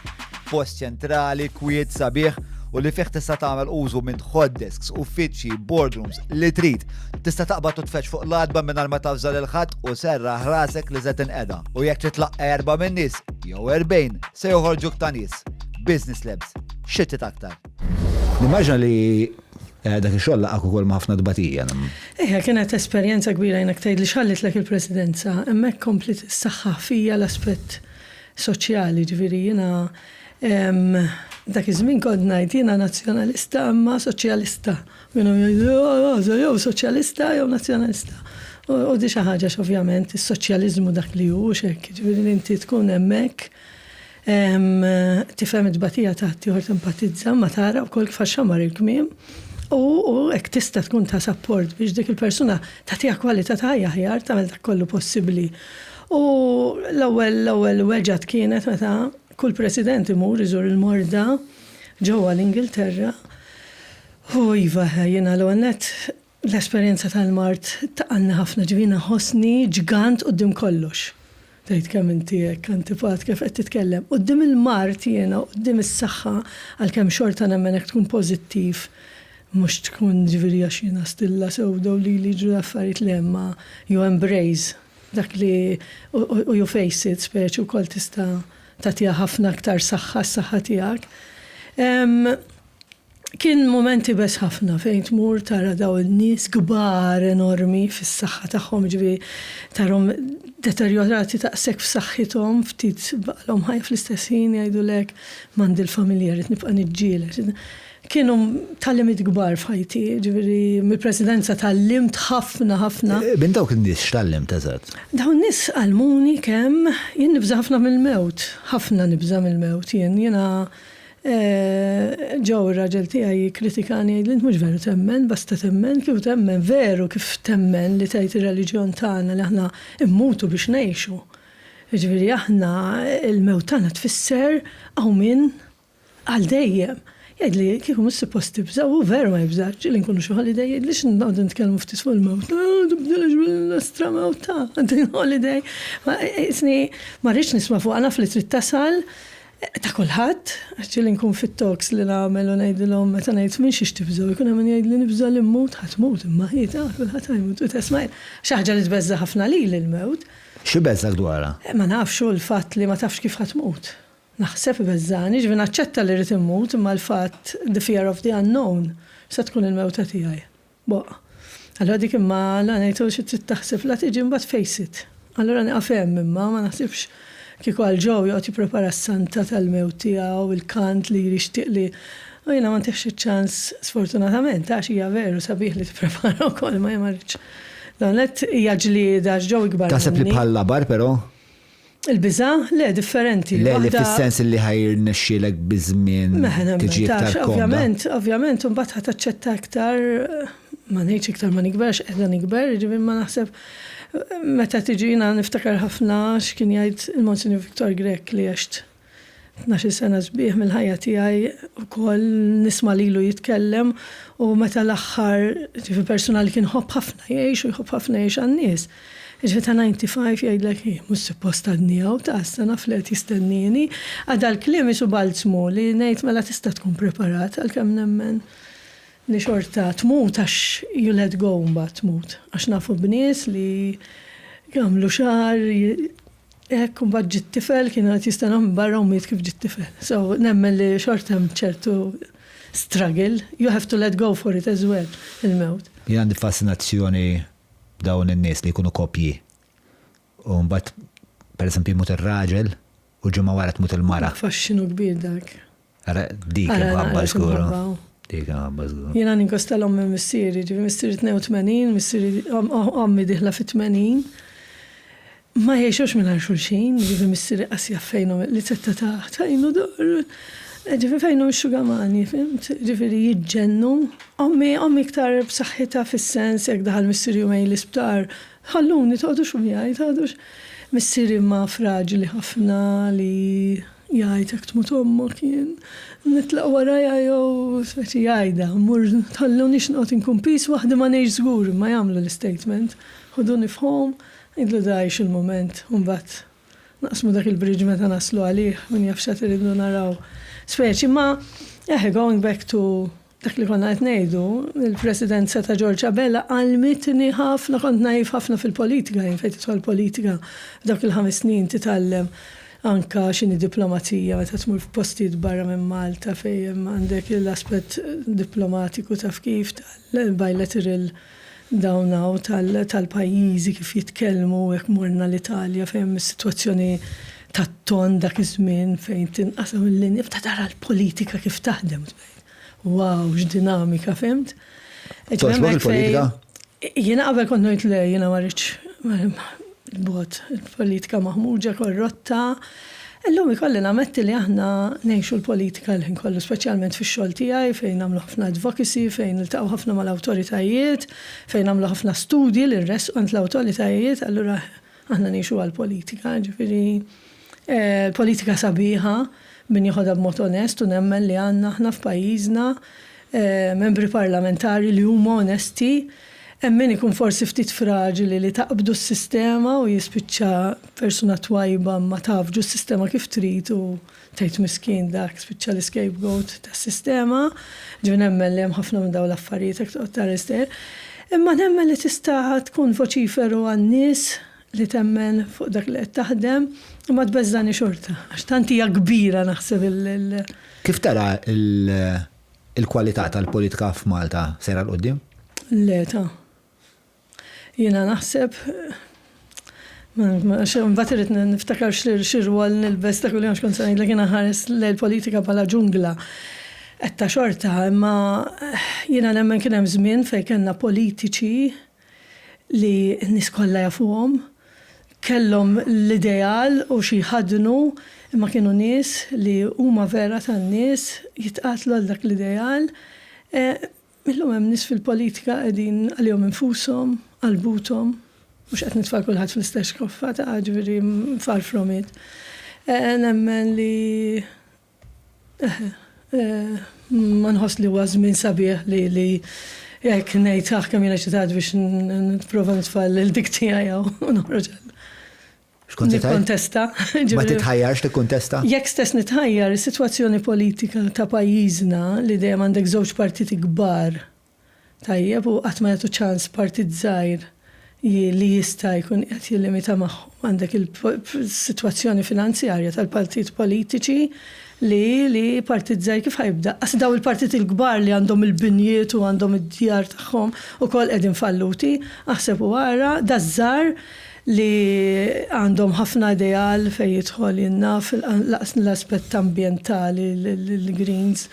post ċentrali, kwiet sabiħ u li fih tista' tagħmel użu minn hot desks, uffiċċji, boardrooms li trid. Tista' taqbad u tfetx fuq l-adba mingħajr ma tafżal il-ħadd u serraħ rasek li żed inqeda. U jekk titlaq 4 min nies jew 40 se joħorġuk ta' nies. Business labs, xittit aktar. Nimmaġna li dak ix-xogħol laqgħek ukoll ma' ħafna dbatija. Kienet esperjenza kbira jnek tgħid li xallitlek il-presidenza, hemmhekk komplit saħħa fija l-aspett soċjali, ġifieri jiena dak iż-żmien kont ngħid jiena nazzjonalista imma soċjalista. Kienu jgħidu jew soċjalista jew nazzjonalista. U di xi ħaġa ovvjament is-soċjaliżmu dak li hu hekk, ġifieri inti tkun hemmhekk tifhem id-batija taħt ieħor tempatizza ma tara wkoll kif xamar il-kmiem u hekk tista' tkun ta' support biex dik il-persuna tagħtiha kwalità ta' ħajja aħjar tagħmel dak kollu possibbli. U l-ewwel weġġat kienet meta kull president imur iżur il-morda ġewwa l-Ingilterra. U iva jiena l-għannet l-esperjenza tal-mart taqanna ħafna ġivina ħosni ġigant qudiem kollox. Tgħid kemm inti hekk antipat kif qed titkellem. Qudiem il-mart jiena qudiem is-saħħa għalkemm xorta nemmen hekk tkun pożittiv. Mhux tkun ġifieri għax jiena stilla sewda u li jiġu affarijiet lemma you embrace dak li u you face it speċi wkoll tista' tagħtiha ħafna aktar saħħa s-saħħa tiegħek. Kien momenti bes ħafna fejn tmur tara daw in-nies kbar enormi fis-saħħa tagħhom ġifieri tarhom deterjorati taqsek f'saħħithom ftit baqalhom ħajja fl-istess ħin jgħidulek m'għandi l-familja rid nibqa' niġġieled. Kienu tallimit kbar f'ħajti, ġifieri mill-presidenza tallimt ħafna. Bin dawk in-nies x'tallimt eżatt? Dawn nies għalmuni kemm jien nibża ħafna mill-mewt, ħafna nibża mill-mewt jiena ġew ir-raġel tiegħi jikkritikani jgħidli mhux veru temmen, basta temmen kif temmen veru kif temmen li tgħid ir-reliġjon tagħna li aħna immutu biex ngħixu. Ġifieri aħna il-mewt tagħna tfisser hawn min għal dejjem. Jgħidli kieku mhux suppost tibża u veru ma jibżax ġieli nkunu xi holiday jgħidli x'nqogħdu nitkellmu ftit fuq il-mewt. Tibdilx bil-nostra mewt ta' għandi holiday. Ma rridx nisma' fuq naf li trid tasal ta' kulħadd, ġieli nkun fit-talks li nagħmel u ngħidilhom meta ngħid minn xiex tibżgħu, jkun hemm jgħidli nibża li mmut ħatmut imma hi kulħadd ħajmut u tesma' xi ħaġa li tbeżza ħafna lili l-mewt. Xi beżżak dwarha? Ma nafx l-fatt li ma tafx kif ħatmut. Naħseb beżżani, ġifieri naċċetta li rrid immut imma l-fatt the fear of the unknown se tkun il-mewta tiegħi. Allura dik imma la ngħidu xi trid taħseb la tiġi mbagħad face it. Allura nieqaf hemm imma ma naħsibx kieku għal ġew joqgħod jipprepara s-santa tal-mewt tiegħu il-kant li jixtieq li u jiena ma ntieħx iċ-ċans sfortunatament għax hija veru sabiħ li tipprepara wkoll ma jmarritx. Dan qed hija ġlieda ġew ikbar. Taħseb li bħal labar però? Il-biża? Le, differenti. Le, li fis-sens li ħajr nexxielek biżmien tiġi aktar komda. Ovvjament, mbagħad ħadd taċċetta aktar ma ngħidx iktar ma nikberx qiegħda nikber, ġifieri ma naħseb meta tiġina niftakar ħafna x'kien jgħid il-Monsignor Viktor Grek li għext 12 sena sbieħ mill-ħajja tiegħi wkoll nisma' lilu jitkellem u meta l-aħħar ġifi persuna li kien ħobb ħafna jgħix u jħobb ħafna jgħix għan-nies. Ġifi ta' 95 jgħidlek mhux suppost għadnijaw ta' s-sena flet jistennini għadha l-kliem isu balzmu li ngħid mela tista' tkun preparat għalkemm nemmen li xorta tmut għax you let go mbagħad tmut. Għax nafu bnies li jagħmlu xahar hekk mbagħad ġiet tifel kienu qed jistennew barra u miet kif ġiet tifel. So nemmen li xorta hemm ċertu struggle, you have to let go for it as well, il-mewt. Jien għandi fascinazzjoni dawn in-nies li jkunu kopji. U mbagħad pereżempju jmut ir-raġel u ġimgħa wara tmut il-mara. Faxxinu kbir dak. Dik hemm ħabba żgur. Dik hemm ħabba żgur. Jiena ninkostalhom minn missieri, ġifi missieri 82, missieri ommi diħla fit-80. ma jiexux minn xulxin, ġifi missiri qasja fejnom li t-tetta taħtajnu dor, ġifi fejnom xugamani, fimt, ġifi li jidġennu. Ommi iktar b'saħħita fis-sens, jek daħal missiri umej l-isptar, ħalluni toħdu xumijaj, toħdux. Missiri ma fraġili ħafna li jgħajtek tmut ommok jien, nitlaq waraja jow speċi jgħajda, mur tħalluni xnqot inkun pis, waħda ma neġ zgur, ma jamlu l-statement, ħuduni f'hom, idlu dajx il-moment, un-bat naqsmu dak il-bridge meta naslu għalih, un jafxat irridu naraw. Speċi ma, going back to dak li konna ngħidu, il-presidenza ta' George Abella għalmitni ħafna, kont naif ħafna fil-politika, jinfejt titħol politika, dak il-5 snin titgħallem anka xini diplomatija, meta tmur f'postijiet barra minn Malta fejn għandek l-aspett diplomatiku taf kif tal-bilateral dawnaw tal-pajjiżi kif jitkellmu hekk morna l-Italja fejn is-sitwazzjoni tat-ton dak iż-żmien fejn tinqasam il-linja f'ta tara l-politika kif taħdem. Wow, x'dinamika, fimt? il-politika? Jiena qabel kont ngħid le jiena ma rridx il-politika maħmuġa, korrotta. Illum ikolli nametti li aħna ngħixu l-politika l-ħin kollu, speċjalment fix-xogħol tiegħi fejn nagħmlu ħafna advocacy, fejn niltaqgħu ħafna mal-awtoritajiet, fejn nagħmlu ħafna studji li rresqu għand l-awtoritajiet, allura aħna ngħixu għall-politika, ġifieri l-politika sabiħa min jieħodha b'mod onest u nemmen li għandna aħna f'pajjiżna membri parlamentari li huma onesti. Min ikun forsi ftit fraġili li taqbdu s-sistema u jispiċċa persuna twajba ma tafġu s-sistema kif trid u tgħid miskin dak spiċċa l-scapegoat tas-sistema. Ġifieri nemmen li hemm ħafna minn dawn l-affarijiet hekk toqgħod tarester. Imma nemmen li tista' tkun voċiferu għan-nies li temmen fuq dak li qed taħdem imma tbeżżani xorta għax tant hija kbira naħseb Kif tara il-kwalità tal-politika f'Malta sejra l-qudiem? Leta. Jiena naħseb, mbagħad irid niftakar x'irwol nilbes dak li kont se ngħidlek jiena ħares l-politika bħala ġungla. Qed ta' xorta, imma jiena nemmen kien hemm żmien fejn kellna politiċi li n-nies kollha jafuhom, kellhom l-ideal u xi ħadnu, imma kienu nies li huma vera tan-nies jitqatlu għal dak l-ideal. Illum hemm nies fil-politika qegħdin għalihom infushom, qalbuthom, mhux qed nitfal kulħadd fl-istess koffa ta' ġifieri far from it. Nemmen li ma nħoss li huwa żmien sabiħ li jekk ngħid kemm jiena xitat biex nipprova nitfal il-dik tiegħi u noħroġ nikkontesta. Ma titħajjarx tikkontesta? Jekk stess nitħajjar is-sitwazzjoni politika ta' pajjiżna li dejjem għandek żewġ partiti kbar tajjeb u qatt ma jagħtu ċans partit żgħir li jista' jkun qed jillimita magħhom għandek il-sitwazzjoni finanzjarja tal-partit politiċi li partit żgħir kif ħajbda. Qas daw il-partit il-kbar li għandhom il-binjiet u għandhom id-djar tagħhom ukoll qegħdin falluti, aħseb wara da żgħar li għandhom ħafna ideal fejn jidħol jinna fil-aspett ambjentali l-greens.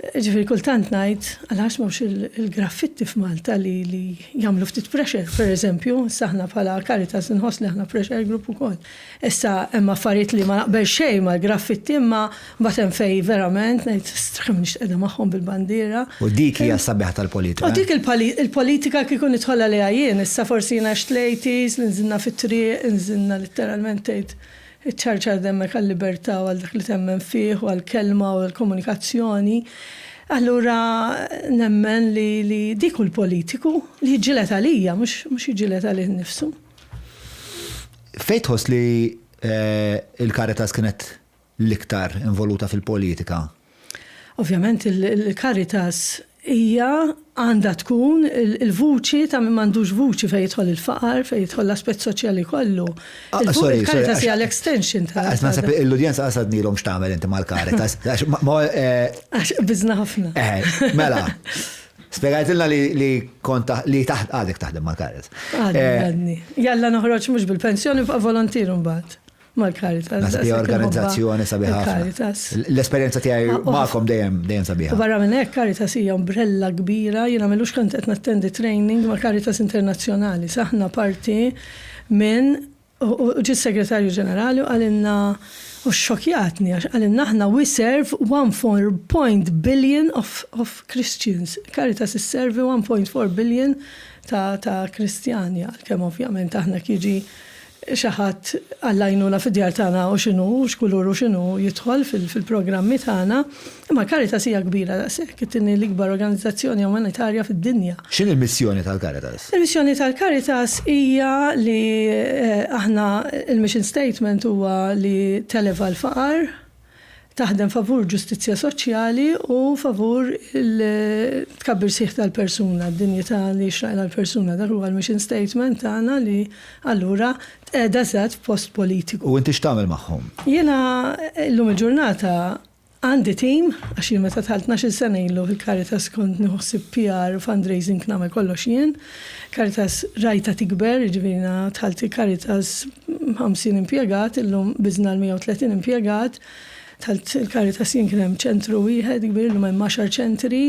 Ġifieri kultant ngħid għalax m'hawnx il-graffitti f'Malta li jagħmlu ftit pressure, pereżempju, issa aħna bħala Caritas inħoss li aħna pressure group ukoll. Issa hemm affarijiet li ma naqbel xejn mal-graffitti imma mbagħad hemm fejn verament ngħid kemm nixtieq magħhom bil-bandiera. U dik hija s-sabiħa tal-politika. U dik il-politika kieku nidħol għaliha jien, issa forsi jiena xtlejtis li nżilna fit-triq, nżilna litteralment tgħid iċ-ċarċar demmek għal-libertà u għal dak li temmen fih u għal-kelma u għal-komunikazzjoni. Allura nemmen li diku l-politiku li jġilet għalija, mux jġilet għalih nifsu. Fejn tħoss li il-Caritas kienet l-iktar involuta fil-politika? Ovvjament il-Caritas hija għandha tkun il-vuċi ta' min m'għandux vuċi fejn jidħol il-faqar, fejn jidħol l-aspett soċjali kollu. Il-Caritas hija l-extension ta' naħseb l-udjenza qasadnilhom x'tagħmel inti mal-Caritas. Biżna ħafna. Mela. Spjegajtilna li kont li għadek taħdem mal-Caritas. Għadni. Jalla noħroġ mhux bil-pensjoni bqa' volontier mbagħad. Mal-Caritas. Hija organizzazzjoni sabiħa. L-esperjenza tiegħi magħkom dejjem sabiħa. Barra minn hekk Caritas hija ombrella kbira, jiena m'għamilux kont qed nattendi training ma' Caritas Internazzjonali. Saħna parti minn u ġi segretarju ġenerali u għalinna u xokjatni għalinna ħna we serve 1.4 billion of Christians. Caritas is-servi 1.4 billion ta' Kristjani, għal-kem ovvjament aħna kieġi xaħat għallajnuna fid-djar tagħna u xinu, xkulur u xinu jidħol fil-programmi tagħna, imma Caritas hija kbira daqshekk, it-tieni l-ikbar organizzazzjoni umanitarja fid-dinja. X'in il-missjoni tal-Caritas? Il-missjoni tal-Caritas hija li aħna il-mission statement huwa li televa l-faqar, taħdem favur ġustizzja soċjali u favur il-tkabbir sieħ tal-persuna, d-dinjità li xraqla l-persuna, dak huwa l-mission statement tagħna li allura qiegħda żgħat f'post politiku. U inti x'tagħmel magħhom? Jiena llum il-ġurnata għandi tim, għax jien meta tħalt 12 sena ilu fil-Caritas kont nieħossib PR fundraising nagħmel kollox jien. Caritas rajta tikber, ġifieri tħalt Caritas 50 impjegat, illum biżna l-130 impjegat. Tħalt il-Caritas jien kien hemm ċentru wieħed kbir illum hemm 10 ċentri.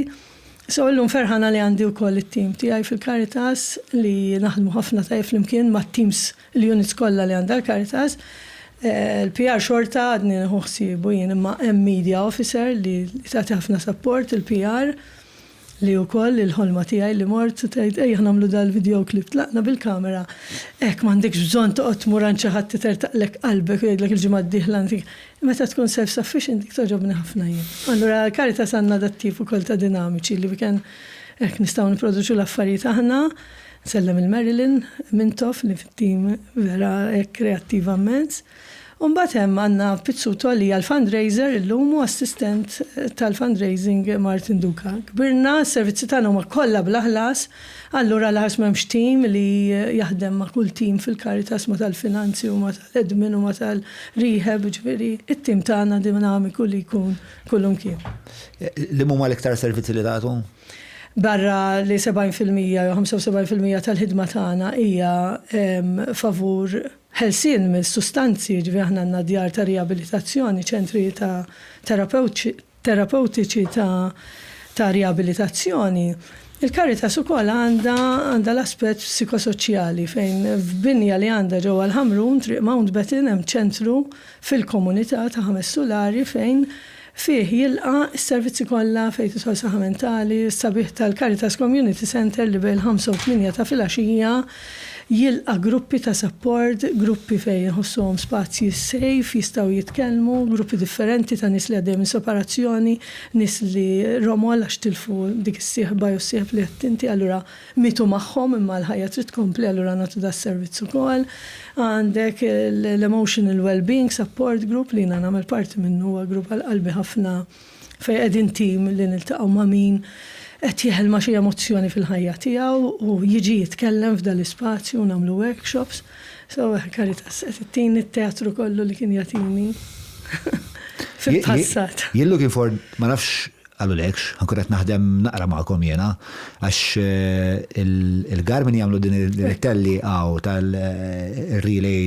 So illum ferħana li għandi wkoll it-tim tiegħi fil-Caritas li naħdmu ħafna tajjeb flimkien mat-teams l-units kollha li għandha l-Caritas. Il-PR xorta għadni nħuħsibu jien imma hemm media officer li tagħti ħafna support il-PR li wkoll il-ħolma tiegħi li mort tgħid ejja nagħmlu dal-video klip tlaqna bil-kamera. Hekk m'għandekx bżonn toqgħod tmur għand xi ħadd titertaqlek qalbek u jgħidlek il-ġimgħa d-dieħla meta tkun self-sufficient dik toġobni ħafna jien. Allura Caritas għandna dat-tip ukoll ta' dinamiċi li kien hekk nistgħu nipproduċu l-affarijiet aħna. Nsellem il-Marilyn Mintoff li fit-tim vera hekk kreattiva immens. Mbagħad hemm għandna Pizzuto li għal-fundraiser illum u assistent tal-fundraising Martin Duka. Kbirna s-servizzi tagħna huma kollha bl-aħlas, allura l-ħars m'hemmx tim li jaħdem ma' kull tim fil-Caritas ma' tal-finanzi u ma' tal-edmin u ma' tal-rehab, ġifieri it-tim tagħna dinamiku li jkun kullum kien. Li huma l-iktar servizzi li tagħtu? Barra li 70% jew 75% tal-ħidma tagħna hija favur ħelsien mill-sustanzi, ġifieri aħna għandna djar ta' riabilitazzjoni, ċentri ta' terapeutiċi ta' riabilitazzjoni. Il-Caritas ukoll għandha l-aspett psikosoċjali fejn f'binja li għandha ġewwa l-Ħamrun triq Mountbatten hemm ċentru fil-komunità ta' 5 solari fejn fih jilqa' s-servizzi kollha fejn titħol saħħa mentali, s-sabiħ tal-Caritas Community Center li bejn 5 u 8 ta' filgħaxija jilqa' gruppi ta' support, gruppi fejn jħossuhom spazji safe, jistgħu jitkellmu, gruppi differenti ta' nies li għaddejjem minn separazzjoni, nies li romol għax tilfu dik is-sieħba jew sieħeb li qed inti allura mitu magħhom imma l-ħajja trid tkompli allura nagħtu da servizz ukoll. Għandek l-emotional well-being support group li jiena nagħmel parti minnu huwa grupp għall-qalbi ħafna fejn qegħdin tim li niltaqgħu ma' min qed jeħelma xi emozzjoni fil-ħajja tiegħu u jiġi jitkellem f'dan l-ispazju u nagħmlu workshops. So Caritas qed ittini t-teatru kollu li kien jagħtini fil-passat. Jien looking for ma nafx għallulekx, ħankun qed naħdem naqra magħkom jiena għax il-Garmin jagħmlu din it-telli tal-relay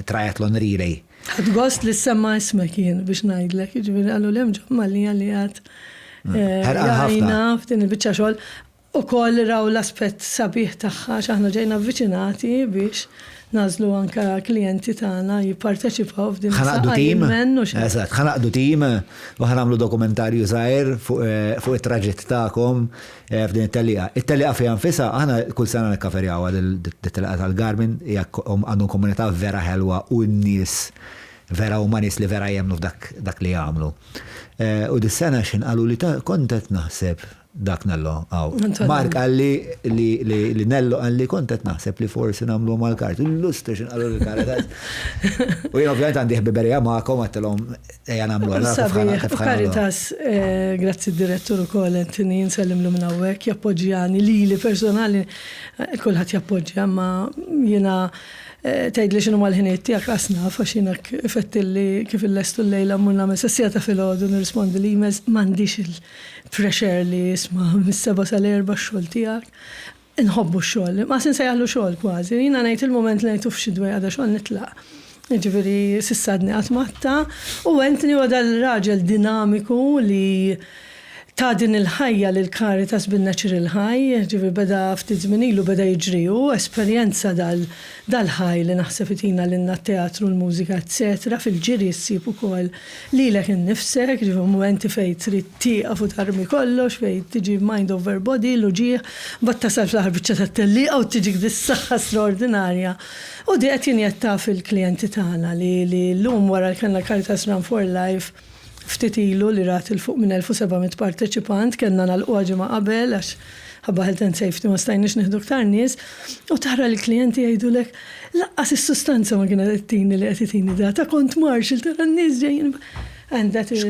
triathlon relay. Ħadd gost li semma ismek jien biex ngħidlek, jiġifieri qalu lem ġomma li għalijat jgħajna f'din il-biċċa xogħol ukoll raw l-aspett sabiħ tagħha x'aħna ġejna avviċinati biex nażlu anke klijenti tagħna jipparteċipaw f'din Eżatt, ħanaqdu tim u ħanagħmlu dokumentarju żgħir fuq it-traġett tagħkom f'din it-telliqa. It-telliqa fiha nfisha aħna kull sena nikkaferjaw it-telliqa tal-Garmin għandhom komunità vera ħelwa u n-nies vera u manis li vera jemnu f'dak li jagħmlu. U dis-sena x'inqalu li kontet naħseb dak Nello Mark għalli li Nello għalli kontet naħseb li forsi nagħmlu mal-Caritas. Illustri x'inqalu l-Caritas. U jien ovvjament għandi ħbiberija magħkom għattilhom ejja nagħmlu Caritas, grazzi d-direttur ukoll Antonin sellimlu minn hawnhekk jappoġġjani lili personali kulħadd jappoġġja ma jiena tgħid li x'inhu mal-ħiniet tiegħek asnaf għax jinek fettilli kif illestu l-lejla mmur nagħmel sessijata filgħodu nirrispondi l-emails m'għandix il-pressure li jisma' mis-7 sal-4 x-xogħol tiegħek. Inħobbu x-xogħol, ma sinsejjaħlu xogħol kważi. Jiena ngħid il-mument li ngħidu f'xi dwejja għadha xogħol nitlaq. Jiġifieri sissadni qatt matta u Anthony huwa dal-raġel dinamiku li ta' din il-ħajja li l-Caritas bin-Natural High, ġifi beda ftit żmien ilu beda jiġriju, esperjenza dal-ħaj li naħseb itina l-inna teatru, l-mużika, eccetera, fil-ġiri ssib ukoll lilek innifsek, ġifi momenti fejn trid tieqaf u tarmi kollox, fejn tiġi mind over body, l-uġieħ, bat tasal fl-aħħar biċċa tat-telliqa u tiġik dis-saħħa straordinarja. U di qed jinjetta fil-klijenti tagħna li llum wara li kellna Caritas Run for Life ftit ilu li rat il-fuq minn 1700 parteċipant, kellna nagħlqu ġimgħa qabel għax ħabba health and safety ma stajniex nieħdu ktar nies, u tara li klijenti jgħidulek laqqas is-sustanza ma kienet tini li qed itini ta' kont Marshall tara n-nies ġejjin. And that is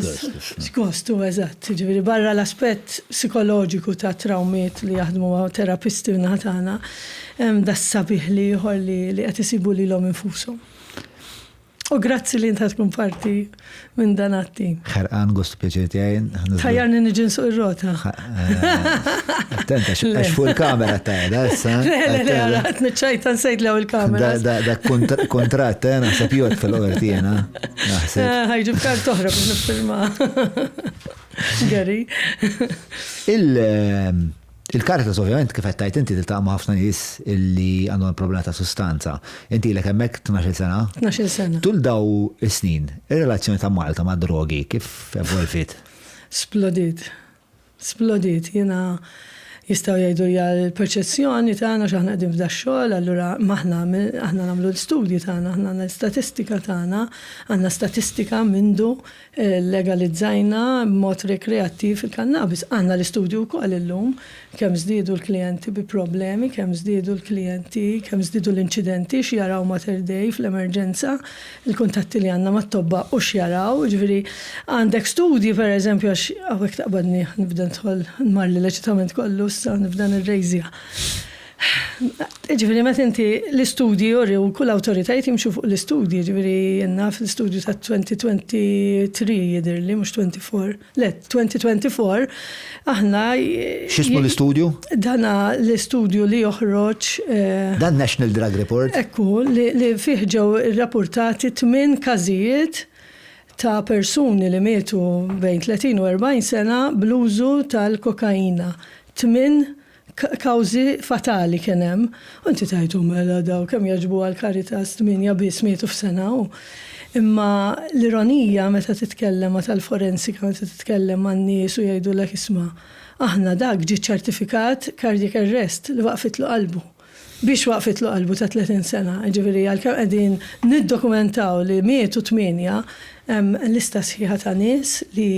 x'kostu eżatt. Ġifieri barra l-aspett psikoloġiku ta' trawmiet li jaħdmu terapisti tagħna da sabiħ li ieħor li qed isibu lilhom infushom. U grazzi li inta tkun parti minn dan għat-tim. Ħarqan gost pjaċir tiegħi. Ħajjarni niġi nsuq ir-rota. Attenta, għax fuq il-kamera tajda, issa. Le, għat niċċajta nsejt lew il-kamera. Da kontratt, naħseb jgħod fil-overtina. Ħajġib kart toħra biex nifilma. Gary. Il-Caritas ovvjament kif qed tajt inti tiltaq' ma' ħafna nies illi għandhom problema ta' sustanza. Inti ilek hemmhekk 12 sena? 12 sena. Tul daw is-snin, ir-relazzjoni ta' Malta ma' drogi kif evolvit? Splodit. Jiena jistgħu jgħidu hija l-perċezzjoni tagħna x'aħna qegħdin f'da xogħol, allura aħna nagħmlu l-istudji tagħna, aħna l-istatistika tagħna, għandna statistika mindu legalizzajna b'mod rekreattiv il-kannabis. Għandna l-istudju wkoll illum kemm żdiedu l-klijenti bi problemi, kemm żdiedu l-inċidenti x'jaraw Mater Dei fl-emerġenza, il-kuntatti li għandna mat-tobba u x'jaraw, ġifieri għandek studji pereżempju għax hawnhekk taqbadni nibda nidħol nmarli l-eċitament kollu issa nibda nirrejżija. Ġifieri meta inti l-istudji juri u kull awtoritajiet jimxu fuq l-istudji, ġifieri jenna fl-istudju ta' 2023 jidhirli mhux 24. Le, 2024 aħna X'ismu l-istudju? Dana l-istudju li joħroġ Dan National Drug Report? Ekku li fih ġew irrappurtati 8 każijiet ta' persuni li mietu bejn 30 u 40 sena bl-użu tal-kokaina. 8 kawzi fatali kien hemm. U inti tajtu mela daw kemm jaġbu għall-Caritas 8 biss mietu f'sena. Imma l-ironija meta titkellem tal-forensika, meta titkellem man-nies u jgħidulek isma' aħna dak ġie ċertifikat cardiac arrest li waqfitlu qalbu. Biex waqfitlu qalbu ta' 30 sena. Ġifieri għalkemm qegħdin niddokumentaw li mietu 8 lista sħiħa ta' nies li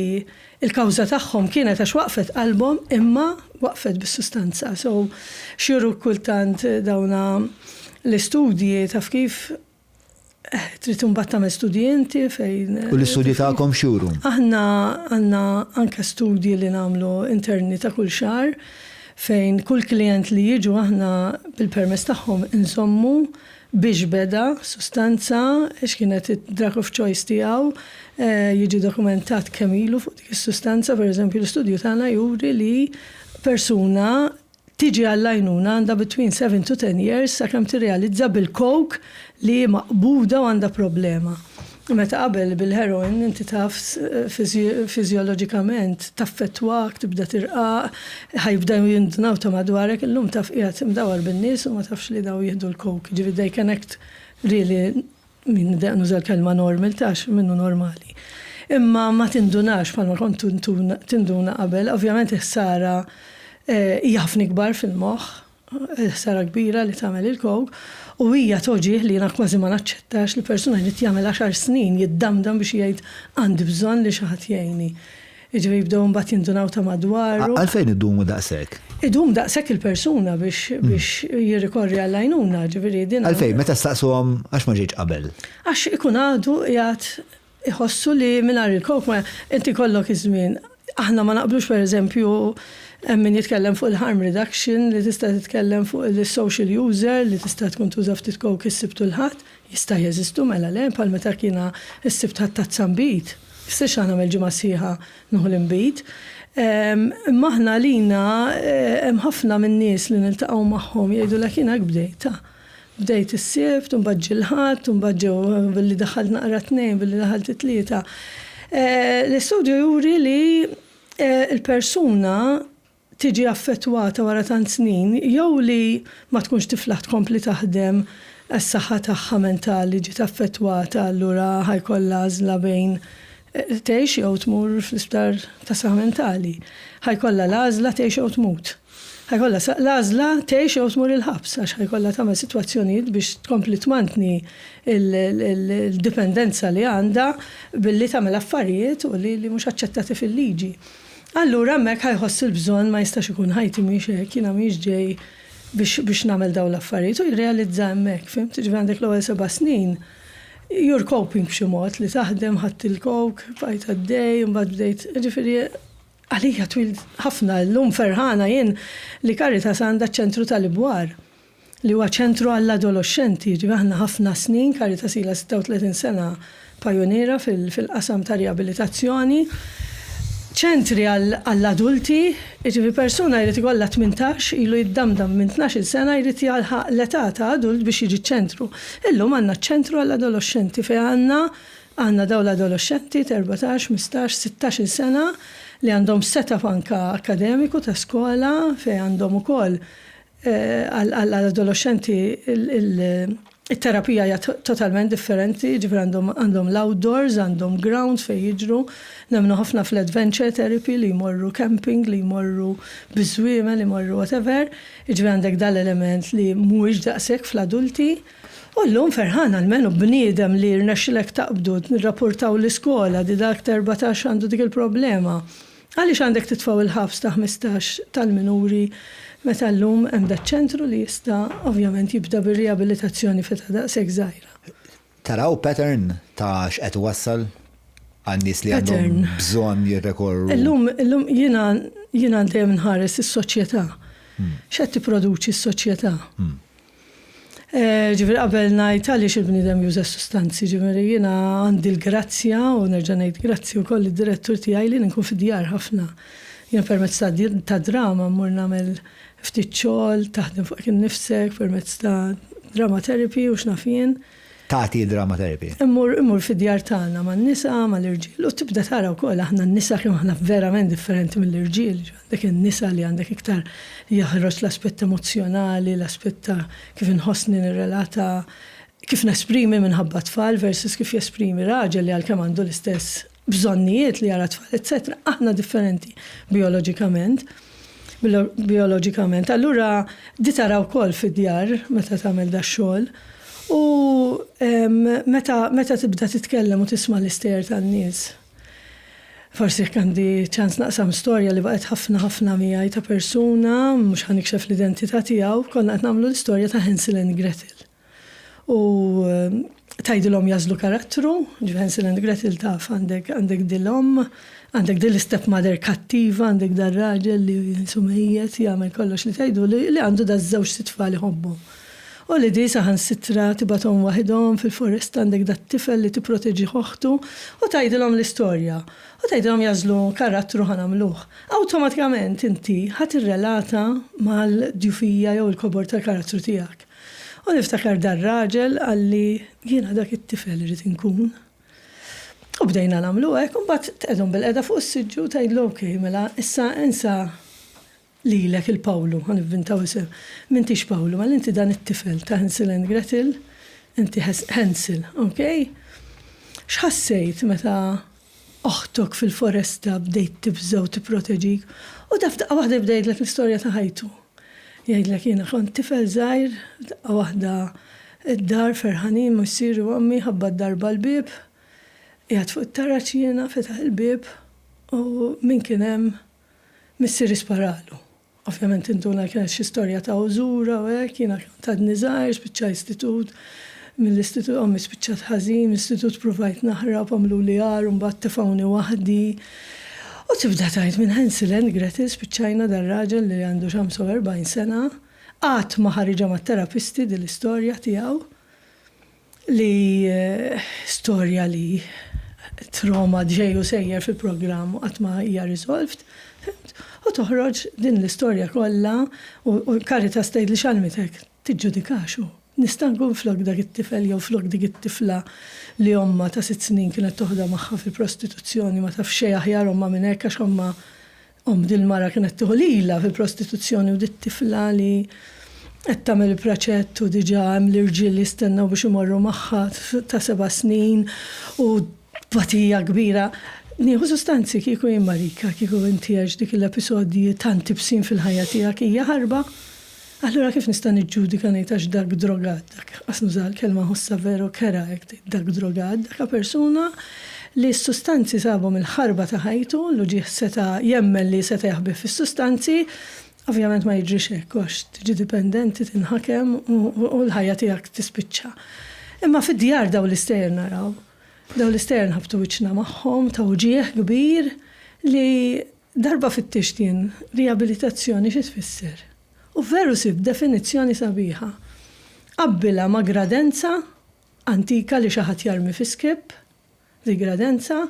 il-kawża tagħhom kienet għax waqfet qalbhom imma waqfet bis-sustanza. So xiru kultant dawna l-istudji taf kif trid imbagħad tagħmel studjenti fejn. U l-istudji tagħkom xuru? Aħna għandna anke studji li nagħmlu interni ta' kull xahar fejn kull klient li jiġu aħna bil-permess tagħhom insommu biex beda sustanza x'kienet id-drug of choice tiegħu jiġi dokumentat kemm ilu fuq dik is-sustanza, pereżempju l-istudju tagħna juri li persuna tiġi għall-għajnuna għandha between 7 to 10 years sakemm tirrealizza bil-coke li maqbuda u għandha problema. Meta qabel bil-heroin inti taf fiżjoloġikament taffettwak, tibda tirqaq, ħajbda jindunaw ta' madwarek, illum taf qiegħed imdawwar bin-nies u ma tafx li daw jieħdu l-coke. Ġifieri they connect really min nuża l-kelma normal tax minnu normali. Imma ma tindunax bħalma kont tinduna qabel, ovvjament is-sara hija ħafna kbar fil-moħħ, sara kbira li tagħmel il-coke u hija toġih li jiena kważi ma naċċettax li persuna li jagħmel 10 snin jiddamdam biex jgħid għandi bżonn li xi ħadd jgħinni. Jiġifieri jibdew mbagħad jindunaw ta' madwaru. Għalfejn iddumu daqshekk? Idum daqshekk il-persuna biex jirrikorri għall-għajnuna, ġifieri din. Għalfejn meta staqsuhom għax ma ġejtx qabel? Għax ikun għadu qiegħed iħossu li mingħajr il-coke ma inti kollok iż-żmien. Aħna ma naqblux pereżempju min jitkellem fuq il-harm reduction, li tista' titkellem fuq il-social user, li tista' tkun tuża ftit coke issibtu l-ħadd, jista' jeżistu mela le bħal meta kiena issib ħadd ta' tzambit. Jistax nagħmel ġimgħa sieħa nuħu l-imbit. Imma aħna lina hemm ħafna min-nies li niltaqgħu magħhom jgħidulek jiena bdejta. Bdejt is-sibt, u mbagħad ġilħadd, u mbagħad ġew billi daħalt naqra 2, billi daħalt 3. L-istudju juri li il-persuna tiġi affettwata wara tant snin, jew li ma tkunx tifla tkompli taħdem għas-saħħa tagħha mentali ġiet affettwata, allura ħajkollha għażla bejn tgħix jew tmur fl-isptar ta' saħħa mentali. Ħajkollha l-għażla tgħix jew tmut. Ħajkollha l-għażla tgħix jew tmur il-ħabs għax ħajkollha tagħmel sitwazzjonijiet biex tkompli tmantni il-dipendenza li għandha billi tagħmel affarijiet u li mhux aċċettati fil-liġi. Allura hemmhekk ħajħoss il-bżonn ma jistax ikun ħajti mhix hekk, jiena mhix ġej biex nagħmel dawn l-affarijiet u jirrealizza hemmhekk, fimt? Ġifieri għandek l-ewwel 7 snin, you're coping b'xi mod li taħdem ħadd il-kok, bqajt għaddej, mbagħad bdejt, ġifieri għalija twil ħafna llum ferħana jien li Caritas għandha ċentru tal-ibwar li huwa ċentru għall-adolescenti, ġifieri aħna ħafna snin Caritas ilha 36 sena pajoniera fil-qasam ta' riabilitazzjoni. ċentri għall-adulti, ġifi persuna jrid ikollha 18 ilu jiddamdam minn 12 sena jrid jgħalħaq l-età ta' adult biex jiġi ċentru. Illum għandna ċentru għall-adolescenti fejn għandna dawn l-adolescenti 14, 15, 16 sena li għandhom setup anka akademiku ta' skola fejn għandhom ukoll għall-adolescenti il-terapija hija totalment differenti, ġifir għandhom l-outdoors, għandhom grounds fejn jiġru, nemmnu ħafna fl-adventure therapy li jmorru camping, li jmorru biżwiema, li jmorru whatever, ġifir għandek dal-element li mhuwiex daqshekk fl-adulti. U llum ferħan almenu bniedem li rnexxilek taqbdu nirrapportaw l-iskola di dak 14 għandu dik il-problema. Għaliex għandek titfgħu il-ħabs ta' 15 tal-minuri meta llum hemm ċentru li jista' ovvjament jibda bir-riabilitazzjoni feta daqshekk żgħira. Taraw pattern ta' x'qed wassal għan-nies li għandhom bżonn jirrekorru. Illum jiena dejjem nħares is-soċjetà. X'qed tipproduċi s-soċjetà? Ġifieri qabel ngħid għaliex il-bniedem juża sustanzi, ġifieri jiena għandi l-grazzja u nerġa' ngħid grazzi wkoll id-direttur tiegħi li nkun fid-djar ħafna. Jiena permezz ta' drama mmur nagħmel ftit xogħol, taħdem fuq innifsek permezz ta' drama therapy u x'naf jien. Tagħti drama therapy. Immur fid-djar tagħna man-nisa, mal-irġiel u tibda tara wkoll aħna n-nisa kemm aħna verament differenti mill-irġiel. Għandek in-nisa li għandek iktar jaħroġ l-aspett emozjonali, l-aspett ta' kif inħossni nirrelata, kif nesprimi minħabba tfal versus kif jesprimi raġel li għalkemm għandu l-istess bżonnijiet li jara tfal, etc. Aħna differenti biologikament. Allura di tara wkoll fid-djar meta tagħmel da xogħol. U meta tibda titkellem u tisma' l-istejjer tan-nies. Forsi jekk għandi ċans naqsam storja li baqgħet ħafna miegħi ta' persuna, mhux ħanikxef l-identità tiegħu, konna qed nagħmlu l-istorja ta' Hansel and Gretel. U tajdilhom jażlu karattru, Hansel and Gretel taf għandek dilhom, għandek din l-stepmother kattiva, għandek dar raġel li sumejjet jagħmel kollox li tgħidu li għandu daż-żewġ titfal iħobbhom. U li di saħan sitra tibatom waħedhom fil-forest għandek dat tifel li tipproteġi ħoħtu u tajdilhom l-istorja. U tajdilhom jażlu karattru ħanamluh. Awtomatikament inti ħadd irrelata mal-djufija jew il-kobor tal-karattru tiegħek. U niftakar dar raġel għalli jiena dak it-tifel irid inkun. U bdejna nagħmlu hekk u mbagħad tqedhom bil-qeda fuq is-siġġu tgħidlu okej mela issa insa lilek il-Pawlu, għanivvintaw isem. M'intix Pawlu, ma l-inti dan it-tifel ta' Hansel and Gretel, inti Hansel, okej? X'ħassejt meta oħtok fil-foresta bdejt tibża u tipproteġik u dafdaqqa waħda bdejtlek l-istorja ta' ħajtu. Jgħidlek jiena kont tifel żgħir, daqqa waħda id-dar ferħanin missier u ommi ħabba d-darba l-bib, qiegħed fuq it-taraċ jiena fetaħ il-bib u min kien hemm missier isparalu. Ovvjament intuna kienet xi storja ta' użura u hekk, jiena ta' żgħir spiċċa istitut, mill-istitut ommi spiċċat ħażin, mill-istitut provajt naħrab għamlu li għar u mbagħad tifgħuni waħdi. U tibda tgħid minn Hansel and Gretel spiċċajna dar raġel li għandu 45 sena, qatt ma ħariġa mat-terapisti din l-istorja tiegħu li storja li trauma ġej u sejjer fil-programm qatt ma hija resolved. U toħroġ din l-istorja kollha u Caritas tgħid li x'għalmitek tiġġudikaxu. Nista' nkun flok dak it-tifel jew flok dik it-tifla li omma ta' 6 snin kienet toħda magħha fil-prostituzzjoni ma taf xejn aħjar omma minn hekk għax omma dil-mara kienet tieħu lilha fil-prostituzzjoni u dit-tifla li qed tagħmel il-proċett u diġà hemm l-irġiel li jistennew biex imorru magħha ta' 7 snin u batija kbira. Nieħu sustanzi kieku jien Marika, kieku inti għax dik l-episodji tant tibsin fil-ħajja tiegħek hija ħarba. Allura kif nista' niġġudika ngħid għax dak drogat, dak nuża l-kelma ħossa veru kera hekk dak drogat, dak persuna li s-sustanzi sabu mill-ħarba ta' ħajtu, l-ġieħ seta' jemmen li seta' jaħbib fis-sustanzi, ovvjament ma jiġrix hekk għax tiġi dipendenti tinħakem u l-ħajja tiegħek tispiċċa. Imma fid-djar daw l-istejjer naraw. Daw l-istejjer nħabtu wiċċna magħhom ta' uġieħ kbir li darba fit-tixtien riabilitazzjoni xi tfisser. U veru sib definizzjoni sabiħa. Qabbilha ma' gradenza antika li xi ħadd jarmi fi skip, di gradenza,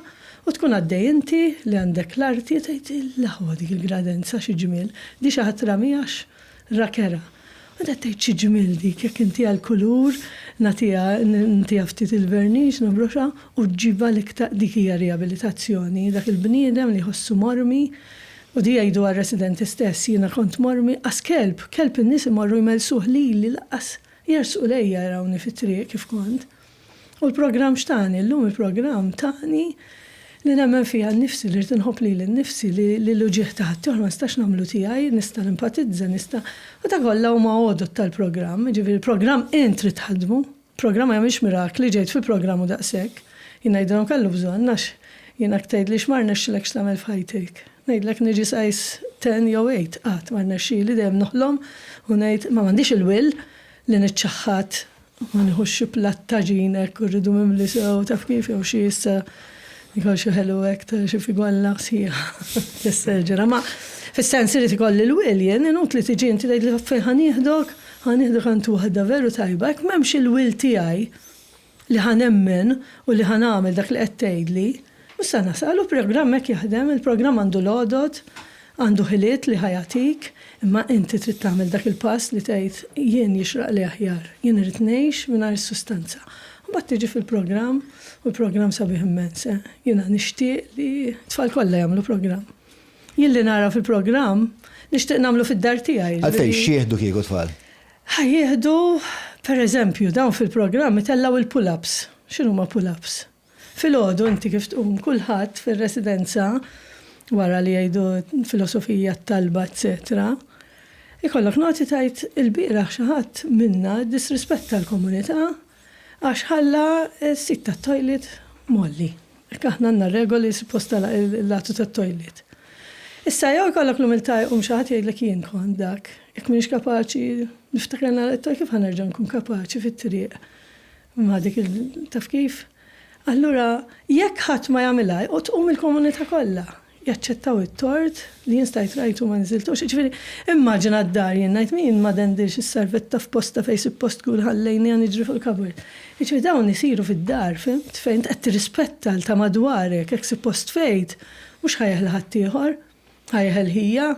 u tkun għaddej inti li għandek l-arti tgħid il-laħwa dik il-gradenza xi ġmiel, di xi ħadd ramijax rakera. U da tgħid xi ġmiel dik jekk inti għall-kulur nagħtiha ftit il-vernix nobroxa u ġġibha l-iktar dik hija riabilitazzjoni, dak il-bniedem li jħossu mormi u di jgħidu għal-residenti stess jiena kont mormi għas kelb in-nies imorru jmelsuh lili laqas jersu lejja jarawni fit-triq kif kont. U l-programm x'tani, llum il-programm tani li nemmen fija n-nifsi li rtinħob li l-nifsi li l-uġieħ taħti, ma nistax namlu tijaj, nista l-empatizza, nista. U ta' kolla u ma' għodot tal-programm, ġivir il-programm entri tħadmu, programm għamix mirakli, ġejt fil-programm u daqsek, jina jdon kallu bżon, nax jina ktajd li xmarna xilek xtamel fajtek. Najdlek niġi sajs 10 jew 8, għat marna xili dem noħlom, u najd ma' mandiċ il-will li nitċaħħat, ma' nħuxi plattaġinek, u rridu mimli sew, taf kif jew xie issa nikol xi ħelu hekk ta' xi figwalla sija tisserġera. Ma fis-sens irid ikolli l-wiljen, inut li tiġi inti tgħid li fejn ħanieħdok għand waħda veru tajba, hekk m'hemmx il-wil tiegħi li ħanemmen u li ħanagħmel dak li qed tgħidli. Issa nasalu programm hekk jaħdem, il-programm għandu l-għodot, għandu ħiliet li ħajatik, imma inti trid tagħmel dak il-pass li tgħid jien jixraq li aħjar, jien irid ngħix mingħajr is-sustanza. Mbagħad tiġi fil-programm u l-programm sabiħ immens. Jiena nixtieq li tfal kollha jagħmlu programm. Jien li nara fil-programm nixtieq nagħmlu fid-dar tiegħi. Għalfejn x'jieħdu kieku tfal? Ħajjieħdu pereżempju dawn fil-programm itellaw il-pull-ups. X'inhu ma pull-ups? Fil-għodu inti kif tqum kulħadd fir-residenza wara li jgħidu filosofija t-talba, eċetera. Ikollok noti tgħid il-bieraħ xi ħadd minna disrispetta l-komunità għax ħalla s-sit ta' toilet molli. Aħna għandna regoli supposta l-latu ta' toilet. Issa jew kollok l-umiltà xaħat jgħidlek jien kont dak. Jekk m'iniex kapaċi niftakarna l-toj kif ħanerġa' nkun kapaċi fit-triq. Ma dik taf kif. Allura jekk ħadd ma jagħmilha u tqum il-komunità kollha jaċċettaw it-tort li jien stajt rajtu ma nżiltux. Ġifieri immaġina d-dar jien ngħid min ma dendirx is-servetta f'posta fejn suppost tkun ħallejni għan niġri fuq il-kabord. Ġifieri dawn isiru fid-dar fejn qed tirrispetta l ta' madwarek hekk suppost fejn mhux ħajjeħ ħadd ieħor, ħajjeħ hija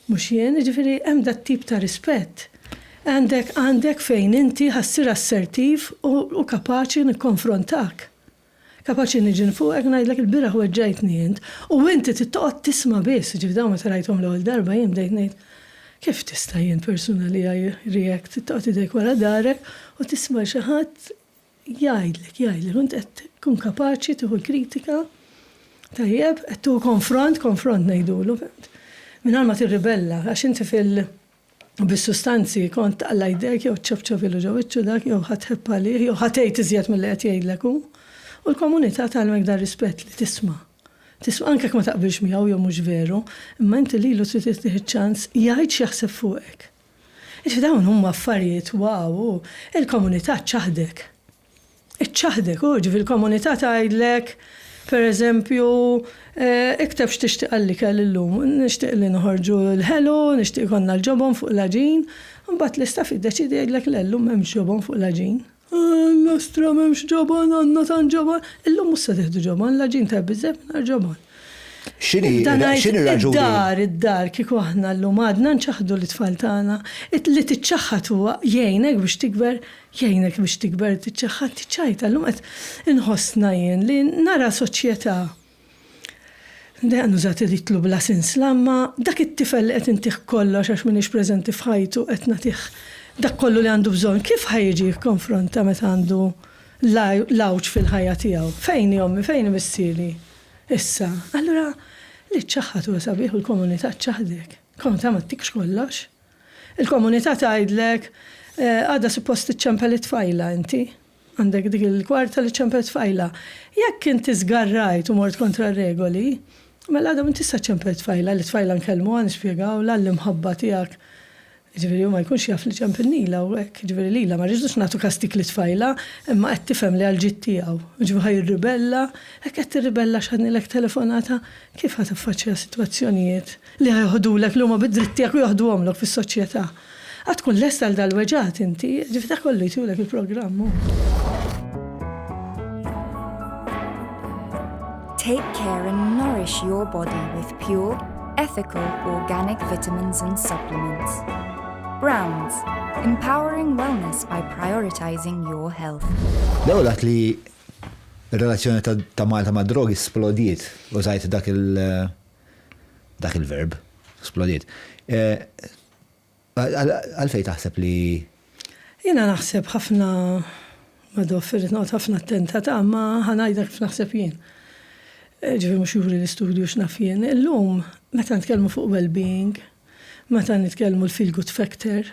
mhux jien, ġifieri hemm dat tip ta' rispett. Għandek fejn inti ħassir assertiv u kapaċi nikkonfrontak. Kapaċi niġin fuqek ngħidlek il-biraħ u ġejtni int u inti tittoqgħod tisma' biss, ġifieri dawn meta rajthom l-ewwel darba jien bdejt ngħid kif tista' jien persuna li react tittoqgħod idejk wara darek u tisma' xi ħadd jgħidlek u inti qed tkun kapaċi tieħu l-kritika tajjeb qed tuħu konfront ngħidulu. Mingħajr ma tirribella għax inti bis-sustanzi kont taqla jdejk jew tċabċabilu ġew iċċu dak jew ħatħeb għalih jew ħatejt iżjed milli qed jgħidlek hu. U l-komunità tagħmek dar rispett li tisma'. Tisma' anke ma taqbilx miegħu jew mhux veru, imma inti lilu trid tieħu ċans jgħid x'jaħseb fuqek. Ġifieri dawn huma affarijiet wow, il-komunità ċaħdek. Iċċaħdek u ġifieri il-komunità tgħidlek pereżempju ikteb x'tixtieq għalli kell illum, nixtieq li noħorġu l-ħelu, nixtieq ikollna l-ġobon fuq l-aġin, imbagħad l-istaff jiddeċidi jgħidlek l-llum m'hemmx ġobon fuq l-aġin. L-ostra m'hemmx ġobon, għandna tant ġobon. Illum mhux se tieħdu ġobon, l-aġin ta' biżżejjed mingħajr ġobon. X'inhi raġuni? Id-dar kieku aħna llum għadna nċaħdu l-itfal tagħna, li tiċċaħħad huwa jgħinek biex tikber tiċċaħħad tiċċajta llum qed inħossna jien li nara soċjetà Deqnu zati ditlu bla sinslamma, dak it-tifel li qed intih kollox għax minix preżenti f'ħajtu qed nagħtih dak kollu li għandu bżonn, kif ħajġi konfronta meta għandu lawġ fil-ħajja tiegħu? Fejn jommi, fejn missieri? Issa, allura li ċaħħat u sabiħ u l-komunità ċaħdek. Komunità ma tikx kollox. Il-komunità tgħidlek għadha suppost iċċempel it-tfajla inti. Għandek dik il-kwarta li ċempel it-tfajla. Jekk inti żgarrajt u mort kontra regoli, mela għadha tista' ċempel it-tfajla, li t-tfajla nkellmu għan nispjegaw l-imħabba tiegħek. Ġifieri ma jkunx jaf li ċempilnila u hekk, ġifieri lila ma rridux nagħtu kastik li tfajla, imma qed tifhem li għal-ġid tiegħu. Ġifieri ħajrribella, hekk qed tirribella x'ħadnilek telefonata, kif ħad tiffaċċja sitwazzjonijiet li ħajħodulek li huma bid-dritt tiegħek u jaħduhomlok fis-soċjetà. Għad tkun lesta għal dal-weġat inti, ġifieri dak kollu jtulek il-programm. Take care and nourish your body with pure, ethical, organic vitamins and supplements. Browns, empowering wellness by prioritizing your health. Dawlat li il-relazzjoni ta' Malta ma' drogi splodiet, użajt dak il-verb, splodiet. Għalfej taħseb li... Jena naħseb ħafna ma doffirit noqgħod ħafna attenta ma ħanajda kif naħseb jien. Ġifieri mhux juri l-istudju x'naf jien. Illum meta nitkellmu fuq well-being, meta nitkellmu l-feel good factor,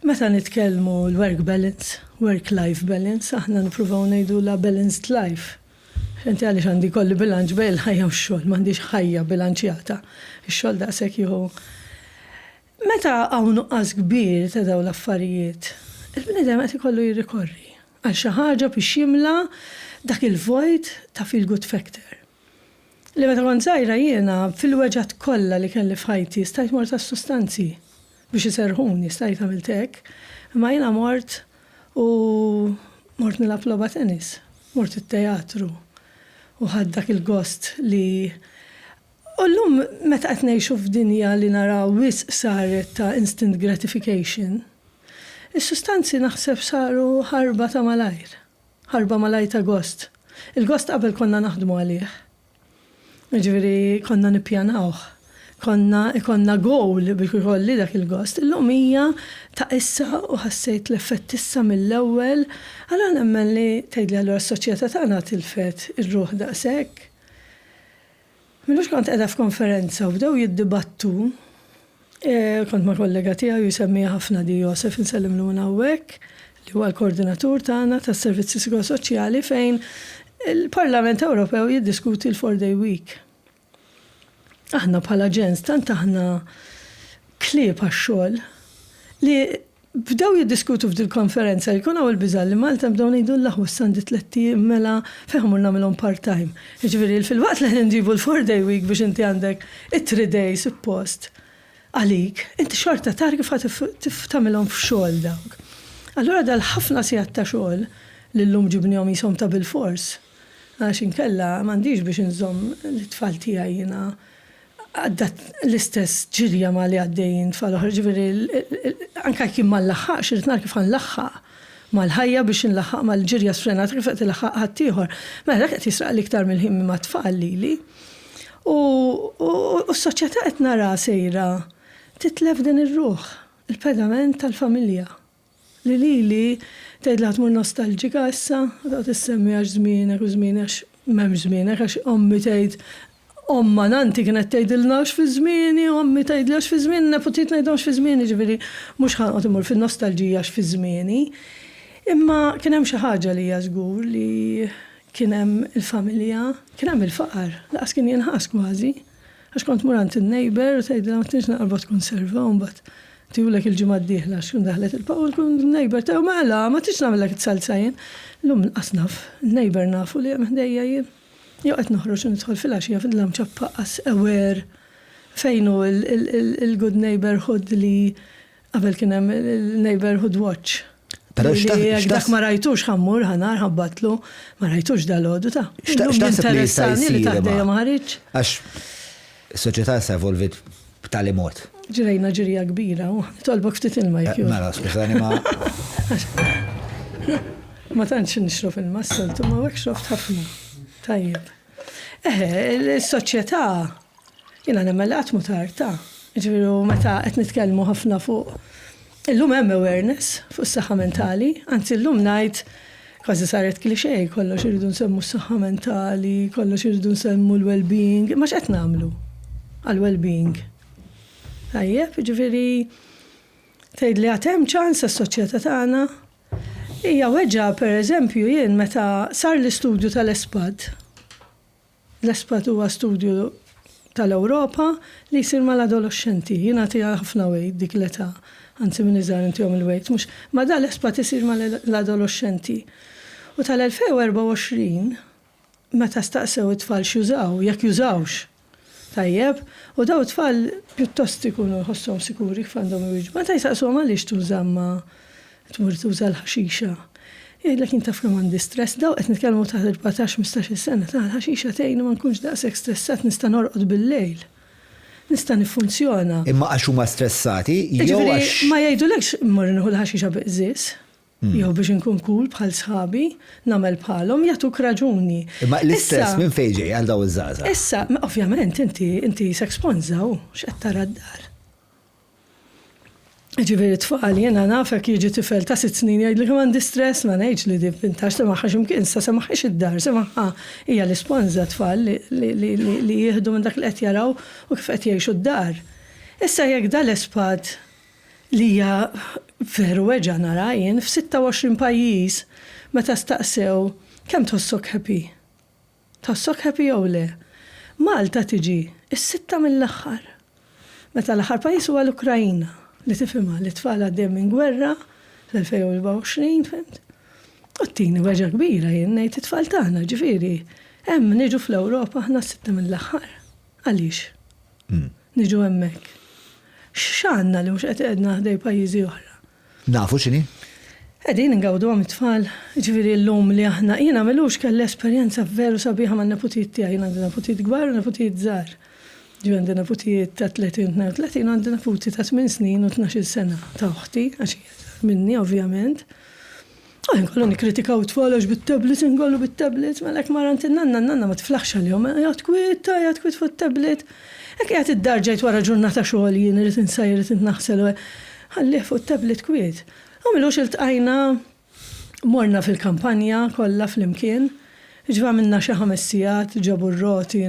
meta nitkellmu l-work balance, work-life balance, aħna nippruvaw ngħidula balanced life. X'inti għaliex għandi kolli bilanċ bejn il-ħajja u x-xogħol, m'għandix ħajja bilanċjata. Ix-xogħol daqshekk jieħu. Meta hawn nuqqas kbir ta' dawn l-affarijiet, il-bniedem qed ikollu jirrikorri għal xi ħaġa biex jimla dak il-vojt ta' feel good factor. Li meta kont żgħira jiena fil-weġat kollha li kelli f'ħajti stajt mort tas-sustanzi biex iserħuni, stajt għamilt hekk, imma jiena mort nilgħab logħba tennis, mort it-teatru u ħadd dak il-gost li llum meta qed ngħixu f'dinja li naraw wisq saret ta' instant gratification, is-sustanzi naħseb saru ħarba ta' malajr, ħarba malajr ta' gost. Il-gost qabel konna naħdmu għalih. Ġifieri konna nippjanawh, konna gowl biex ikolli dak il-gost. Illum hija ta' issa u ħassejt l-effett issa mill-ewwel, allura nemmen li tgħidli allura s-soċjetà tagħna tilfet ir-ruħ daqshekk. Milux kont qiegħda f'konferenza u bdew jiddibattu, kont ma' kollega tiegħu jisemmiha ħafna di Josef insellimlu minn hawnhekk, li huwa l-koordinatur tagħna tas-servizzi psikosoċjali fejn il-Parlament Ewropew jiddiskuti l-4-day week. Aħna bħala ġens tant aħna klieb għax-xogħol li bdew jiddiskutu f'dil konferenza li jkun hawn il-biżal li Malta bdew ngħidu l-aħwu s-sandi 3 mela fejn mur nagħmilhom part-time. Jiġifieri fil-waqt li nġibu l-4-day week biex inti għandek it-3 days suppost għalik, inti xorta tar kif tagħmilhom f'xogħol dawk. Allura dal ħafna sigħat ta' xogħol li llum ġibnihom jisom ta' bil-fors. Għax inkella m'għandix biex inżomm l-tfal tiegħi jiena għaddat l-istess ġirja ma li għaddejjin tfal oħra, ġifieri anke kien ma nlaħħaqx irid nara kif nlaħħaq mal-ħajja biex nlaħħaq mal-ġirja sfrenata kif qed ilaħħaq ħadd ieħor. Mela dak qed jisraq l-iktar mill-ħin ma' tfal lili. U s-soċjetà qed nara sejra titlef din ir-ruħ, il-pedament tal-familja. Li tgħidla tmur nostalġika issa, da tissemmi għax żmienek u żmienek m'hemm żmienek għax ommi tgħid omma nanti kienet tgħidilna għax fi żmieni, ommi tgħidli għax fi żmieni, nepotit ngħidhom fi żmieni, ġifieri mhux ħanqod imur fin-nostalġija għax fi żmieni. Imma kien hemm xi ħaġa li hija żgur li kien hemm il-familja, kien hemm il-faqar, laqas kien jinħass kważi. Għax kont mur għand in-neighbor u tgħidilha ma tinx naqrbod konserva u mbagħad tiwlek il-ġimgħa d-dieħla x'kun daħlet il-Pawl kun neighbor tew mela ma tix nagħmellek it-salsa jien. Llum asnaf, neighbor nafu li hemm ħdejja jien. Jew qed noħroġ u nidħol fil-għaxija fidlam ċappaqas aware fejn hu il-good neighborhood li qabel kien hemm il-neighborhood watch. Però dak ma rajtux ħammur ħanar ħabbatlu, ma rajtux dal-għodu ta'. X'taħseb li jista' jsir li taħdejja ma ħaritx. Għax is-soċjetà se evolvit b'tali mod. Ġirejna ġirija kbira u tolbok ftit ilma jkun. Mela, skużani ma. Ma tantx nixrof il-massa, ma hekk xroft ħafna. Tajjeb. Il-soċjetà jiena nemmel qatt mu tarta. Ġifieri meta qed nitkellmu ħafna fuq. Illum hemm awareness fuq is-saħħa mentali, anzi llum ngħid kważi saret klixej, kollox iridu nsemmu s-saħħa mentali, kollox iridu nsemmu l-well-being, ma x'qed nagħmlu għall-well-being. Tajjeb, ġifieri tgħid li għad hemm ċans għas-soċjetà tagħna. Hija weġġa pereżempju jien meta sar l-istudju tal-ESPAD. L-ESPAD huwa studju tal-Ewropa li jsir mal-adolescenti. Jiena tija ħafna wejt dik l-età, anzi minn iżgħar intihom il-wejt, mhux ma dan l-ESPAD isir mal-adolescenti. U tal-2024 meta staqsew it-tfal x'jużaw, jekk jużawx. Tajjeb, u daw it-tfal pjuttost ikunu ħosshom sikuri f'għandhom iwieġbu. Meta jsaqsuhom għaliex tuża ma tmur tuża l-ħaxixa. Jgħidlek inta kemm għandi stress, daw qed nitkellmu ta' 14-15 sena, ta' ħaxixa tgħinni ma nkunx daqshekk stressat nista' norqod bil-lejl. Nista' niffunzjona. Imma għax huma stressati jew għax ma jgħidulekx immur nieħu l-ħaxixa biqżis. Jew biex inkun cool bħal sħabi, nagħmel bħalhom jagħtuk raġuni. Imma l-istress minn fejn ġej għal daw iż-żgħażagħ. Issa, ovvjament inti sex ponzaw x'qed tara d-dar. Ġifieri tfal jiena nafek jiġi tifel ta' 6 snin jgħidli kemm għandi stress ma ngħidx li dibintax semaħħa x'imkien sa semaħħix id-dar, semaħħa hija l-isponża tfal li jieħdu minn dak li qed jaraw u kif qed jgħixu d-dar. Issa jekk dal-ESPAD li hija veru weġa nara jien f'26 pajjiż meta staqsew kemm tossok happy. Tossok happy jew le? Malta tiġi is-sitta mill-aħħar. Meta l-aħħar pajjiż huwa l-Ukrajina. Li tifhimha li tfal għaddejjem minn gwerra l-2024, fimt? U t-tieni weġa kbira jien ngħid it-tfal tagħna, ġifieri, hemm niġu fl-Ewropa aħna s-sitta mill-aħħar. Għaliex? Niġu hemmhekk. X'għandna li mhux qed qegħdna ħdej pajjiżi oħra. Nafu x'inhi? Qegħdin ingawduhom it-tfal, ġifieri llum li aħna jiena m'għamilux kelli esperjenza veru sabiħa man-neputijiet tiegħi, jien għandi neputijiet kbar u neputijiet żgħar. Għandi neputijiet ta' 30-32, għandi neputi ta' 8 snin u 12 sena ta' uħti, għaxi minni ovvjament. Għan kollu nikritikaw t-tfal għax bit-tablet, ngollu bit-tablet, ma l-ek maranti nanna ma t-flaħx għal-jom, jgħat kwit fuq tablet. Ek jgħat id-darġajt wara ġurnata xogħol jien irrid insajr, irrid naħsel, għallih fuq tablet kwit. Għamilux il-tqajna morna fil-kampanja kollha fl-imkien. Ġva minna xi 5 sigħat, ġabu r-roti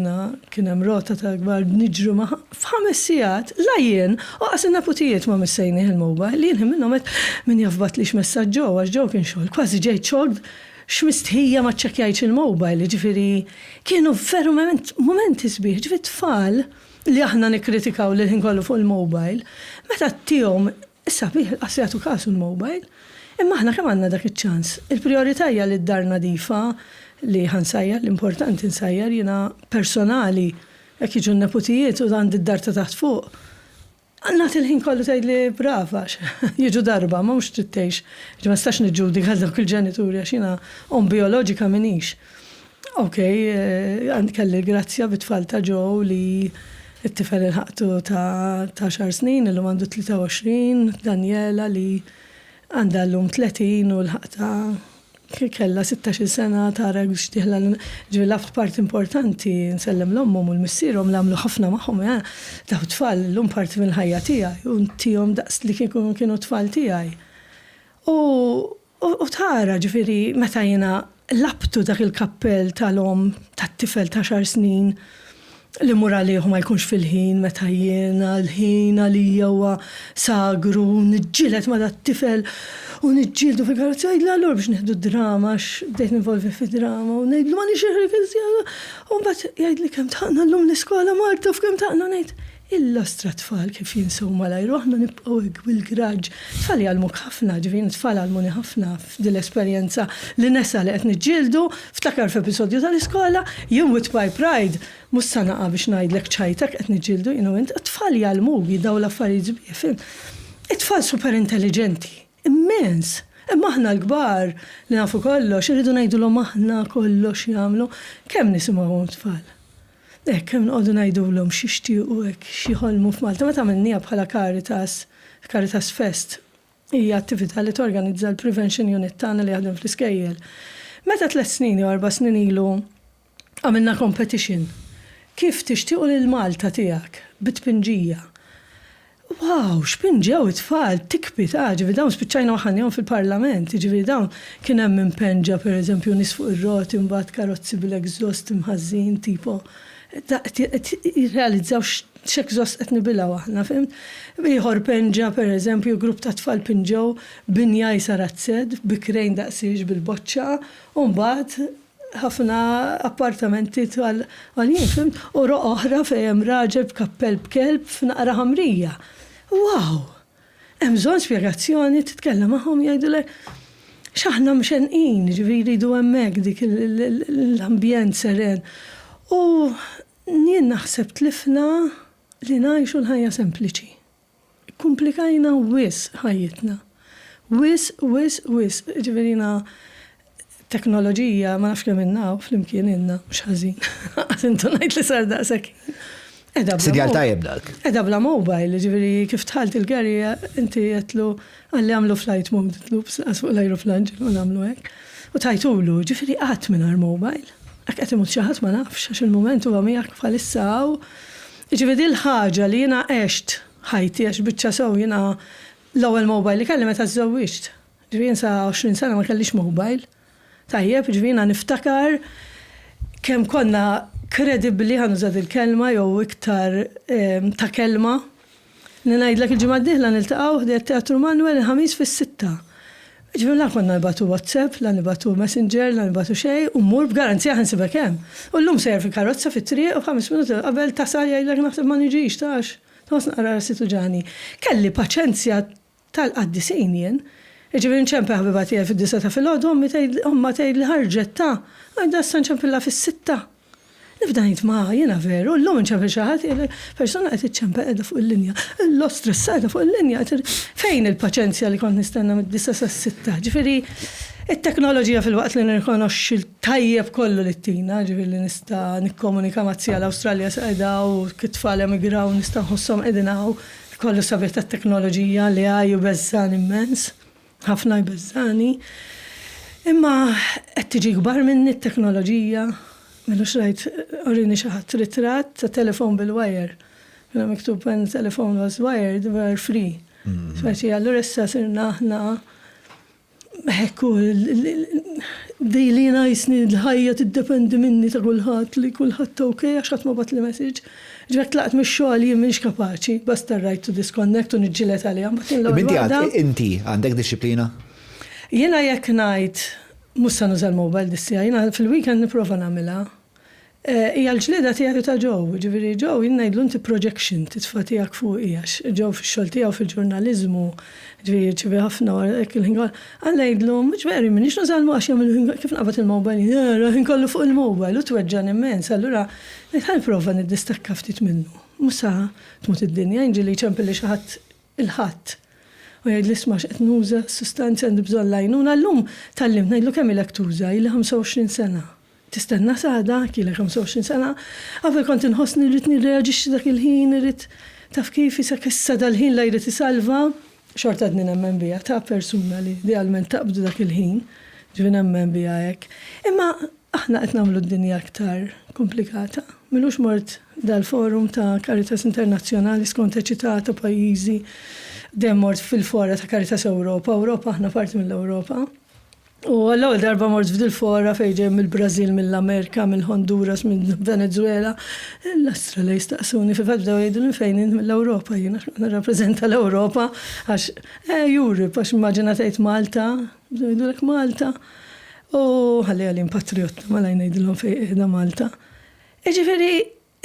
kien hemm rota ta' kbar niġru ma' f'5 sigħat, la jien, qas in-neputijiet ma missejni il-mobile, li jien minnhom qed min jafbat li x'messaġġ ġew għax ġew kien xogħol, kważi ġejt xogħol x'mistħija ma ċċekkjajx il-mobile, ġifieri kienu veru momenti sbieħ, ġifieri tfal li aħna nikkritikaw li ħin kollu fuq il-mobile, meta t-tihom issa bih qas jagħtu kasu l-mobile, imma aħna kemm għandna dak iċ-ċans. Il-prijorità hija li d-dar nadifa li ħansajjar, l-importanti nsajjar jiena personali, jekk jiġu n-neputijiet u għandi d-dar ta' taħt fuq. Għannat il-ħin kollu tgħidli brava, jiġu darba, ma mhux trittejx. Ma stax niġġudi għal dawk il-ġenituri għax jiena bioloġika minix. Okej, għandi kelli grazzja bit-tfal ta' ġew li t-tifel il-ħaqtu ta' 10 snin, illum għandu 23, Daniela li għandha llum 30 u l-ħaqta kella 16 sena tara x'tieħla ġilaft part importanti nsellem l-ommhom u l-missierhom l-għamlu ħafna magħhom daw tfal l-lum parti mill-ħajja tiegħi u ntihom daqs li kienu tfal tiegħi. U tara ġifieri meta jiena labtu dak il-kappell tal-om tat-tifel ta' 10 snin li mur għalih ma jkunx fil-ħin meta jiena l-ħin għalija huwa sagru niġġieled ma dat-tifel u niġġieldu fil-karozza jgħidla l-għor biex neħdu d-drama bdejt nivolvi fid-drama u ngħidlu ma nixirri kizjada u mbagħad jgħidli kemm taqna llum l-iskola Marta f'kemm taqna ngħid il-lostra tfal kif jinsew malajr aħna nibqgħu hekk bil-graġġ. Tfal jgħalmuk ħafna, ġifieri tfal għalmuni ħafna f'din l-esperjenza li nesa li qed niġġieldu ftakar f'episodju tal-iskola jew with my pride mhux sa naqa' biex ngħidlek ċajtek qed niġġieldu int tfal jgħalmuk jiddaw l-affarijiet sbieħ. It-tfal super intelligenti, immens. Imma aħna l-kbar li nafu kollox, irridu ngħidulhom aħna kollox jagħmlu kemm nisimgħu tfal. Kemm nqogħdu ngħidulhom xi xtiequ hekk xi ħolmu f'Malta. Meta għamilniha bħala Caritas Fest hija attività li torganizza l-Prevention Unit tagħna li jaħdem fl-iskejjel. Meta 3 snin jew 4 snin ilu Għamilna competition. Kif tixtiequ lil Malta tiegħek bit-tpinġija? Wow, x'pinġew it-tfal tikbit ġifieri dawn spiċċajna waħanjhom fil-Parlament, ġifieri dawn kien hemm impenġa pereżempju nies fuq ir-roti mbagħad karozzi bil-exhaust imħażin tipo jirrealizzaw x'exhaust qed nibilgħu aħna, fimt? Ieħor penġa pereżempju grupp ta' tfal pinġew binja Sarazzed bikrejn daqsiex bil-boċċa u mbagħad ħafna appartamenti għal-jien, fimt? U oħra fejn raġel b'kappell b'kelb f'naqra ħamrija. Wow! Hemm bżonn spjegazzjoni titkellem magħhom jgħidulek x'aħna mxenqin, ġifieri jridu hemmhekk dik l-ambjent seren. U jien naħseb tlifna li ngħixu l-ħajja sempliċi. Komplikajna wis ħajjitna. Wis. Ġifieri teknoloġija ma nafx kemm inna fl-imkien inna mhux ħażin. Intu ngħid li sar daqshekk. Sidjal tajjeb dak. Edha bla mobile, ġifieri kif tħalt il-garija inti qedlu għalli għamlu flight mode titlu fuq l-ajruplan ġielu nagħmlu hekk. U tajtulu ġifieri qatt mingħajr mobile. Hekk qed imut xi ħadd ma nafx għax il-mument huwa miegħek bħalissa u ġifieri l-ħaġa li jiena għext ħajti għax biċċa sew jiena l-ewwel mobile li kelli meta żżewwiġt. Ġifieri sa 20 sena ma kellix mobile. Tajjeb, ġifieri niftakar kemm konna kredibbli ħanużad il-kelma jew iktar ta' kelma. Ngħidlek il-ġimgħa d-dieħla niltaqgħu ħdejja Teatru Manuel il-ħamis fis-6. Ġifieri la konna nibatu WhatsApp, la nibatu Messenger, la nibatu xejn u mmur b'garanzija ħansibek hemm. U llum sejjer fil-karozza fit-triq u 5 minuti qabel tasal jgħidlek naħseb ma niġix tax. Tħoss naqra rasitu ġani. Kelli paċenzja tal-qaddisin jien. Ġifieri nċempe ħabiba tiegħi fid-9 ta' filgħodu omma tgħidli ħarġet ta' għajda issa nċempilla fis-6. Nibda ngħid ma' jiena veru, llum nċempel xi ħadd persuna qed iċċempel qiegħda fuq il-linja. L-ostra qiegħda fuq il-linja. Fejn il-paċenzja li kont nistenna mid-9 sas-6? Ġifieri it-teknoloġija fil-waqt li nirrikonoxxi l-tajjeb kollu li tina, ġifieri li nista' nikkomunika mazzija l-Awstralja qiegħda u kit-tfal emigraw nista' nħosshom qegħdin hawn kollu sabiet tat-teknoloġija li għaju beżżan immens. Ħafna jbeżżani. Imma qed tiġi kbar minni t-teknoloġija. Milux rajt orini xi ħadd ritratt ta' telefon bil-wire. Kienu miktub when the telephone was wired were free. Speċi allura issa sirna aħna hekku li najsni l-ħajja tiddependi minni ta' kulħadd li kulħadd okej għax ħadd ma bat li message. Ġvek tlaqt mix-xogħol jien m'iniex kapaċi, basta right to disconnect u niġġieled għalihha. Inti għandek disċiplina? Jiena jekk ngħid mhux se nuża l-mobile dissija, jiena fil-weekend nipprova nagħmilha. Hija l-ġlieda tiegħek ta' ġew, ġifieri ġew jien ngħidlu inti projection titfa' tiegħek fuq għax ġew fix-xogħol tiegħu fil-ġurnaliżmu, ġifieri ħafna hekk il-ħin ngħidlhom ġveri m'iniex nuża għax jagħmlu kif naqbad il-mobile, raħin kollu fuq il-mobile u tweġġan immens, allura ngħid ħanipprova niddistakka ftit minnu. Mhux sa tmut id-dinja jinġieli jċempilli xi ħadd il-ħadd. U jgħid l-isma x'qed nuża sustanzi għandi bżonn lajnuna llum tallimt ngħidlu kemm ilek tuża ili 25 sena. Tistenna saħda kielek 25 sena, qabel kont inħossni rrid nirreaġixxi dak il-ħin, irid taf kif isak issa dal-ħin la jrid isalva, xorta għadni nemmen biha ta' persuna li idealment taqbdu dak il-ħin, ġifi nemmen biha hekk. Imma aħna qed nagħmlu d-dinja aktar komplikata. Milux mort dal-forum ta' Caritas Internazzjonali skont eċitata pajjiżi dejjem mort fil-fora ta' Caritas Ewropa, aħna parti mill-Ewropa. U għall-ewwel darba mort f'dil fora fejn ġej mill-Brażil, mill-Amerika, mill-Honduras, mill-Venezuela. L-Australia jistaqsuni fil-fatt bdew jgħidu fejn mill-Ewropa jiena nirrappreżenta l-Ewropa għax Europe għax immaġina tgħid Malta, bdew jgħidulek Malta. U ħalli għalim patriot ma lajn ngħidilhom fejn qiegħda Malta. Ġifieri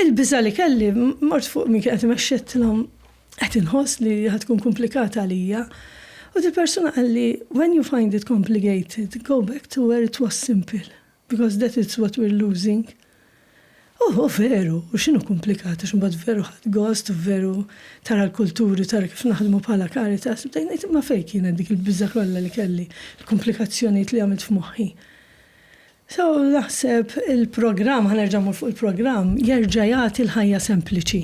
il-biża li kelli mort fuq min kien qed imexxettilhom qed inħoss li tkun komplikata għalija. U di persuna għalli, when you find it complicated, go back to where it was simple, because that is what we're losing. Veru, u xinu komplikata, xumbat veru ħad gost, veru tara l-kulturi, tara kif naħdmu bħala Caritas, bdejnejt ma fejk jiena dik il-bizza kollha li kelli, il-komplikazzjonijiet li għamilt f'moħħi. So, naħseb il-programm, ħanerġa' fuq il-programm, jerġa' jagħti l-ħajja sempliċi.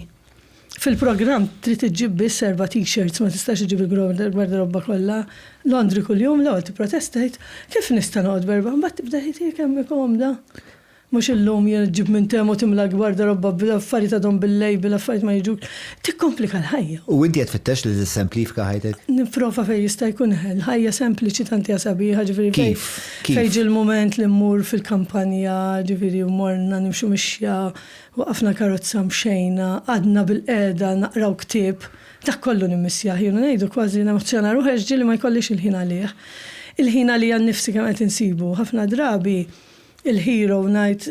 Fil-programm trid iġġib biss 4 t-shirts, ma tistax iġġib il-garderobba kollha. Londri kuljum l-ewwel tipprotestajt kif nista' noqgħod berba' mbagħad tibda ħid kemm komda. Mux illum ġib minn temu timla gbarda robba bil-affarijiet għadhom bil-lej, bil-affarijiet ma jiġuk. Tikkomplika l-ħajja. U inti qed tfittex li tissemplifika ħajtek? Nipprova fejn jista' jkun ħajja sempliċi tanti sabiħa, ġifieri Kif? fejn ġi l-mument li mmur fil-kampanja, ġifieri morna nimxu mixja, waqafna karozza mxejna, għadna bil-qeda naqraw ktieb, dak kollu nimmissjaħ, jienu ngħidu kważi nemozzjona ruħex ġieli ma jkollix il-ħin għalih. Il-ħin għalija nnifsi kemm qed insibu, ħafna drabi il-hero ngħid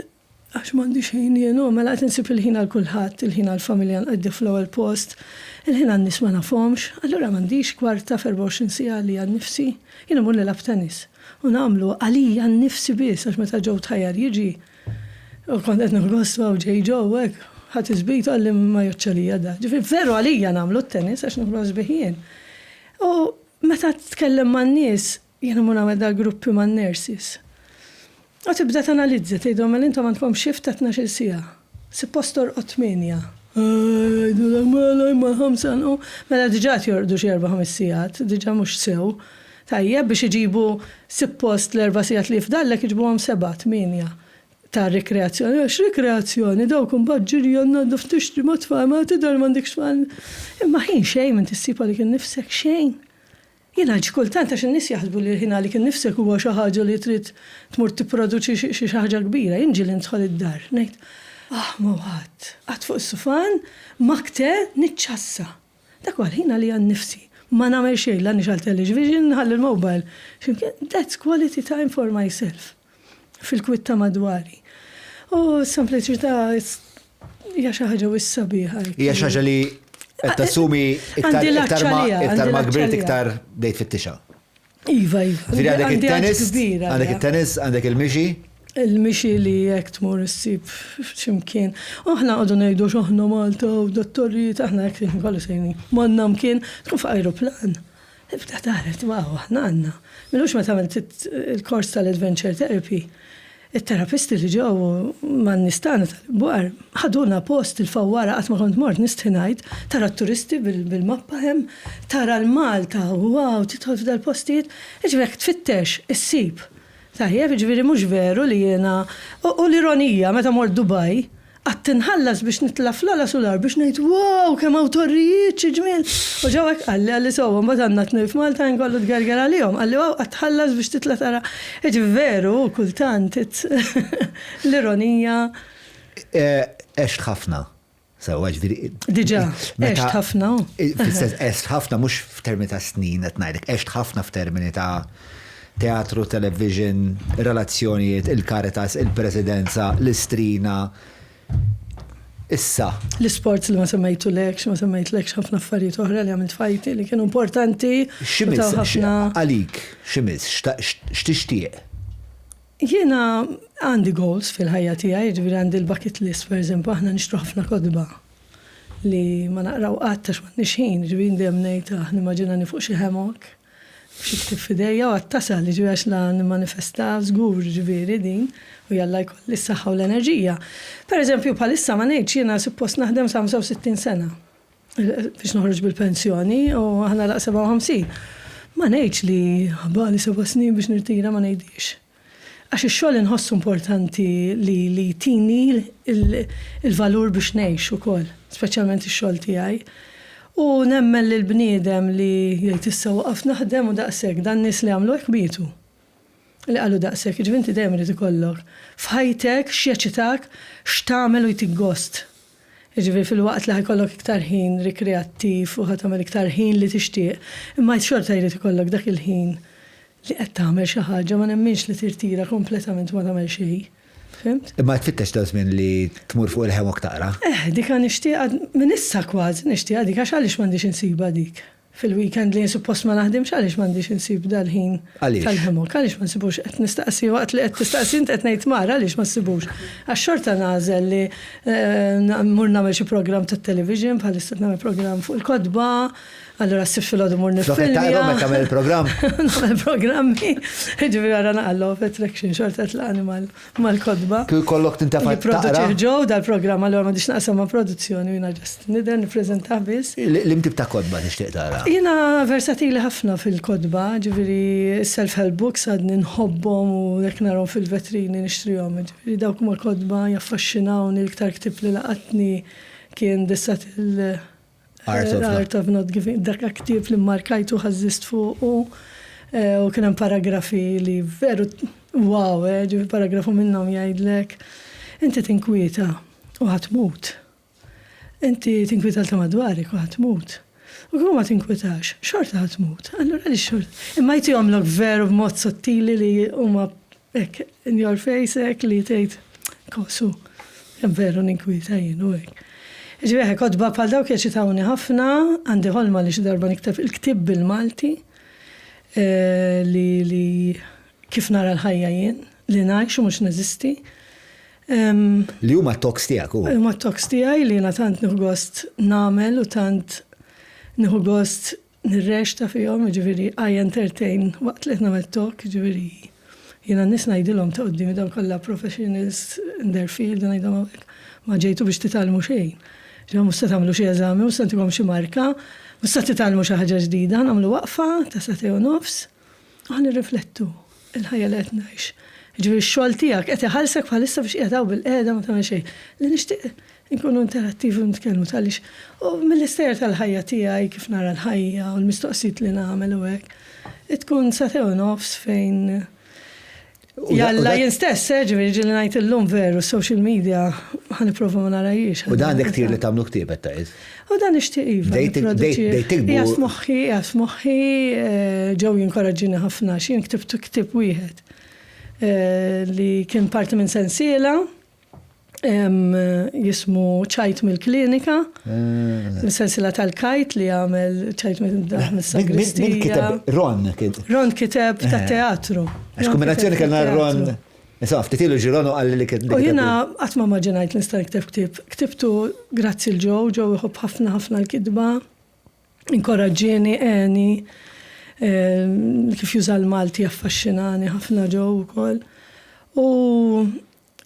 għax m'għandix ħin jienu, mela qed insib il-ħin għal kulħadd, il-ħin għall familja nqeddi fl-ewwel post, il-ħin għan-nies ma nafhomx, allura m'għandix kwarta f'24 siegħa għalija nnifsi, jien imur nilgħab tennis. U nagħmlu għalija nnifsi biss għax meta ġew tħajjar jiġi. U kont qed nħoss waw ġej ġew hekk, ħadd isbit għalli ma joċċalija da. Ġifieri veru għalija nagħmlu t-tennis għax nħoss biħien. U meta tkellem man-nies, jien imur nagħmel dal-gruppi man-nurses. U tibda tanalizza, tgħidhom mela intom għandkom shift ta' 12 siegħa. Suppost torqod 8. Mela diġà jorqdu xi 4-5 sigħat, diġà mhux sew. Tajjeb biex iġibu suppost l-4 sigħat li fdallek iġibuhom 7-8 ta' rikreazzjoni. Għax rikreazzjoni dawk imbagġiri għandna tixtri ma tfal ma tidher m'għandekx tfal. Imma ħin xejn minn tissib għalik innifsek xejn. Jiena kultant għax in-nies jaħsbu li ħin għalik innifsek huwa xi ħaġa li trid tmur tipproduċi xi ħaġa kbira. Jien ġieli nidħol id-dar, ngħid, ma ħadd, qatt fuq is-sufan, makte niċċassa. Dak huwa ħin għalija nnifsi. Ma nagħmel xejn la nixgħal television, nħalli l-mobile. That's quality time for myself. Fil-kwitta madwari. U s-sempliċità hija xi ħaġa wissa sabiħa. Hija xi ħaġa li qed tassumi iktar ma kbirt iktar dejt fit-tixa. Iva. Għandek it-tennis, għandek il-mixi. Il-mixi li jekk tmur issib x'imkien. Aħna qogħdu ngħidu x'aħna Malta u dottorijiet aħna hekk kollu sejni. M'għandna mkien tkun f'ajruplan. Ibda taret waw aħna għandna. Milux meta għamilt il-kors tal-adventure therapy. Il-terapisti li ġew man nistana tal-bwar ħaduna post il-fawwara qatt ma kont mort nistħinajt tara t-turisti bil-mappa hemm tara l-Malta wow titħol f'dal postijiet ġifieri tfittex issib. Tajjeb ġifieri mhux veru li jiena u l-ironija meta mort Dubai qatt tinħallas biex nitla fl-ala solar biex ngħid wow kemm awtorijiet xi ġmiel. U ġew hekk qalli sewwa mbagħad għandna tnejn f'Malta nkollu tgerger għalihom. Qalli wow qatt tħallas biex titla tara. Veru kultant l-ironija. Għext ħafna. Sewwa ġifieri. Diġà, għext ħafna. Għext ħafna mhux f'termini ta' snin qed ngħidlek, għext ħafna f'termini ta' teatru, television, relazzjonijiet, il-Caritas, il-Presidenza, l-istrina. Issa. L-sports li ma semmejtulekx, ma semmejtlekx ħafna affarijiet oħra li għamilt fajti li kienu importanti. X'imiss għalik, x'imiss, x'tixtieq? Jiena għandi goals fil-ħajja tiegħi, ġifieri għandi l-bucket list pereżempju aħna nixtru ħafna kodba li ma naqraw qatt għax m'għandniex ħin, ġifieri dejjem ngħid nimmaġinani fuq xi hemok b'xi ktib f'idejja u għattasal li ġifieri għax la nimmanifesta żgur ġifieri din u jalla jkolli s-saħħa u l-enerġija. Pereżempju bħalissa ma ngħidx jiena suppost naħdem sa 65 sena biex noħroġ bil-pensjoni u aħna laq 57. Ma ngħidx li baqali 7 snin biex nirtira ma ngħidix. Għax ix-xogħol inħossu importanti li tini il-valur biex ngħix ukoll, speċjalment ix-xogħol tiegħi. U nemmen li l-bniedem li jgħid issa waqaf naħdem u daqshekk dan nies li għamlu hekk bietu. Li qalu daqshekk, ġivinti dejjem irid ikollok f'ħajtek x'jeċitak x'tagħmel u jtik gost. Ġifieri fil-waqt li ħajkollok iktar ħin rikreattiv u ħatamel iktar ħin li tixtieq, imma xorta jrid ikollok dak il-ħin li qed tagħmel xi ħaġa ma nemminx li tirtira kompletament ma tagħmel xejn. Fimt? Imma tfittex ta' żmien li tmur fuq il-ħemok taqra. Dik nixtieq minn issa kważi nixtieq dik għax għaliex m'għandix insiba dik. Fil-weekend li suppost ma naħdimx għaliex m'għandix insib dal-ħin tal-ħemok. Għaliex ma nsibux qed nistaqsi waqt li qed tistaqsi qed ngħid mara għaliex ma nsibux. Għax xorta nażel li mmur nagħmel xi programm tat-television bħalissa nagħmel programm fuq il-kodba Allora s fil-ħodu mur Floketta nifilmja. tagħmel il-programm. Nagħmel programmi. Ġifieri għara naqallu f'attraction xorta tlaqni mal-kodba. Kif kollok tintafa' Jipproduċi ġew dal-programm, allura ma dix naqsam ma' produzzjoni, jiena ġast nidher nippreżenta biss. L-imtib ta' kodba tixtieq tara. Jiena versatili ħafna fil-kodba, ġifieri self-help books għadni nħobbhom u jekk narhom fil-vetrini nixtrihom. Ġifieri dawk huma l-kodba jaffaxxinawni l-iktar ktib li laqatni kien dissat Art of Not Giving, dak ktib li markajtu ħażist fuq u kien hemm paragrafi li veru wow, ġifieri paragrafu minnhom jgħidlek inti tinkwieta u ħatmut. Inti tinkwieta ta' madwarik u ħatmut. U kum ma tinkwitax, xorta ħatmut. Allura li xorta. Imma jtihomlok veru b'mod sottili li huma hekk in your face hekk li tgħid kosu. Hemm veru ninkwieta jien u hekk. Ġifieri kodba bħal dawk jeċitawni ħafna, għandi ħolma li xi darba nikteb il-ktib bil-Malti li kif nara l-ħajja jien, li ngħix u mhux neżisti. Li huma t-toks tiegħek hu. Huma t-toks tiegħi li jiena tant nieħu gost nagħmel u tant nieħu gost nirrexta fihom, ġifieri I entertain waqt li qed nagħmel tok, ġifieri jiena n-nies ngħidilhom ta' qudiemi dawn kollha professionals in their field u ngħidhom ma ġejtu biex titgħallmu xejn. Ġew mhux se tagħmlu xi eżami, mhux se nagħtikom xi marka, mhux se titgħallmu xi ħaġa ġdida, nagħmlu waqfa ta' satej u nofs u nirriflettu il-ħajja li qed ngħix. Ġifieri x-xogħol tiegħek qed iħallsek bħalissa biex qiegħed bil-qiegħda ma tagħmel xejn. Li nixtieq inkunu interattivi u nitkellmu talix. U mill-istejer tal-ħajja tiegħi kif nara l-ħajja u l-mistoqsijiet li nagħmel u hekk tkun satej u nofs fejn Jalla jien stess, ġifieri ġieli ngħid illum veru social media ħaniprofa ma narajiex. U dan għandek ktir li tagħmlu ktieb qed tgħid. U dan nixtieq iva. Qiegħed f'moħħi ġew jinkoraġġini ħafna x'jien ktibtu ktib wieħed li kien parti minn sensiela jismu ċajt mill-klinika, sensiela tal-kajt li għamel ċajt mill-sagristija. Min kiteb Ron? Ron kiteb ta' teatru. Għax kombinazzjoni kellna Ron. Nisa, ftitilu ġironu għalli li kiteb. U jiena qatt ma maġinajt li nista' nikteb ktib. Ktibtu grazzi l-ġew, ġew iħobb ħafna l-kidba, inkoraġġieni għeni, kif juża l-Malti affaxxinani ħafna ġew ukoll. U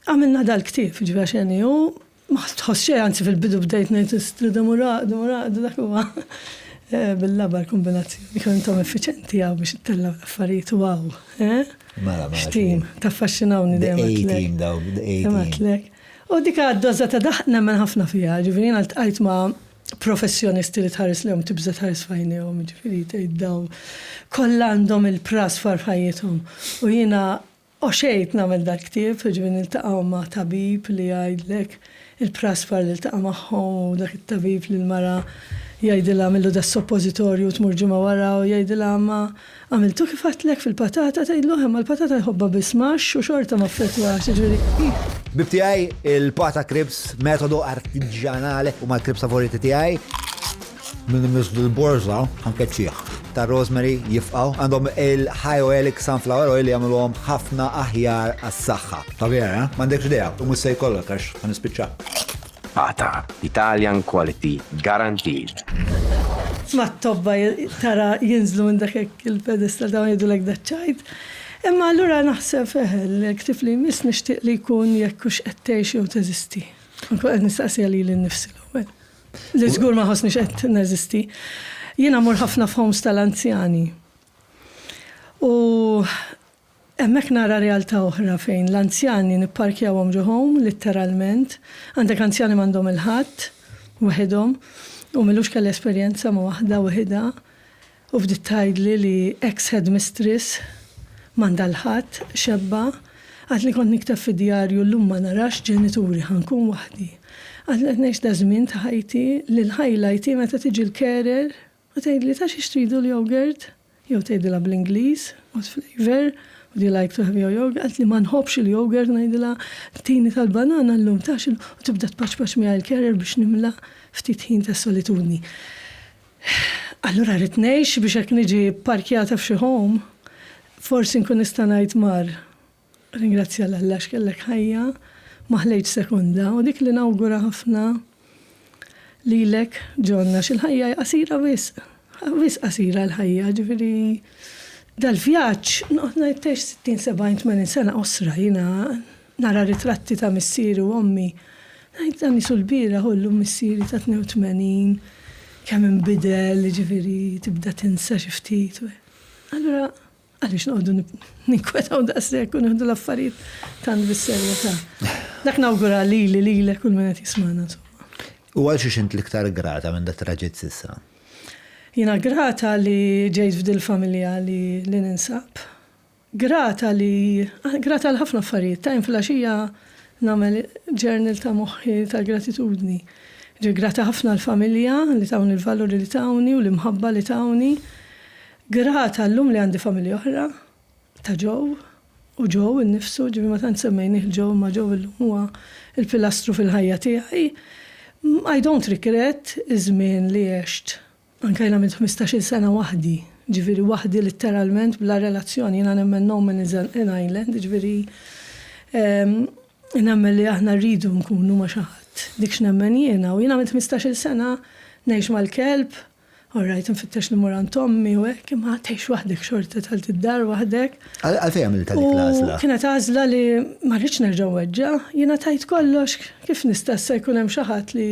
għamilna dal-ktib, ġifieri xeni u ma tħoss xejn anzi fil-bidu bdejt ngħid istridu muraqdu dak huwa bil-labar kombinazzjoni. Kemm intom effiċenti hawn biex ittellaw l-affarijiet wow. X'tim, taffaxxinawni dejjem għatlek. U dik għad-doża ta' daħna nemmen ħafna fiha, ġifieri jiena ltqajt ma' professjonisti li tħares lehom tibża tħares f'għajnejhom, ġifieri tgħiddaw kollha għandhom il-prasfar f'ħajjithom. U jiena xejt nagħmel dak-ktieb, ġifieri niltaqgħu ma' tabib li jgħidlek il-prasfar li ltaqa' magħhom u dak it-tabib li l-mara jgħidilha għamillu da suppositorju tmur ġimgħa wara u jgħidilha ma għamiltu kif għatlek fil-patata tgħidlu hemm l-patata jħobba bismax u xorta ma ffettwax, ġifieri. Bibtijaj il-pata krips metodu artiġjanali u mal-krips favoriti tiegħi minn misdu l-borza anke ċieħ ta' rosemary jifqaw għandhom il-hyoelic sunflower oil li jagħmluhom ħafna aħjar għas-saħħa. Tabjera, m'għandekx idea, u mhux se jkollok għax ħanispiċċa. Pata, Italian quality, guaranteed. Ma t-tobba tara jinżlu minn dak il-pedestal dawn jgħidulek daċċajt. Imma allura naħseb l-ktib li jmiss nixtieq li jkun jekk hux qed tgħix jew teżisti. Nkun qed nistaqsija lili nnifsi l-ewwel. Li żgur ma ħossniex qed neżisti. Jiena mur ħafna f'homes tal-anzjani. U hemmhekk nara realtà oħra fejn l-anzjani nipparkjawhom ġo home litteralment, għandek anzjani m'għandhom il-ħadd waħedhom u milux kelli esperjenza ma' waħda waħedha u bdiet tgħidli li ex-headmistress m'għandha l-ħadd xebba għad li kont nikteb fid-djarju llum ma narax ġenituri ħankun waħdi. Għad li ngħix da żmien ta' ħajti li l-highlighti meta tiġi l-carer u tgħidli ta' xi tridu l-yogurt jew tgħidilha bl-Ingliż what flavor would you like to have your yogurt? Għad li ma nħobbx il-yogurt ngħidilha tini tal-banana llum tax u tibda tpaċpaċ miegħi l-carer biex nimla ftit ħin ta' solitudni. Allura rrid ngħix biex hekk niġi parkjata f'xi home forsi nkun nista' ngħid mar ringrazzja l-Alla x'kellek ħajja ma ħlejtx sekunda u dik li nawgura ħafna lilek ġonna x'il-ħajja qasira wisq. wis qasira l-ħajja, ġifieri dal-vjaġġ, ngħidtex 60-70 sena osra jiena nara ritratti ta' missieri u ommi. Ngħid dan nisu l-bira ħollu missieri ta' 82, kemm inbidel, ġifieri tibda tinsa xi ftit. Allura għaliex noqogħdu ninkwetaw daqshekk u nieħdu l-affarijiet tant bis-serjetà. Dak nawgura lilek kull min qed jisma'na. U għal xiex int l-iktar grata minn da traġett sissa? Jina grata li ġejt f'dil familja li ninsab. Grata l-ħafna affarijiet. Tajn fil-għaxija nagħmel ġurnal ta' moħħi ta' gratitudni. Grata ħafna l-familja li tawni l-valuri li tawni u l-imħabba li tawni. Grata l-lum li għandi familja oħra ta' ġew u ġew innifsu, ġivi ma tant semmejnih ġew ma ġew l-lum huwa il-pilastru fil-ħajja tiegħi. I don't regret iż-żmien li għext. Anke jiena minn 15 sena waħdi, ġifieri waħdi literalment bla relazzjoni, jiena nemmen no man is an island, ġifieri nemmen li aħna rridu nkunu ma' xi ħadd. Dik x'nemmen jiena u jiena minn 15 sena ngħix mal-kelb, orrajt nfittex li mur għand Tommi u hekk, imma tgħix waħdek xorta talt id-dar waħdek. Għalfejn għamilta dik l-għażla? Kienet għażla li ma rridx nerġa' weġġa', jiena tajt kollox kif nista' issa jkun hemm xi ħadd li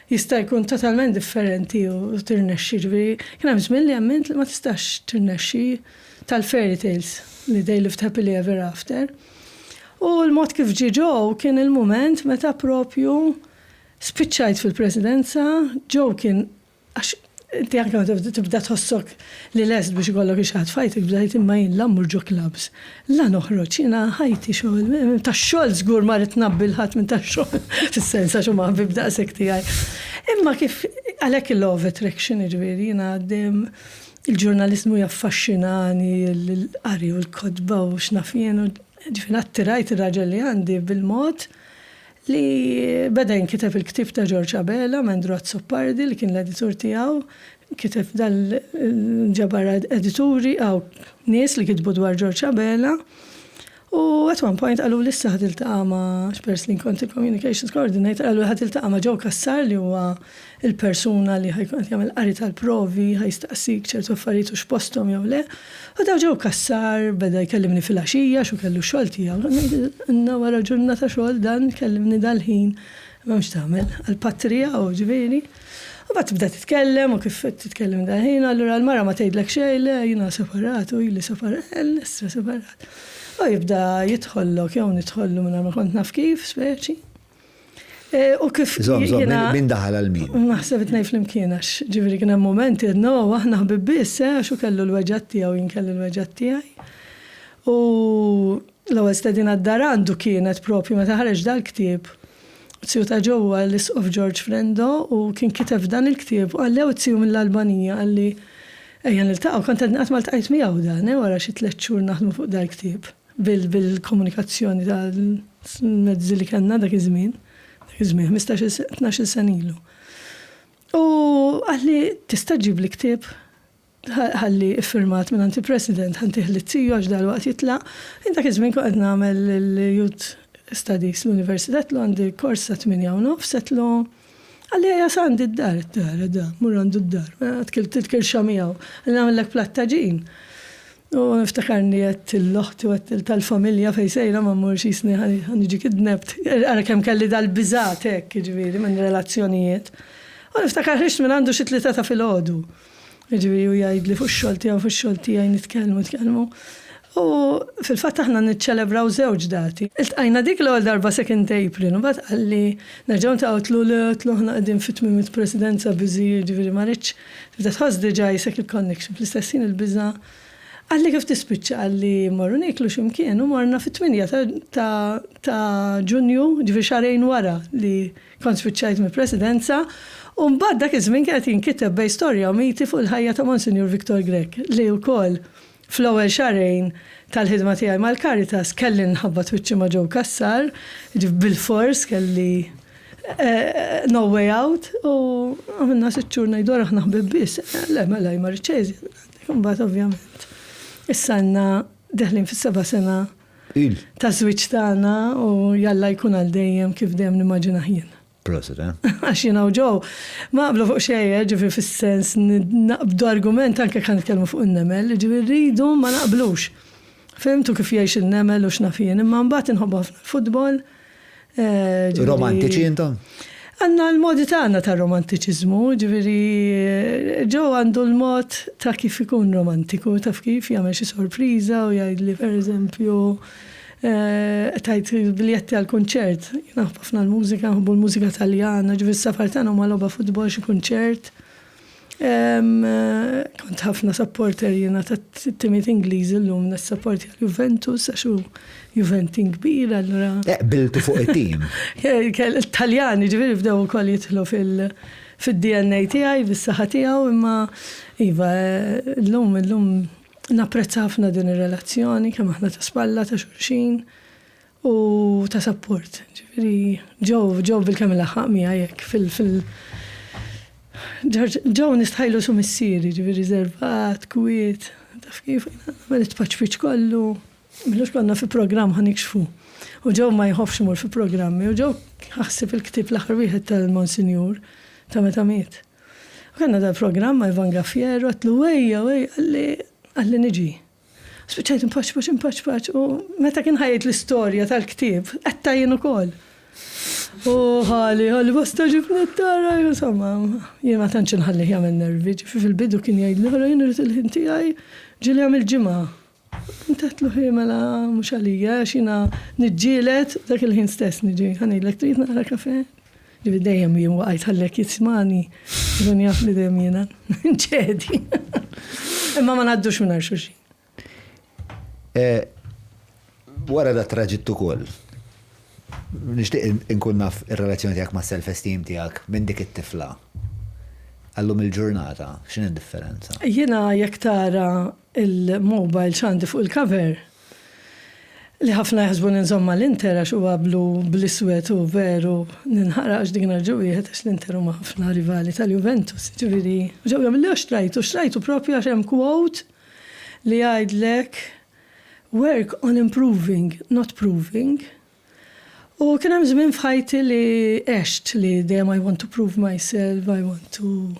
jista' jkun totalment differenti u tirnexxi, ġifieri kien hemm żmien li għamment li ma tistax tirnexxi tal-fairy tales li they lived happily ever after. U l-mod kif ġie ġew kien il-mument meta propju spiċċajt fil-presidenza, ġew kien għax inti anke tibda tħossok li lest biex ikollok ixħad fajtek bdejt imma jien l-ammur ġo klabs. La noħroġ jiena ħajti xogħol, tax-xogħol żgur ma rid tnabbil ħadd minn tax-xogħol fis-sensa xi ma ħbib daqshekk tiegħi. Imma kif għalhekk il-law of attraction ġifieri jiena għaddem il-ġurnaliżmu jaffaxxinani, l-qari u l-kodba u x'naf jien ġifieri attirajt ir-raġel li għandi bil-mod li beda jinkiteb il-ktib ta' George Abela, Mandru Azzopardi, li kien l-editur tiegħu, kiteb dal-ġabar edituri għaw nies li kitbu dwar George Abela. U at one point għallu lissa ħad il-taqa ma' xpers li konti Communications Coordinator, għallu ħad il-taqa ma' Joe Kassar li huwa il-persuna li ħajkun għat jagħmel qari tal-provi, ħajstaqsik ċertu affarijiet u x'posthom jew le. U daw Joe Kassar beda jkellimni fil-għaxija xu kellu xogħol tiegħu. Inna wara ġurnata xogħol dan kellimni dal-ħin m'hemmx tagħmel għall-patrija u ġifieri. U bat tibda titkellem u kif titkellem dal-ħin, allura l-mara ma tgħidlek xejn, jiena separat u ili separat, l-istra separat. U jibda jitħollok, jew nitħollu minn ma kont naf kif, speċi. U kif jiena min daħal għal min? Naħseb itnej flimkien għax ġifieri kien hemm momenti no aħna ħbib biss għax kellu l-weġġat tiegħu jien kellu l-weġġat tiegħi. U l-ewwel stedina d-dar għandu kienet propju meta ħareġ dal-ktieb. Tziju ta' ġewwa l-List of George Frendo u kien kiteb dan il-ktieb u għallew tziju mill-Albanija għalli ejja niltaqgħu kont qed qatt ma ltqajt miegħu dan wara xi 3 xhur naħdmu fuq dal-ktieb bil-komunikazzjoni tal-mezzi li kellna dak iż-żmien. 15-12 sen ilu. U għalli tista' ġib li ktieb ħalli iffirmat minn anti-president ħantih li tziju għax dal-waqt jitlaq. Dak iż-żmien kont qed nagħmel il-Youth Studies l-Università tlu għandi kors sa 8:30 setlu għalli għja sandi d-dar, mur għandu d-dar, titkirxa miegħu, għalli nagħmellek plattaġin. U niftakarni għed il-loħti u għed tal-familja fej sejra ma mmurx jisni għanġi kidnebt. Għara kem kelli dal-bizat ekk ġiviri minn relazzjonijiet. U niftakarx minn għandu xi 3 ta' fil-ħodu. Ġiviri u jgħidli fuq xol tijaj nitkellmu. U fil-fatt aħna niċċelebraw żewġ dati. Iltqajna dik l-ewwel darba 2 April, u bad għalli nerġgħu ntaqgħu tlu aħna qegħdin fit-tmiem il-presidenza biżi ġifieri ma rridx tibda tħoss diġà jsek il-connection fl-istessin il-biża. Għalli kif tispiċċa għalli morru niklu ximkien u morna fit-8 ta' Ġunju, ġifieri xarejn wara li kont spiċċajt mill-presidenza, u mbagħad dak iż-żmien kienet jinkiteb bej storja u miti fuq il-ħajja ta' Monsignor Viktor Grek li wkoll fl-ewwel xarejn tal-ħidma tiegħi mal-Caritas kelli nħabba twiċċi ma' Joe Kassar, bil-fors kelli no way out u għamilna 6 xhur ngħidu aħna ħbib biss. Le mela ma rċeżi. Imbagħad ovvjament. Issa għandna deħlin fis-7 sena ta' żwieġ tagħna u jalla jkun għal dejjem kif dejjem nimmaġina jien. Prosit, eh? Għax jina u ġew, ma qablu fuq xejja, ġifiri fis-sens naqbdu argument anke kan nitkellmu fuq in-nemel, ġifiri rridu ma naqblux. Fimtu kif jgħix il-nemel u x'nafien, imma mbagħad inħobbu ħafna futbol. Romantiċi intom? Għanna l-modi tagħna ta' romantiċiżmu, ġifiri ġew għandu l-mod ta' kif ikun romantiku, taf kif jagħmel xi sorpriża u jgħidli pereżempju tajt biljetti għal-konċert. Naħbu ħafna l-mużika, naħbu l-mużika taljana, ġifiri s-safar tagħna huma logħba futbol xi kunċert. Kont ħafna supporter jiena ta' timiet Ingliżi llum nas-supporti għal-Juventus għax hu Juventi kbir allura. Biltu fuq it-tim. Taljani ġifieri bdew ukoll jidħlu fid-DNA tiegħi, bis-saħħa tiegħu, imma iva llum napprezza ħafna din ir-relazzjoni kemm aħna ta' spalla ta' xulxin u ta' support. Ġifieri ġew bil-kemm il-ħaq miegħi hekk ġew nistħajlu su missieri, ġifieri riservat, kwiet, taf kif nagħmel it-tpaċfiċ kollu, millux konna fi programm ħanikxfu. U ġew ma jħoffx imur fi programmi, u ġew ħassib il-ktieb l-aħħar wieħed tal-Monsinjur ta' meta miet. U kellna dal-programm ma' Ivan Gaffiero għatlu wejja għalli niġi. Spiċċajt impaċ, u meta kien ħajjed l-istorja tal-ktieb, għetta jien ukoll. U ħali, basta ġibni t-tara, insomma, jien ma tantx nħalli jagħmel nervi, ġifi fil-bidu kien jgħidli ħara jien irid il-ħin tiegħi ġieli għamil ġimgħa. Intatlu mela mhux għalija għax jiena niġġieled dak il-ħin stess niġi, ħanejlek trid naqra kafe. Ġifi dejjem jien waqgħet ħallek jismani, jkun jaf li dejjem jiena nċedi. Imma ma ngħaddux minn xulxin. Wara da traġittu ukoll. Nixtieq inkun naf ir-relazzjoni tiegħek ma' self-esteem tiegħek minn dik it-tifla. Allum il-ġurnata, x'inhi d-differenza? Jiena jekk tara il-mobile x'għandi fuq il-cover li ħafna jaħsbu ninżomma l-Inter għax huwa bl-iswed u veru ninħaraq dik narġu wieħed għax l-Inter huma ħafna rivali tal-Juventus. Ġifieri ġew jagħmlu xtrajtu propju għax hemm quote li jgħidlek work on improving, not proving. U kien hemm żmien f'ħajti li għext li dejjem I want to prove myself, I want to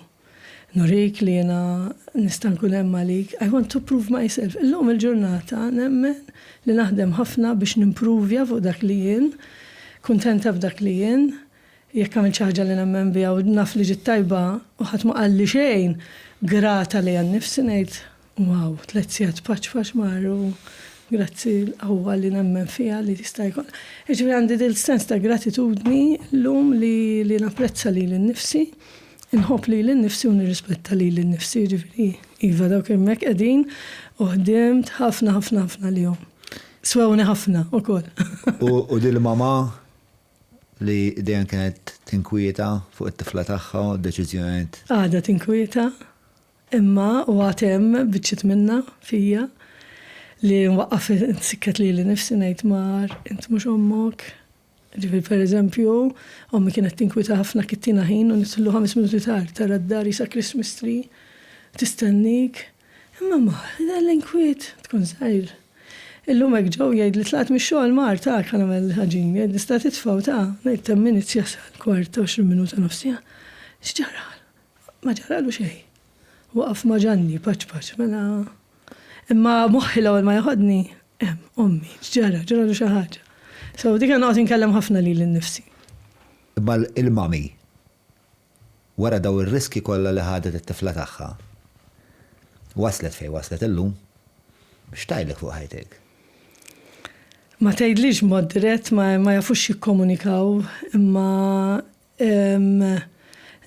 nurik li jiena nista' nkun hemm għalik, I want to prove myself. Illum il-ġurnata nemmen li naħdem ħafna biex nimprovja fuq dak li jien, kuntenta f'dak li jien, jekk għamil xi ħaġa li nemmen biha u naf li ġiet tajba u ħadd ma qalli xejn, grata li għan-nifsi ngħid wow, 3 sigħat paċ marru. Grazzi l-qawwa li nemmen fiha li tista' jkun. Ġifieri għandi dil-sens ta' gratitudni llum li napprezza li l-nifsi, inħobb li l-nifsi u nirrispetta li l-nifsi, ġifieri iva dawk hemmhekk qegħdin u ħdimt ħafna lihom. Swewni ħafna ukoll. U dil-mama li dejjem kienet tinkwieta fuq it-tifla tagħha u d-deċiżjonijiet. Għadha tinkwieta, imma u għatem biċċiet minna fija li nwaqqaf sikket li nifsi ngħid mar, int mhux ommok. Ġifieri pereżempju, ommi kienet tinkwita ħafna kittina ħin u nitlu 5 minuti tard tara d-dar sa Christmas tree, tistennik. Imma ma, l-inkwiet tkun żgħir. Illum hekk ġew jgħidli tlaqt mix-xogħol mar ta' kan nagħmel ħaġin, jgħidli sta titfgħu ta' ngħid 10 minutes jasal kwart 20 minuta nofsija. X'ġara? Ma ġaralu xejn. Waqaf ma ġanni paċ mela. Imma moħħi l-ewwel ma jaħodni, ommi, ġaralu xi ħaġa. So dik noqgħod inkellem ħafna lili nnifsi. Imma il-mami wara daw ir-riski kollha li ħadet it-tifla tagħha. Waslet fejn waslet illum x'tajlek fuq ħajtek? Ma tgħidlix mod dirett ma jafux jikkomunikaw, imma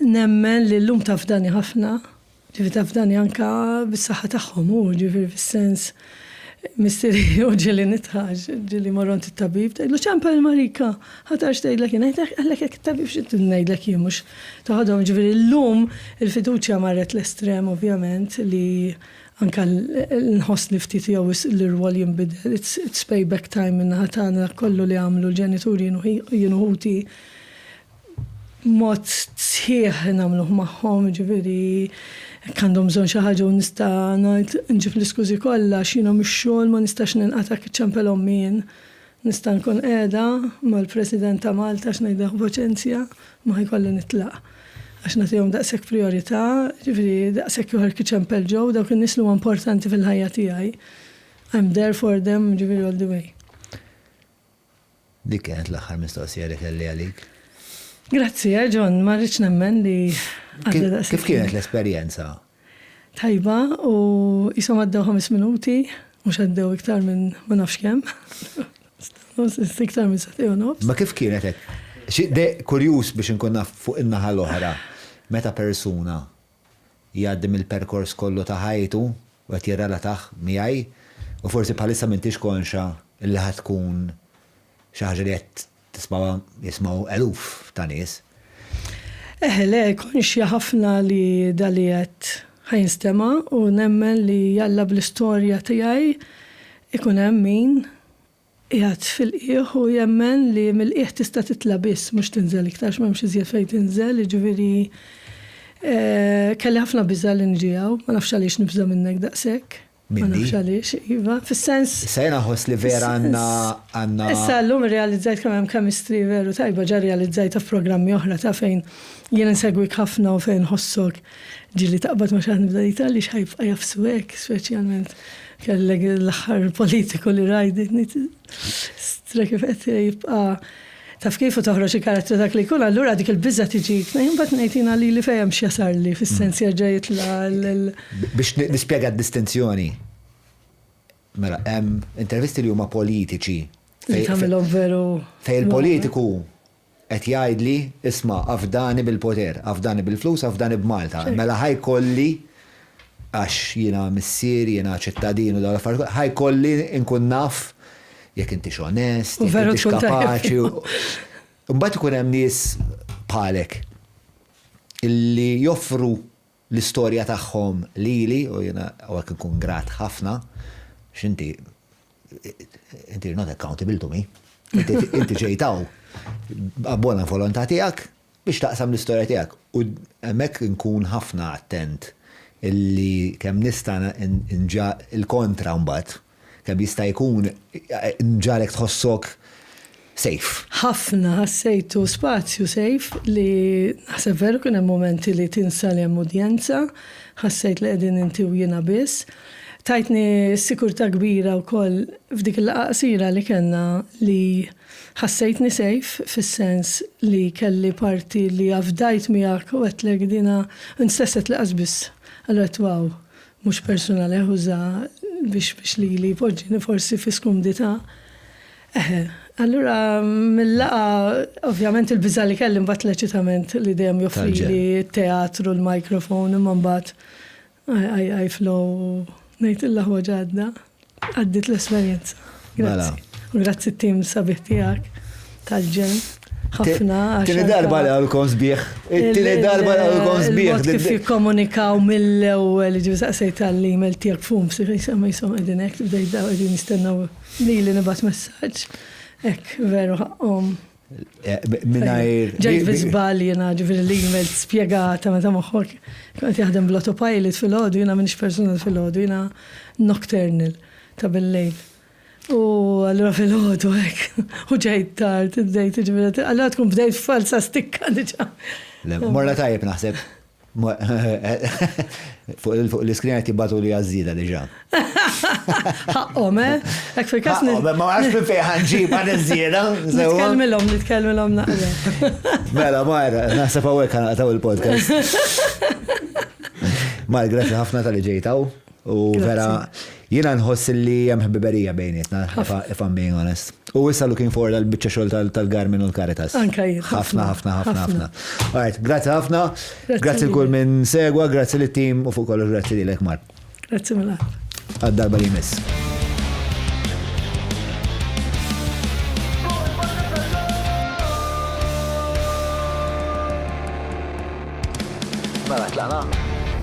nemmen li llum tafdani ħafna. Ġifieri tafdani anka bis-saħħa tagħhom u ġifieri fis-sens misteri u ġieli nitħaġ, ġieli morront it-tabib, tgħidlu ċampa l-Marika, ħatax tgħidlek jien għalhekk hekk it-tabib xi ngħidlek jien mhux taħodhom ġifieri llum il-fiduċja marret l-estrem ovvjament li anka nħoss li ftit jew l-irwol jinbidel, it's payback time min-naħa tagħna kollu li għamlu l-ġenituri jinħuti mod sħiħ nagħmluh magħhom, ġifieri għandhom bżonn xi ħaġa u nista' ngħid nġib l-iskużi kollha x'jiena mix-xogħol ma nistax ninqata' kiċċampel ommi jien. nista' nkun qiegħda mal-President ta' Malta x'ngħidha Boċenzja ma ħajkolli nitlaq. Għax nagħtihom daqshekk priorità, ġifieri daqshekk joħorki ċempel ġew dawk in-nies li huma importanti fil-ħajja tiegħi. I'm there for them, ġifieri all the way. Dik kienet l-aħħar mistoqsija li kelli għalik. Grazzi, John, ma rridx nemmen li Kif kienet l-esperjenza? Tajba u jisom għaddew 5 minuti, mux għaddew iktar minn ma nafx kemm. Iktar minn satiju nofs. Ma kif kienet hekk? De kurjus biex nkun naf fuq in-naħa l-oħra, meta persuna jgħaddim il-perkors kollu ta' ħajtu u qed jirrelataħ miegħi u forsi bħalissa m'intix konxa illi ħad tkun xi ħaġa li qed jismgħu eluf ta' nies. Le, konxja ħafna li dali qed ħajnstema u nemmen li jalla bl-istorja tiegħi ikun hemm min qiegħed fil-qiegħ u jemmen li mill-qiegħ tista' titla' biss mhux tinżel iktar m'hemmx iżjed fejn tinżel, jiġifieri kelli ħafna biża' li nġiegħu, ma nafx għaliex nibża minnek daqshekk. Ma nafx għaliex, iva, fis-sens. Issa jiena ħoss li vera għandna. Issa llum irrealizzajt kemm hemm chemistry veru tajba ġa realizzajta f'programmi oħra ta' fejn jien insegwik ħafna u fejn ħossok ġieli taqbad ma xaħ nibda jitgħalli x'ħajbqa' jafsu hekk, speċjalment kellek l-aħħar politiku li rajditni stra kif qed jibqa' taf kif u toħroġ il-karattru dak li jkun, allura dik il-biża tiġik. Imbagħad ngħidina li fejn x'jasar li fis-sens jerġa' jitla' biex nispjega d-distinzjoni. Mela, hemm intervisti li huma politiċi. Li tagħmilhom veru. Fejn il-politiku qed jgħidli isma' afdani bil-poter, afdani bil-flus, afdani b'Malta. Mela ħajkolli għax jiena missier, jiena ċittadin u dawn l-affarijiet, ħajkolli nkun naf jekk intix onest, jekk intix kapaċi. Mbagħad ikun hemm nies bħalek illi joffru l-istorja tagħhom lili u jiena hawnhekk inkun grat ħafna x'inti you're not accountable to me. Inti ġejtaw abbona volontà tiegħek biex taqsam l-istorja tiegħek. U hemmhekk inkun ħafna attent illi kemm nista' nġa il-kontra mbagħad. Kemm jista' jkun nġalek tħossok safe. Ħafna ħassejtu spazju safe li naħseb veru kien hemm momenti li tinsa li hemm udjenza, ħassejt li qegħdin inti u jiena biss. Tajtni sikurtà kbira wkoll f'dik il-laqgħa qasira li kellna li ħassejtni safe fis-sens li kelli parti li afdajt miegħek u għedlek dina nstesset li biss. Allura wow, mhux personali ħuża biex li poġġini forsi fi skumdita. Allura mill-laqa ovvjament il-biża li kelli mbagħad leċitament li dejjem joffri li t-teatru, l-mikrofon, imma mbagħad I flow ngħid il-laħwa ġadda. Għaddit l-esperjenza. Grazzi. Grazzi t-tim sabiħ tiegħek tal-ġen. ħafna. Tieni darba li għalkom sbieħ. Tieni darba li għalkom sbieħ. Il-mod kif jikkomunikaw mill-ewwel ġi saqsejt tal-email tiegħek fum ma jisom qegħdin hekk tibda jibdew qegħdin jistennew li nibgħat messaġġ. Hekk veru ħaqhom. Mingħajr. Ġejt biżbal jiena ġifieri l-email spjegata meta moħħok kont jaħdem bl-autopilot fil-ħodu, jiena m'iniex personal fil-ħodu, jiena nocturnal ta' bil-lejl. U allura fil-ħodu hekk, u ġejt tard, id-dejt ġifieri, allura tkun bdejt falsa stikka diġà. Morla tajjeb naħseb. Fuq l-iskrin qed jibbatu li għażida diġà. Ħaqhom, hekk fil-każ. Ma għax minn fejn ħanġib għal iż-żieda. Nitkellmilhom naqra. Mela, Mara, naħseb hawnhekk ħanqataw il-podcast. Mar, grazzi ħafna tal-li ġejtaw. U vera, jiena nħoss li hemm ħbiberija bejnietna, if I'm being honest. U issa looking forward għal-biċċa xogħol tal-Garmin u l-Caritas. Anka jien. ħafna. Alright, grazzi ħafna. Grazzi l-kull minn segwa, grazzi lit-tim u fuq kollox grazzi lilek Mar. Grazzi mela. Għad-darba li jmiss. Mela, tlaqna.